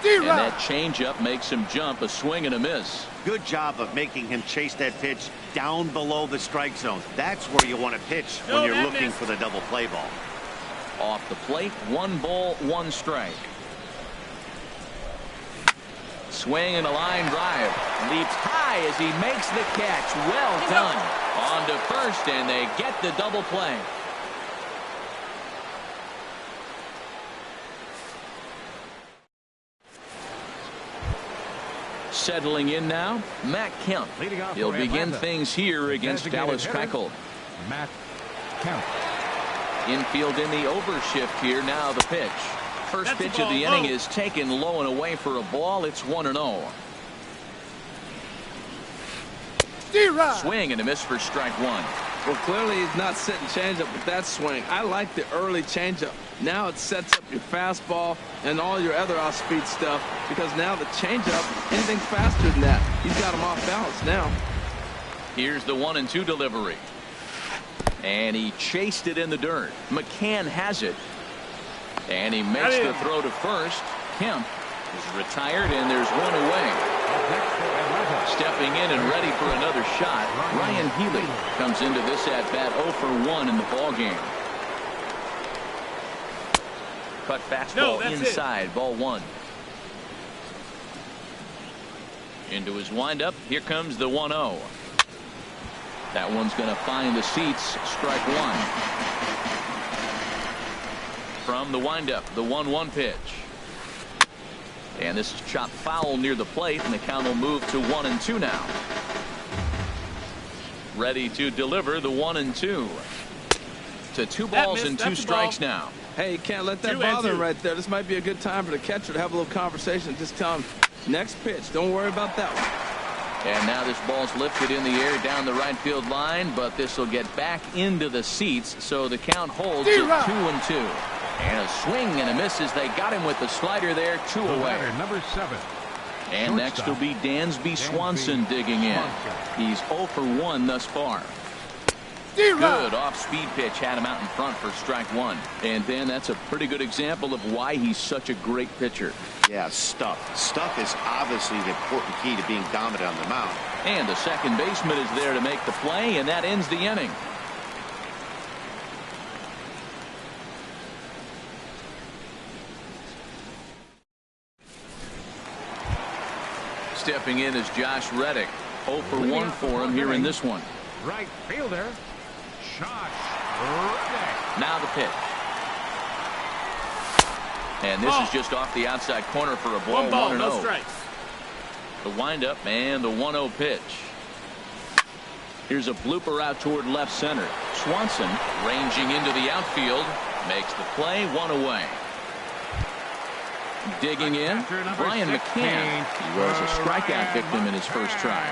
And that changeup makes him jump. A swing and a miss. Good job of making him chase that pitch down below the strike zone. That's where you want to pitch when you're looking for the double play ball. Off the plate, 1 ball, 1 strike. Swing and a line drive. Leaps high as he makes the catch. Well done. On to first, and they get the double play. Settling in now, Matt Kemp. He'll begin things here against Dallas Keuchel. Matt Kemp. Infield in the overshift here. Now the pitch. First pitch of the inning is taken low and away for a ball. It's 1-0. Swing and a miss for strike 1. Well, clearly he's not sitting changeup with that swing. I like the early changeup. Now it sets up your fastball and all your other off-speed stuff, because now the changeup, anything faster than that, he's got him off balance now. Here's the 1-2 delivery. And he chased it in the dirt. McCann has it. And he makes the throw to first. Kemp is retired, and there's one away. Stepping in and ready for another shot, Ryan Healy comes into this at-bat 0 for 1 in the ballgame. Cut fastball inside, ball 1. Into his windup, here comes the 1-0. That one's going to find the seats, strike 1. From the windup, the 1-1 pitch. And this is chopped foul near the plate, and the count will move to 1-2 now. Ready to deliver the 1-2. To 2 balls and 2 strikes now. Hey, you can't let that bother him right there. This might be a good time for the catcher to have a little conversation. Just tell him, next pitch. Don't worry about that one. And now this ball's lifted in the air down the right field line, but this will get back into the seats, so the count holds at 2-2. And a swing and a miss as they got him with the slider there, 2 away. Number 7. And next will be Dansby Swanson digging in. He's 0 for 1 thus far. Good off-speed pitch had him out in front for strike 1. And Dan, that's a pretty good example of why he's such a great pitcher. Yeah, stuff. Stuff is obviously the important key to being dominant on the mound. And the second baseman is there to make the play, and that ends the inning. Stepping in is Josh Reddick. 0 for 1 for him here in this one. Right fielder, Josh Reddick. Now the pitch. And this is just off the outside corner for a ball. 1-0. No strikes. The windup and the 1-0 pitch. Here's a blooper out toward left center. Swanson ranging into the outfield makes the play, 1 away. Digging in, Brian McCann. He was a strikeout victim in his first try.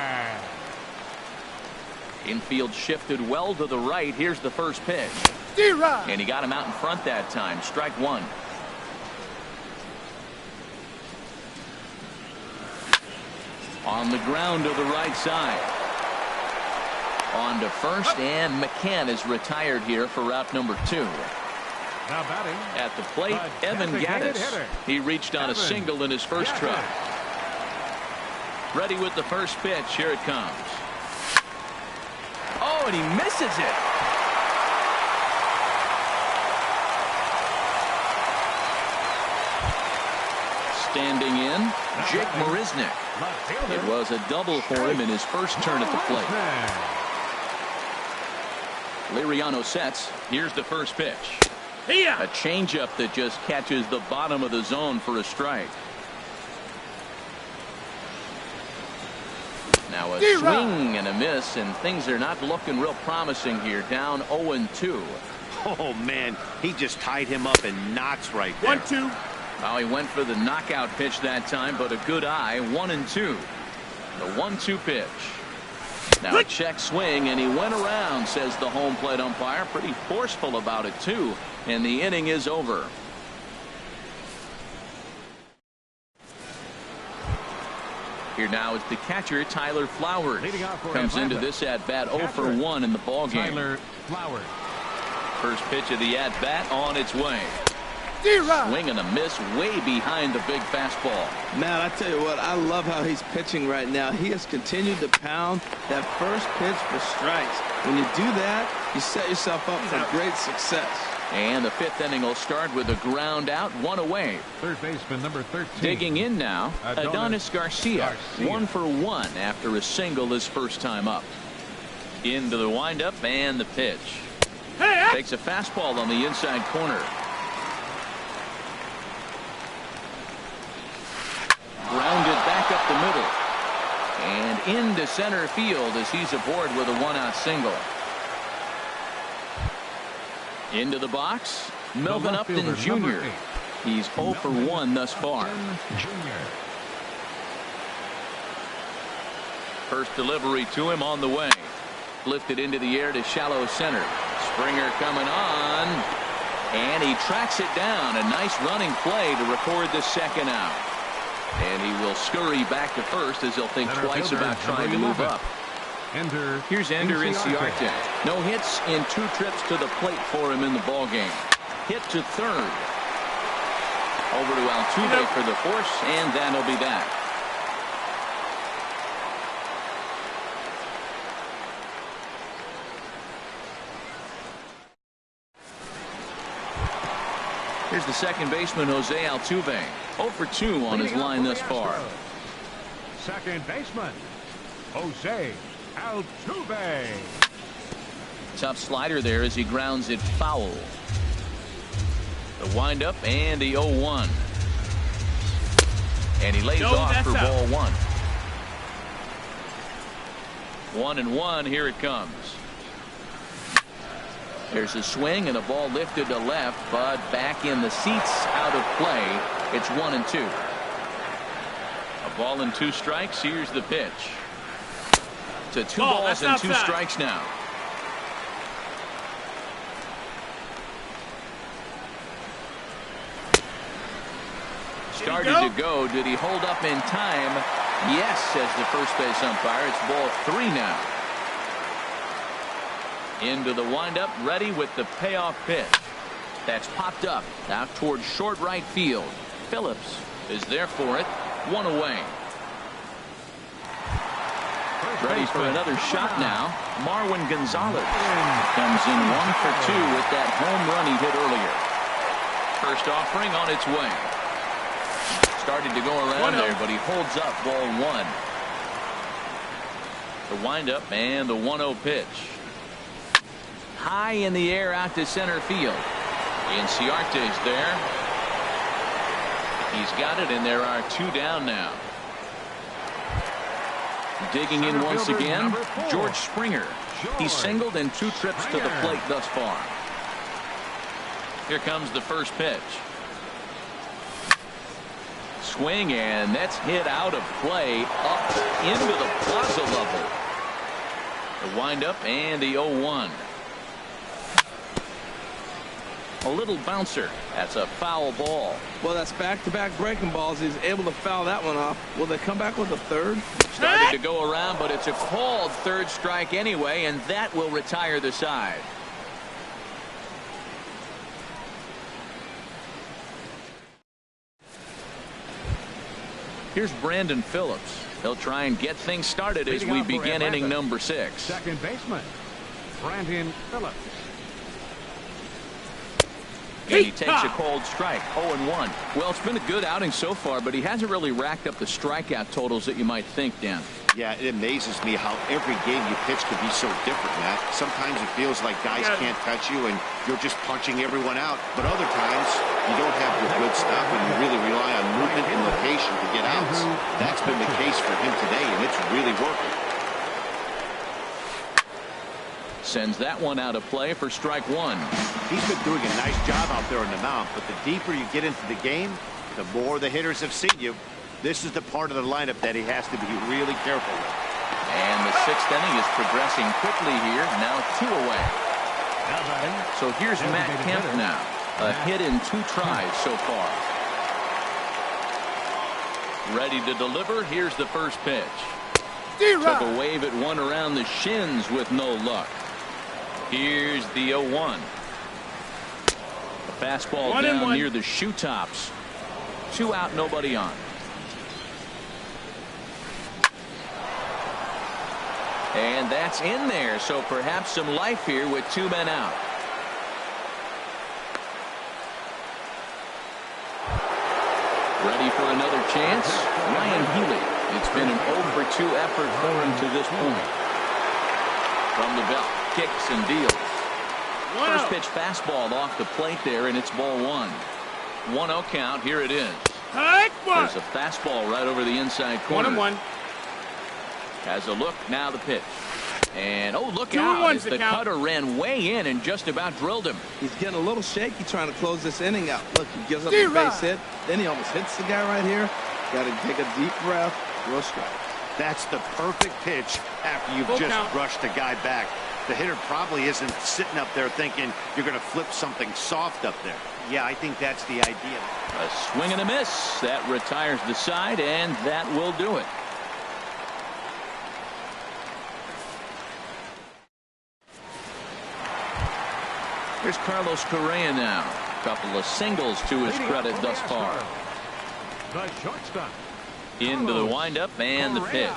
Infield shifted well to the right. Here's the first pitch. And he got him out in front that time. Strike 1. On the ground to the right side. On to first, and McCann is retired here for route number 2. Now batting at the plate, Evan Gaddis. He reached on a single in his first try. Ready with the first pitch. Here it comes. Oh, and he misses it. Standing in, Jake Marisnick. It was a double for him in his first turn at the plate. Liriano sets. Here's the first pitch. A changeup that just catches the bottom of the zone for a strike. Now a swing and a miss, and things are not looking real promising here. Down 0-2. Oh, man, he just tied him up in knots right there. 1-2. Well, he went for the knockout pitch that time, but a good eye. 1-2. The 1-2 pitch. Now a check swing, and he went around, says the home plate umpire. Pretty forceful about it, too. And the inning is over. Here now is the catcher, Tyler Flowers. Comes into this at-bat 0 for 1 in the ballgame. Tyler Flowers. First pitch of the at-bat on its way. Swing and a miss way behind the big fastball. Man, I tell you what, I love how he's pitching right now. He has continued to pound that first pitch for strikes. When you do that, you set yourself up for great success. And the 5th inning will start with a ground out, 1 away. Third baseman number 13. Digging in now, Adonis Garcia. 1 for 1 after a single his first time up. Into the windup and the pitch. Takes a fastball on the inside corner. Grounded back up the middle. And into center field as he's aboard with a 1-out single. Into the box, Melvin Upton Jr. He's 0 for 1 thus far. First delivery to him on the way. Lifted into the air to shallow center. Springer coming on. And he tracks it down. A nice running play to record the second out. And he will scurry back to first as he'll think twice about trying to move up. Here's Ender Inciarte. No hits in 2 trips to the plate for him in the ballgame. Hit to third. Over to Altuve for the force, and that'll be that. Here's the second baseman, Jose Altuve. 0 for 2 on his line thus far. Second baseman, Jose Altuve. Tough slider there as he grounds it foul. The windup and the 0-1. And he lays off for ball 1. 1-1. Here it comes. There's a swing and a ball lifted to left, but back in the seats, out of play. It's 1-2. A ball and 2 strikes. Here's the pitch. to 2 balls and 2 strikes now. Started to go. Did he hold up in time? Yes, says the first base umpire. It's ball 3 now. Into the windup, ready with the payoff pitch. That's popped up out towards short right field. Phillips is there for it. 1 away. Ready for another shot now. Marwin Gonzalez comes in 1 for 2 with that home run he hit earlier. First offering on its way. Started to go around there, but he holds up ball 1. The windup and the 1-0 pitch. High in the air out to center field. Inciarte's there. He's got it, and there are 2 down now. Digging in once again, George Springer. He's singled in 2 trips to the plate thus far. Here comes the first pitch. Swing, and that's hit out of play up into the plaza level. The windup and the 0-1. A little bouncer. That's a foul ball. Well, that's back-to-back breaking balls. He's able to foul that one off. Will they come back with a third? Started to go around, but it's a called third strike anyway, and that will retire the side. Here's Brandon Phillips. He'll try and get things started as we begin inning number 6. Second baseman, Brandon Phillips. And he takes a cold strike. 0-1. Well, it's been a good outing so far, but he hasn't really racked up the strikeout totals that you might think, Dan. Yeah, it amazes me how every game you pitch can be so different, Matt. Sometimes it feels like guys can't touch you and you're just punching everyone out. But other times you don't have your good stuff and you really rely on movement and location to get outs. That's been the case for him today, and it's really working. Sends that one out of play for strike 1. He's been doing a nice job out there on the mound, but the deeper you get into the game, the more the hitters have seen you. This is the part of the lineup that he has to be really careful with. And the 6th inning is progressing quickly here. Now 2 away. So here's Matt Kemp now. A hit in 2 tries so far. Ready to deliver. Here's the first pitch. Took a wave at one around the shins with no luck. Here's the 0-1. A fastball down near the shoe tops. 2 out, nobody on. And that's in there, so perhaps some life here with 2 men out. Ready for another chance? Ryan Healy. It's been an 0 for 2 effort for him to this point. From the belt, kicks and deals. First pitch fastball off the plate there, and it's ball 1. 1-0 count. Here it is. There's a fastball right over the inside corner. 1-1. Has a look. Now the pitch. And, oh, look out. As the cutter ran way in and just about drilled him. He's getting a little shaky trying to close this inning out. Look, he gives up a base hit. Then he almost hits the guy right here. Got to take a deep breath. Real strike. That's the perfect pitch after you've just rushed a guy back. The hitter probably isn't sitting up there thinking you're going to flip something soft up there. Yeah, I think that's the idea. A swing and a miss. That retires the side, and that will do it. Here's Carlos Correa now. Couple of singles to his credit thus far. The shortstop. Into the windup and the pitch.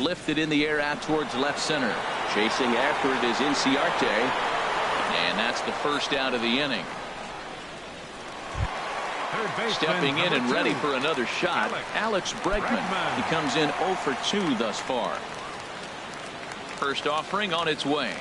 Lifted in the air out towards left center. Chasing after it is Inciarte. And that's the first out of the inning. Stepping in and ready for another shot, Alex Bregman. He comes in 0 for 2 thus far. First offering on its way.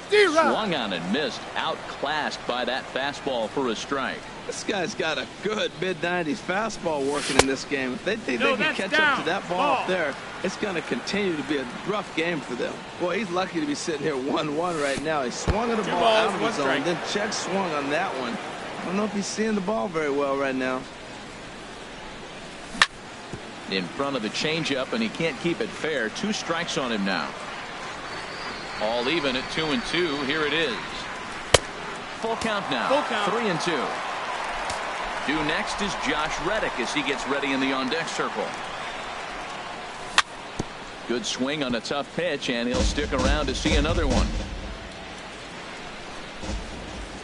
Swung on and missed. Outclassed by that fastball for a strike. This guy's got a good mid-90s fastball working in this game. If they think they can catch up to that ball up there, it's going to continue to be a rough game for them. Boy, he's lucky to be sitting here 1-1 right now. He swung at the ball out of his zone, then check swung on that one. I don't know if he's seeing the ball very well right now. in front of the changeup, and he can't keep it fair. 2 strikes on him now. All even at 2-2. Here it is. Full count now. 3-2. Due next is Josh Reddick as he gets ready in the on-deck circle. Good swing on a tough pitch, and he'll stick around to see another one.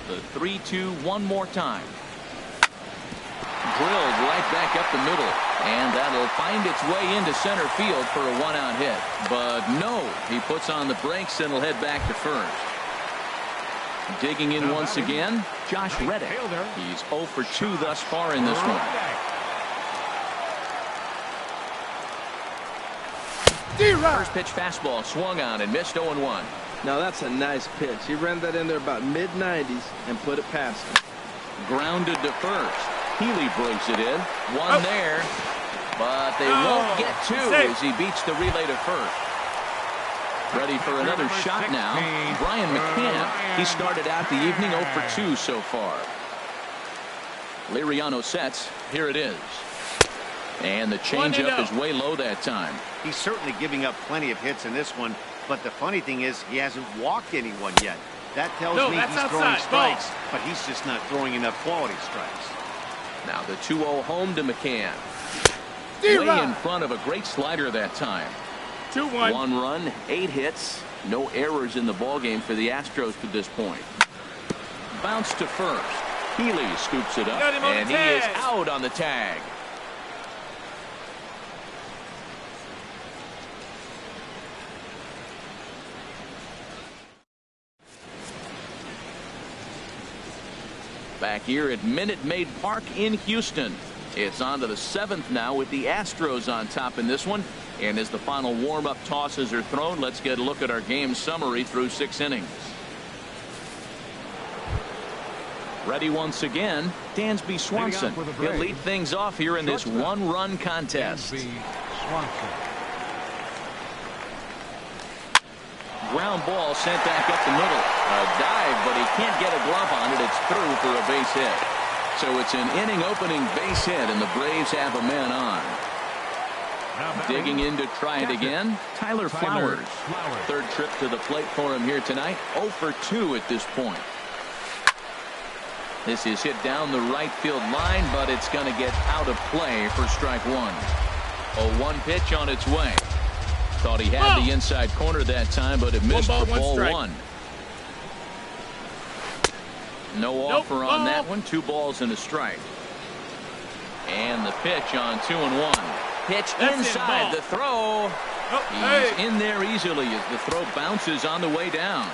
The 3-2 one more time. Drilled right back up the middle, and that'll find its way into center field for a 1-out hit. But no, he puts on the brakes and will head back to first. Digging in once again, Josh Reddick. He's 0 for 2 thus far in this one. First pitch fastball swung on and missed 0-1. Now that's a nice pitch. He ran that in there about mid-90s and put it past him. Grounded to first. Healy brings it in. One there, but they won't get 2 as he beats the relay to first. Ready for another shot now. Brian McCann. He started out the evening 0 for 2 so far. Liriano sets. Here it is. And the changeup is way low that time. He's certainly giving up plenty of hits in this one, but the funny thing is he hasn't walked anyone yet. That tells me he's throwing strikes, but he's just not throwing enough quality strikes. Now the 2-0 home to McCann. Way in front of a great slider that time. 2-1. 1 run, 8 hits, no errors in the ballgame for the Astros to this point. Bounce to first. Healy scoops it up, and he is out on the tag. Back here at Minute Maid Park in Houston. It's on to the 7th now with the Astros on top in this one. And as the final warm-up tosses are thrown, let's get a look at our game summary through 6 innings. Ready once again, Dansby Swanson. He'll lead things off here in this 1-run contest. Ground ball sent back up the middle. A dive, but he can't get a glove on it. It's through for a base hit. So it's an inning-opening base hit, and the Braves have a man on. Digging in to try it again, Tyler Flowers. Third trip to the plate for him here tonight. 0 for 2 at this point. This is hit down the right field line, but it's going to get out of play for strike 1. A 1 pitch on its way. Thought he had the inside corner that time, but it missed for ball 1. No offer on that one. 2 balls and a strike. And the pitch on 2-1. Pitch inside the throw. He's in there easily as the throw bounces on the way down.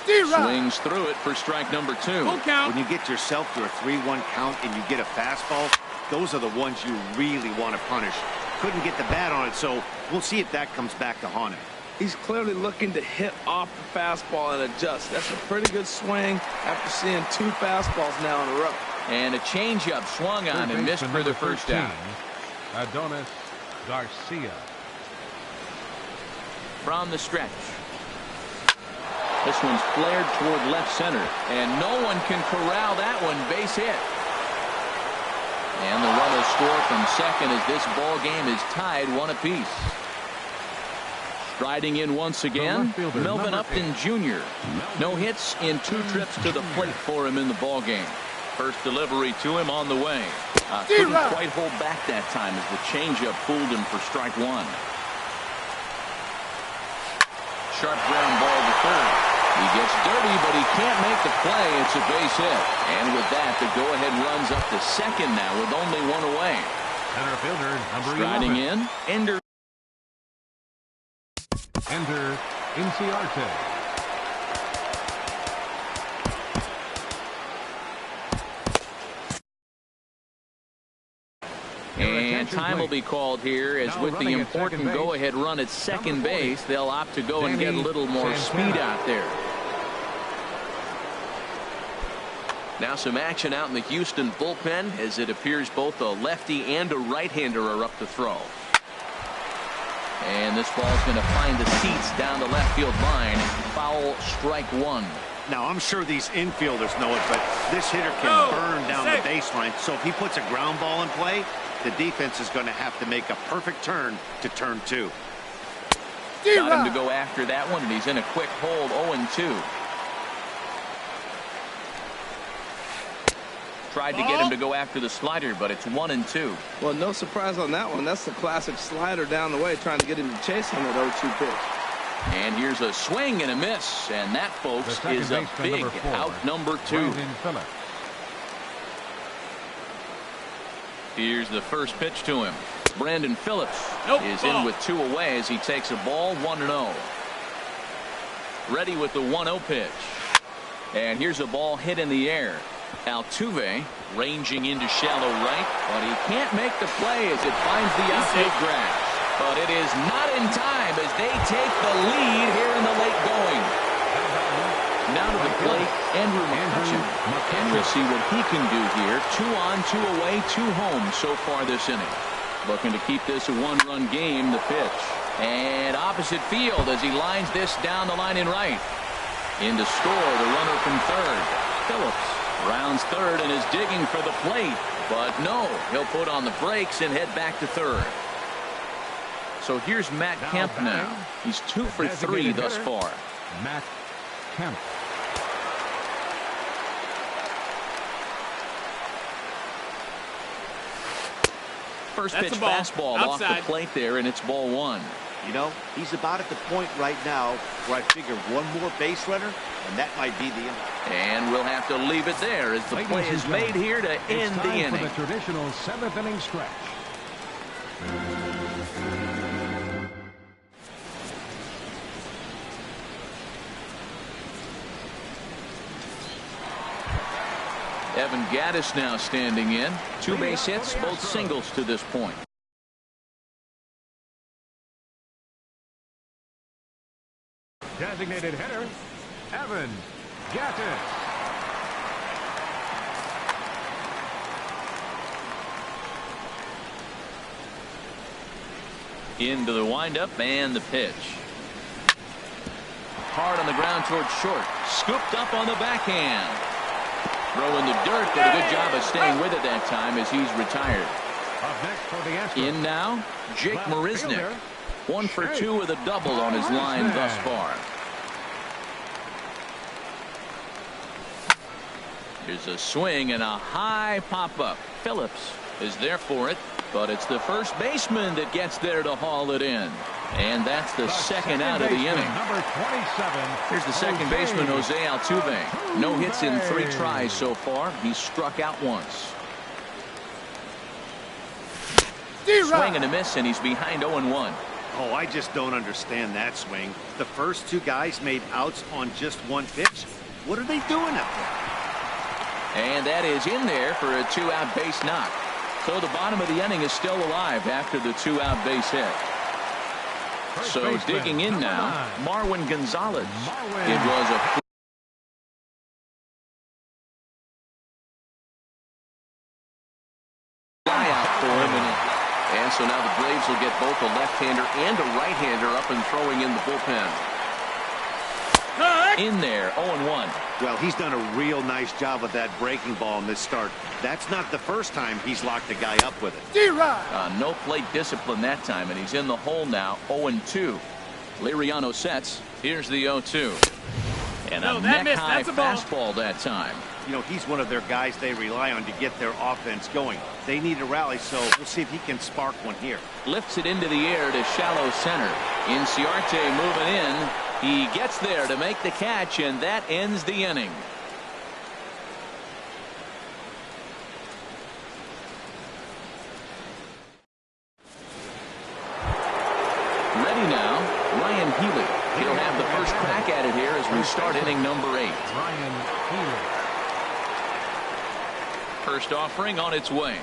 Swings through it for strike number 2. When you get yourself to a 3-1 count and you get a fastball, those are the ones you really want to punish. Couldn't get the bat on it, so we'll see if that comes back to haunt him. He's clearly looking to hit off the fastball and adjust. That's a pretty good swing after seeing 2 fastballs now in a row. And a changeup swung on and missed for the first out. Adonis Garcia. From the stretch. This one's flared toward left center, and no one can corral that one. Base hit. And the run will score from second as this ball game is tied 1 apiece. Striding in once again, Melvin Upton Jr. No hits in 2 trips to the plate for him in the ball game. First delivery to him on the way. Couldn't quite hold back that time as the changeup fooled him for strike 1. Sharp ground ball to third. He gets dirty, but he can't make the play. It's a base hit. And with that, the go-ahead runs up to second now with only 1 away. Center fielder, number 11. Striding in, Ender Inciarte. And time will be called here as with the important go-ahead run at second base, they'll opt to go and get a little more speed out there. Now some action out in the Houston bullpen as it appears both a lefty and a right-hander are up to throw. And this ball's going to find the seats down the left field line. Foul, strike 1. Now, I'm sure these infielders know it, but this hitter can burn down the baseline. So if he puts a ground ball in play, the defense is going to have to make a perfect turn to turn 2. Got him to go after that one, and he's in a quick hold, 0-2. Tried to get him to go after the slider, but it's 1-2. Well, no surprise on that one. That's the classic slider down the way, trying to get him to chase on that 0-2 pitch. And here's a swing and a miss, and that, folks, is a big out number 2. Here's the first pitch to him. Brandon Phillips is in with 2 away as he takes a ball, 1-0. Ready with the 1-0 pitch. And here's a ball hit in the air. Altuve ranging into shallow right, but he can't make the play as it finds the outfield grass. But it is not in time as they take the lead here in the late going. Now to the plate, Andrew McCutchen. And we'll see what he can do here. 2 on, 2 away, 2 home so far this inning. Looking to keep this a 1-run game, the pitch. And opposite field as he lines this down the line in right. In to score, the runner from third. Phillips rounds third and is digging for the plate. But no, he'll put on the brakes and head back to third. So here's Matt Kemp now. He's 2 for 3 thus far. Matt Kemp. First pitch fastball off the plate there, and it's ball 1. You know, he's about at the point right now where I figure one more base runner, and that might be the end. And we'll have to leave it there as the play is made here to end the inning. For the traditional 7th inning stretch. Evan Gattis now standing in. 2 base hits, both singles to this point. Designated hitter, Evan Gattis. Into the windup and the pitch. Hard on the ground towards short. Scooped up on the backhand. Throwing the dirt, but a good job of staying with it that time as he's retired. In now, Jake Marisnick. 1 for 2 with a double on his line thus far. Here's a swing and a high pop-up. Phillips is there for it, but it's the first baseman that gets there to haul it in. And that's the second out of the inning. Number 27. Here's the second baseman, Jose Altuve. No hits in 3 tries so far. He's struck out once. Swing and a miss, and he's behind 0-1. Oh, I just don't understand that swing. The first 2 guys made outs on just 1 pitch. What are they doing up there? And that is in there for a 2-out base knock. So the bottom of the inning is still alive after the 2-out base hit. So digging in now, Marwin Gonzalez. It was a fly out for him. And so now the Braves will get both a left-hander and a right-hander up and throwing in the bullpen. In there, 0-1. Well, he's done a real nice job with that breaking ball in this start. That's not the first time he's locked a guy up with it. No plate discipline that time, and he's in the hole now, 0-2. Liriano sets. Here's the 0-2. And a neck-high fastball that time. You know, he's one of their guys they rely on to get their offense going. They need a rally, so we'll see if he can spark one here. Lifts it into the air to shallow center. Inciarte moving in. He gets there to make the catch, and that ends the inning. Ready now, Ryan Healy. He'll have the first crack at it here as we start inning number 8. Ryan Healy. First offering on its way.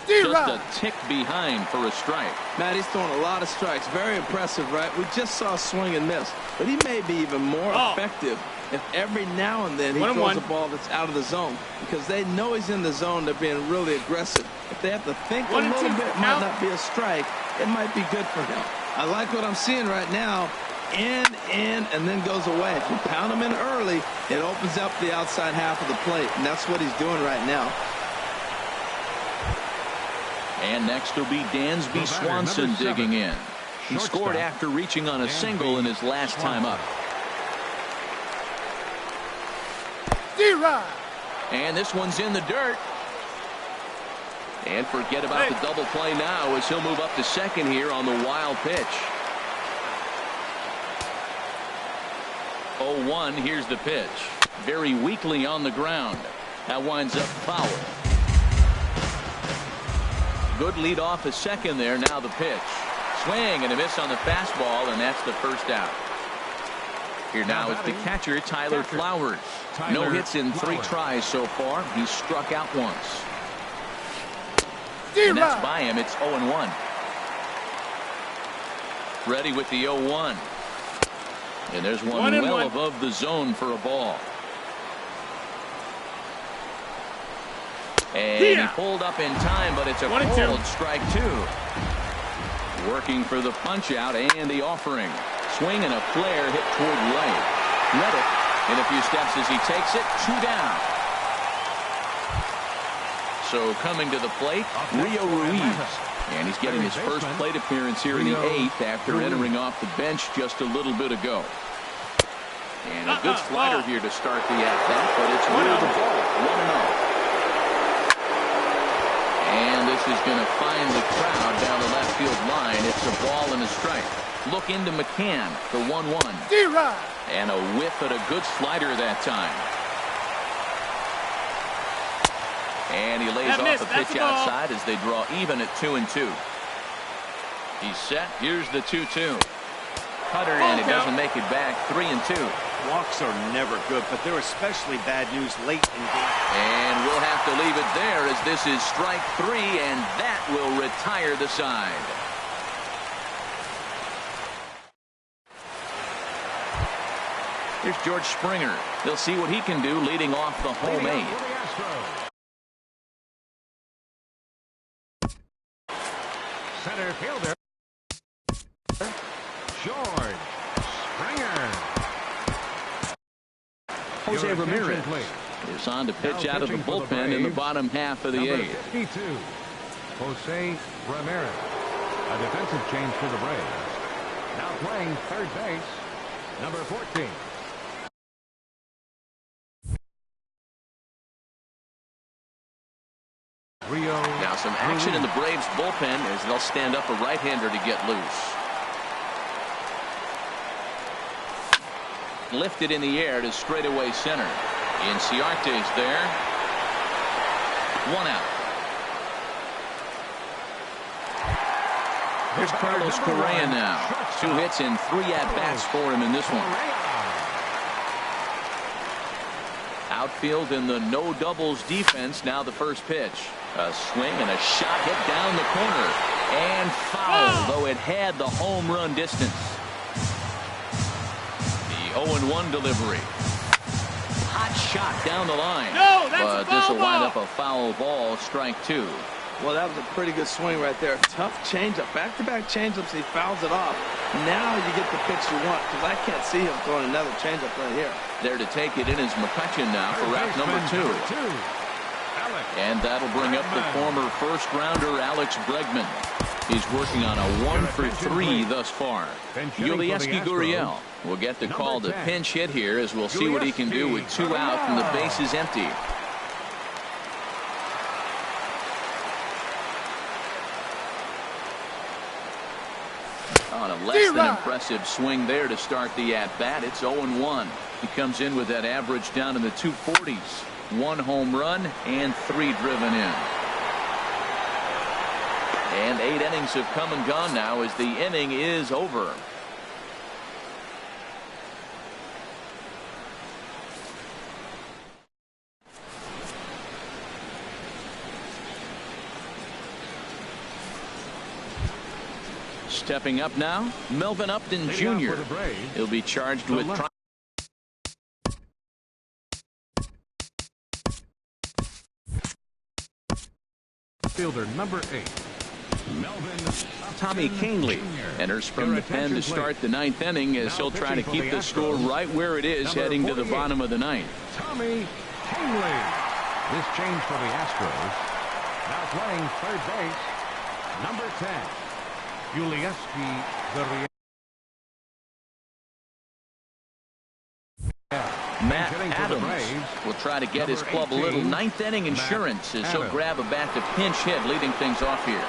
Just a tick behind for a strike. Matt, he's throwing a lot of strikes. Very impressive, right? We just saw a swing and miss. But he may be even more effective if every now and then he throws a ball that's out of the zone. Because they know he's in the zone. They're being really aggressive. If they have to think a little bit, it might not be a strike. It might be good for him. I like what I'm seeing right now. in, and then goes away. If you pound him in early, it opens up the outside half of the plate, and that's what he's doing right now. And next will be Dansby Swanson digging in. He scored after reaching on a single in his last time up. And this one's in the dirt. And forget about the double play now as he'll move up to second here on the wild pitch. 0-1, here's the pitch. Very weakly on the ground. That winds up foul. Good lead off a second there. Now the pitch. Swing and a miss on the fastball, and that's the first out. Here now is the catcher, Tyler Flowers. No hits in 3 tries so far. He's struck out once. And that's by him. It's 0-1. Ready with the 0-1. And there's one well above the zone for a ball. And he pulled up in time, but it's a cold strike 2. Working for the punch out and the offering. Swing and a flare hit toward right. Reddick in a few steps as he takes it. 2 down. So coming to the plate, Rio Ruiz. And he's getting his first plate appearance here in the 8th after entering off the bench just a little bit ago. And a good slider here to start the at-bat, but it's near the ball. 1-0. And this is going to find the crowd down the left field line. It's a ball and a strike. Look into McCann, the 1-1. And a whiff at a good slider that time. And he lays off a pitch outside as they draw even at 2-2. He's set. Here's the 2-2. Cutter, and he doesn't make it back. 3-2. Walks are never good, but they're especially bad news late in game. And we'll have to leave it there as this is strike 3, and that will retire the side. Here's George Springer. They'll see what he can do leading off the home 8. Center fielder, George Springer. Jose Ramirez is on to pitch out of the bullpen in the bottom half of the 8th. 52, Jose Ramirez. A defensive change for the Braves. Now playing third base, number 14. Now some action in the Braves bullpen as they'll stand up a right-hander to get loose. Lifted in the air to straightaway center. Inciarte's there. 1 out. Here's Carlos Correa now. 2 hits and 3 at-bats for him in this one. Outfield in the no doubles defense. Now the first pitch. A swing and a shot hit down the corner. And foul, though it had the home run distance. The 0-1 delivery. Hot shot down the line. No, that's but this will wind up a foul ball. Strike 2. Well, that was a pretty good swing right there. Tough changeup. Back-to-back changeups. He fouls it off. Now you get the pitch you want, because I can't see him throwing another changeup right here. There to take it in is McCutcheon now for route number 2. And that'll bring up the former first-rounder Alex Bregman. He's working on a 1-for-3 thus far. Yulieski Gurriel will get the call to pinch hit here as we'll see what he can do with 2 out and the base is empty. On a less than impressive swing there to start the at-bat. It's 0-1. He comes in with that average down in the 240s. 1 home run and 3 driven in. And 8 innings have come and gone now as the inning is over. Stepping up now, Melvin Upton Jr. He'll be charged with fielder number 8. Tommy Canely enters from the pen to start the ninth inning as he'll try to keep the score right where it is heading to the bottom of the ninth. Tommy Canely. This change for the Astros. Now playing third base, number 10, Yulieski Gurriel. Matt Adams will try to get his club a little ninth inning insurance as he'll grab a bat to pinch hit, leading things off here.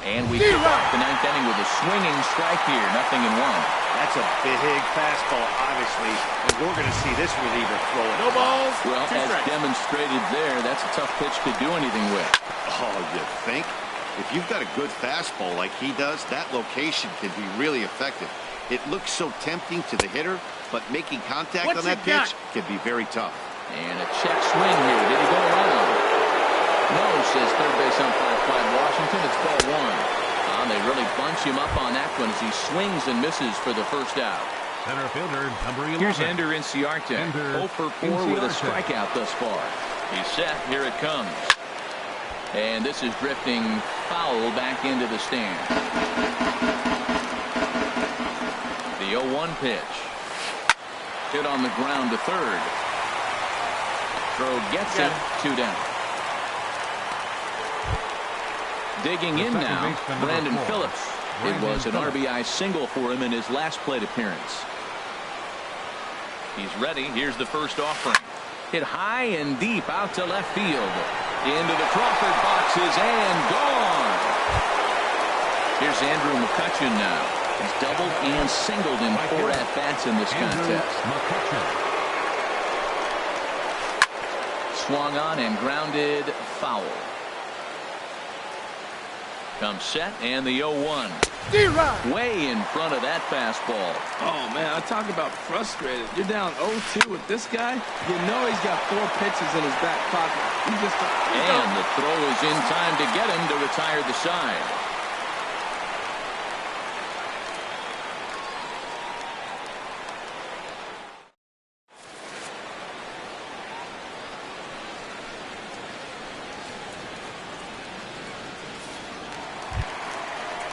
And we kick off the ninth inning with a swinging strike here. 0-1. That's a big fastball, obviously. And we're going to see this reliever throw it. No balls. Well, as demonstrated there, that's a tough pitch to do anything with. Oh, you think? If you've got a good fastball like he does, that location can be really effective. It looks so tempting to the hitter, but making contact on that pitch can be very tough. And a check swing here. Did he go around? No, says third base umpire Clyde Washington. It's ball one. They really bunch him up on that one as he swings and misses for the first out. Center fielder, number 11. Here's Ender Inciarte. 0 for 4 with a strikeout thus far. He's set. Here it comes. And this is drifting foul back into the stand. The 0-1 pitch. Hit on the ground to third. Throw gets it. 2 down. Digging in now, Brandon Phillips. It was an RBI single for him in his last plate appearance. He's ready. Here's the first offering. Hit high and deep out to left field. Into the Crawford boxes and gone. Here's Andrew McCutchen now. He's doubled and singled in 4 at-bats in this contest. Swung on and grounded foul. Comes set and the 0-1. Way in front of that fastball. Oh, man, I talk about frustrated. You're down 0-2 with this guy. You know he's got 4 pitches in his back pocket. And the throw is in time to get him to retire the side.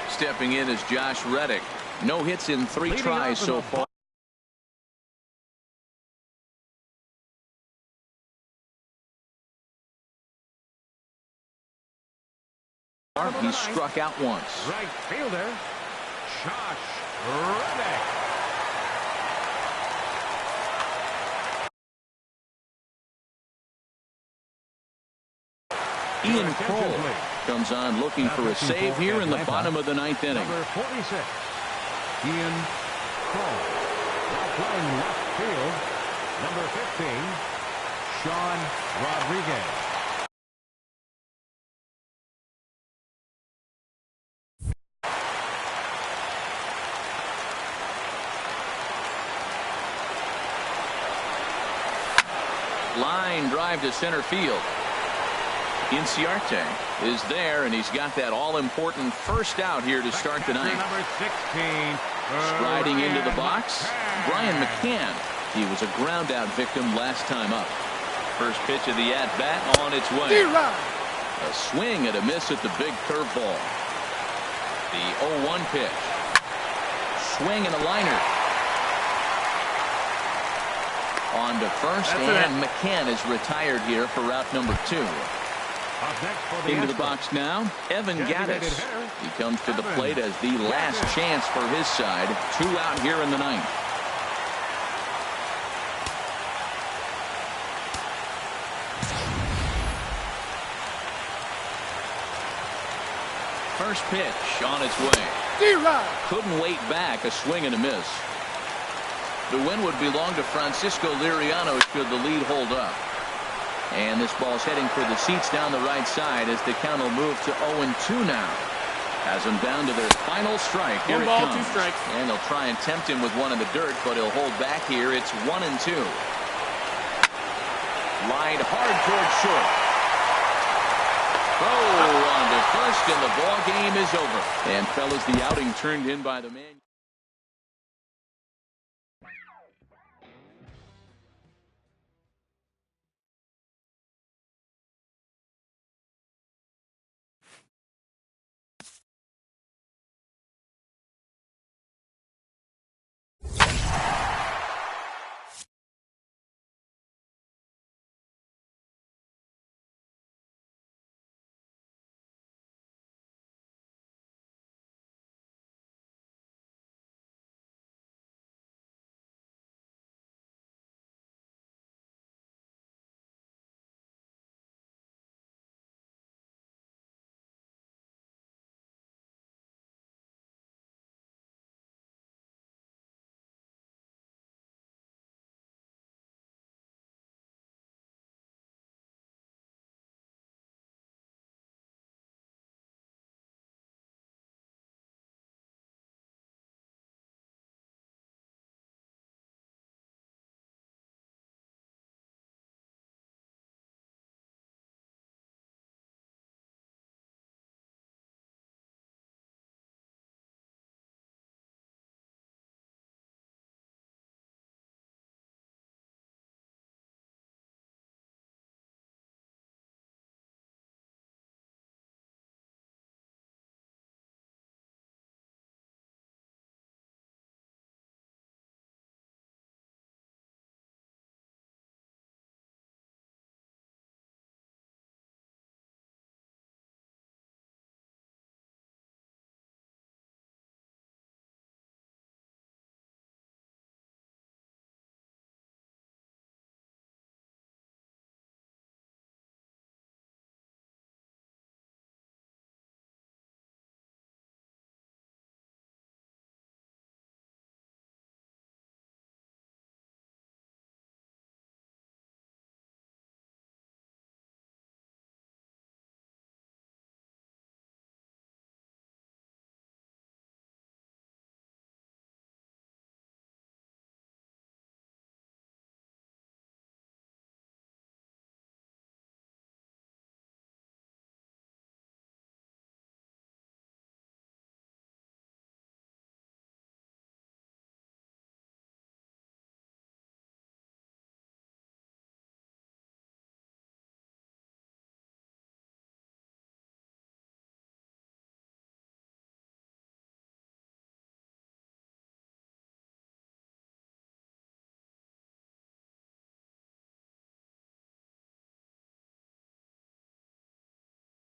Stepping in is Josh Reddick. No hits in 3 tries so far. He struck out once. Right fielder, Josh Reddick. Ian Cole comes on looking for a save here in the bottom of the ninth inning. Number 46, Ian Cole. Now playing left field, number 15, Sean Rodriguez. Line drive to center field. Inciarte is there, and he's got that all-important first out here to start the ninth. Number 16, striding into the box, Brian McCann. He was a ground-out victim last time up. First pitch of the at-bat on its way. A swing and a miss at the big curveball. The 0-1 pitch. Swing and a liner. On to first, and McCann is retired here for route number 2. Into the box now, Evan Gattis. He comes to the plate as the last chance for his side. 2 out here in the ninth. First pitch on its way. Couldn't wait back. A swing and a miss. The win would belong to Francisco Liriano should the lead hold up. And this ball's heading for the seats down the right side as the count will move to 0-2 now. Has them down to their final strike. Here it comes. 1 ball, 2 strikes. And they'll try and tempt him with one in the dirt, but he'll hold back here. It's 1-2. Lined hard towards short. Throw on to first, and the ball game is over. And fellas, the outing turned in by the man.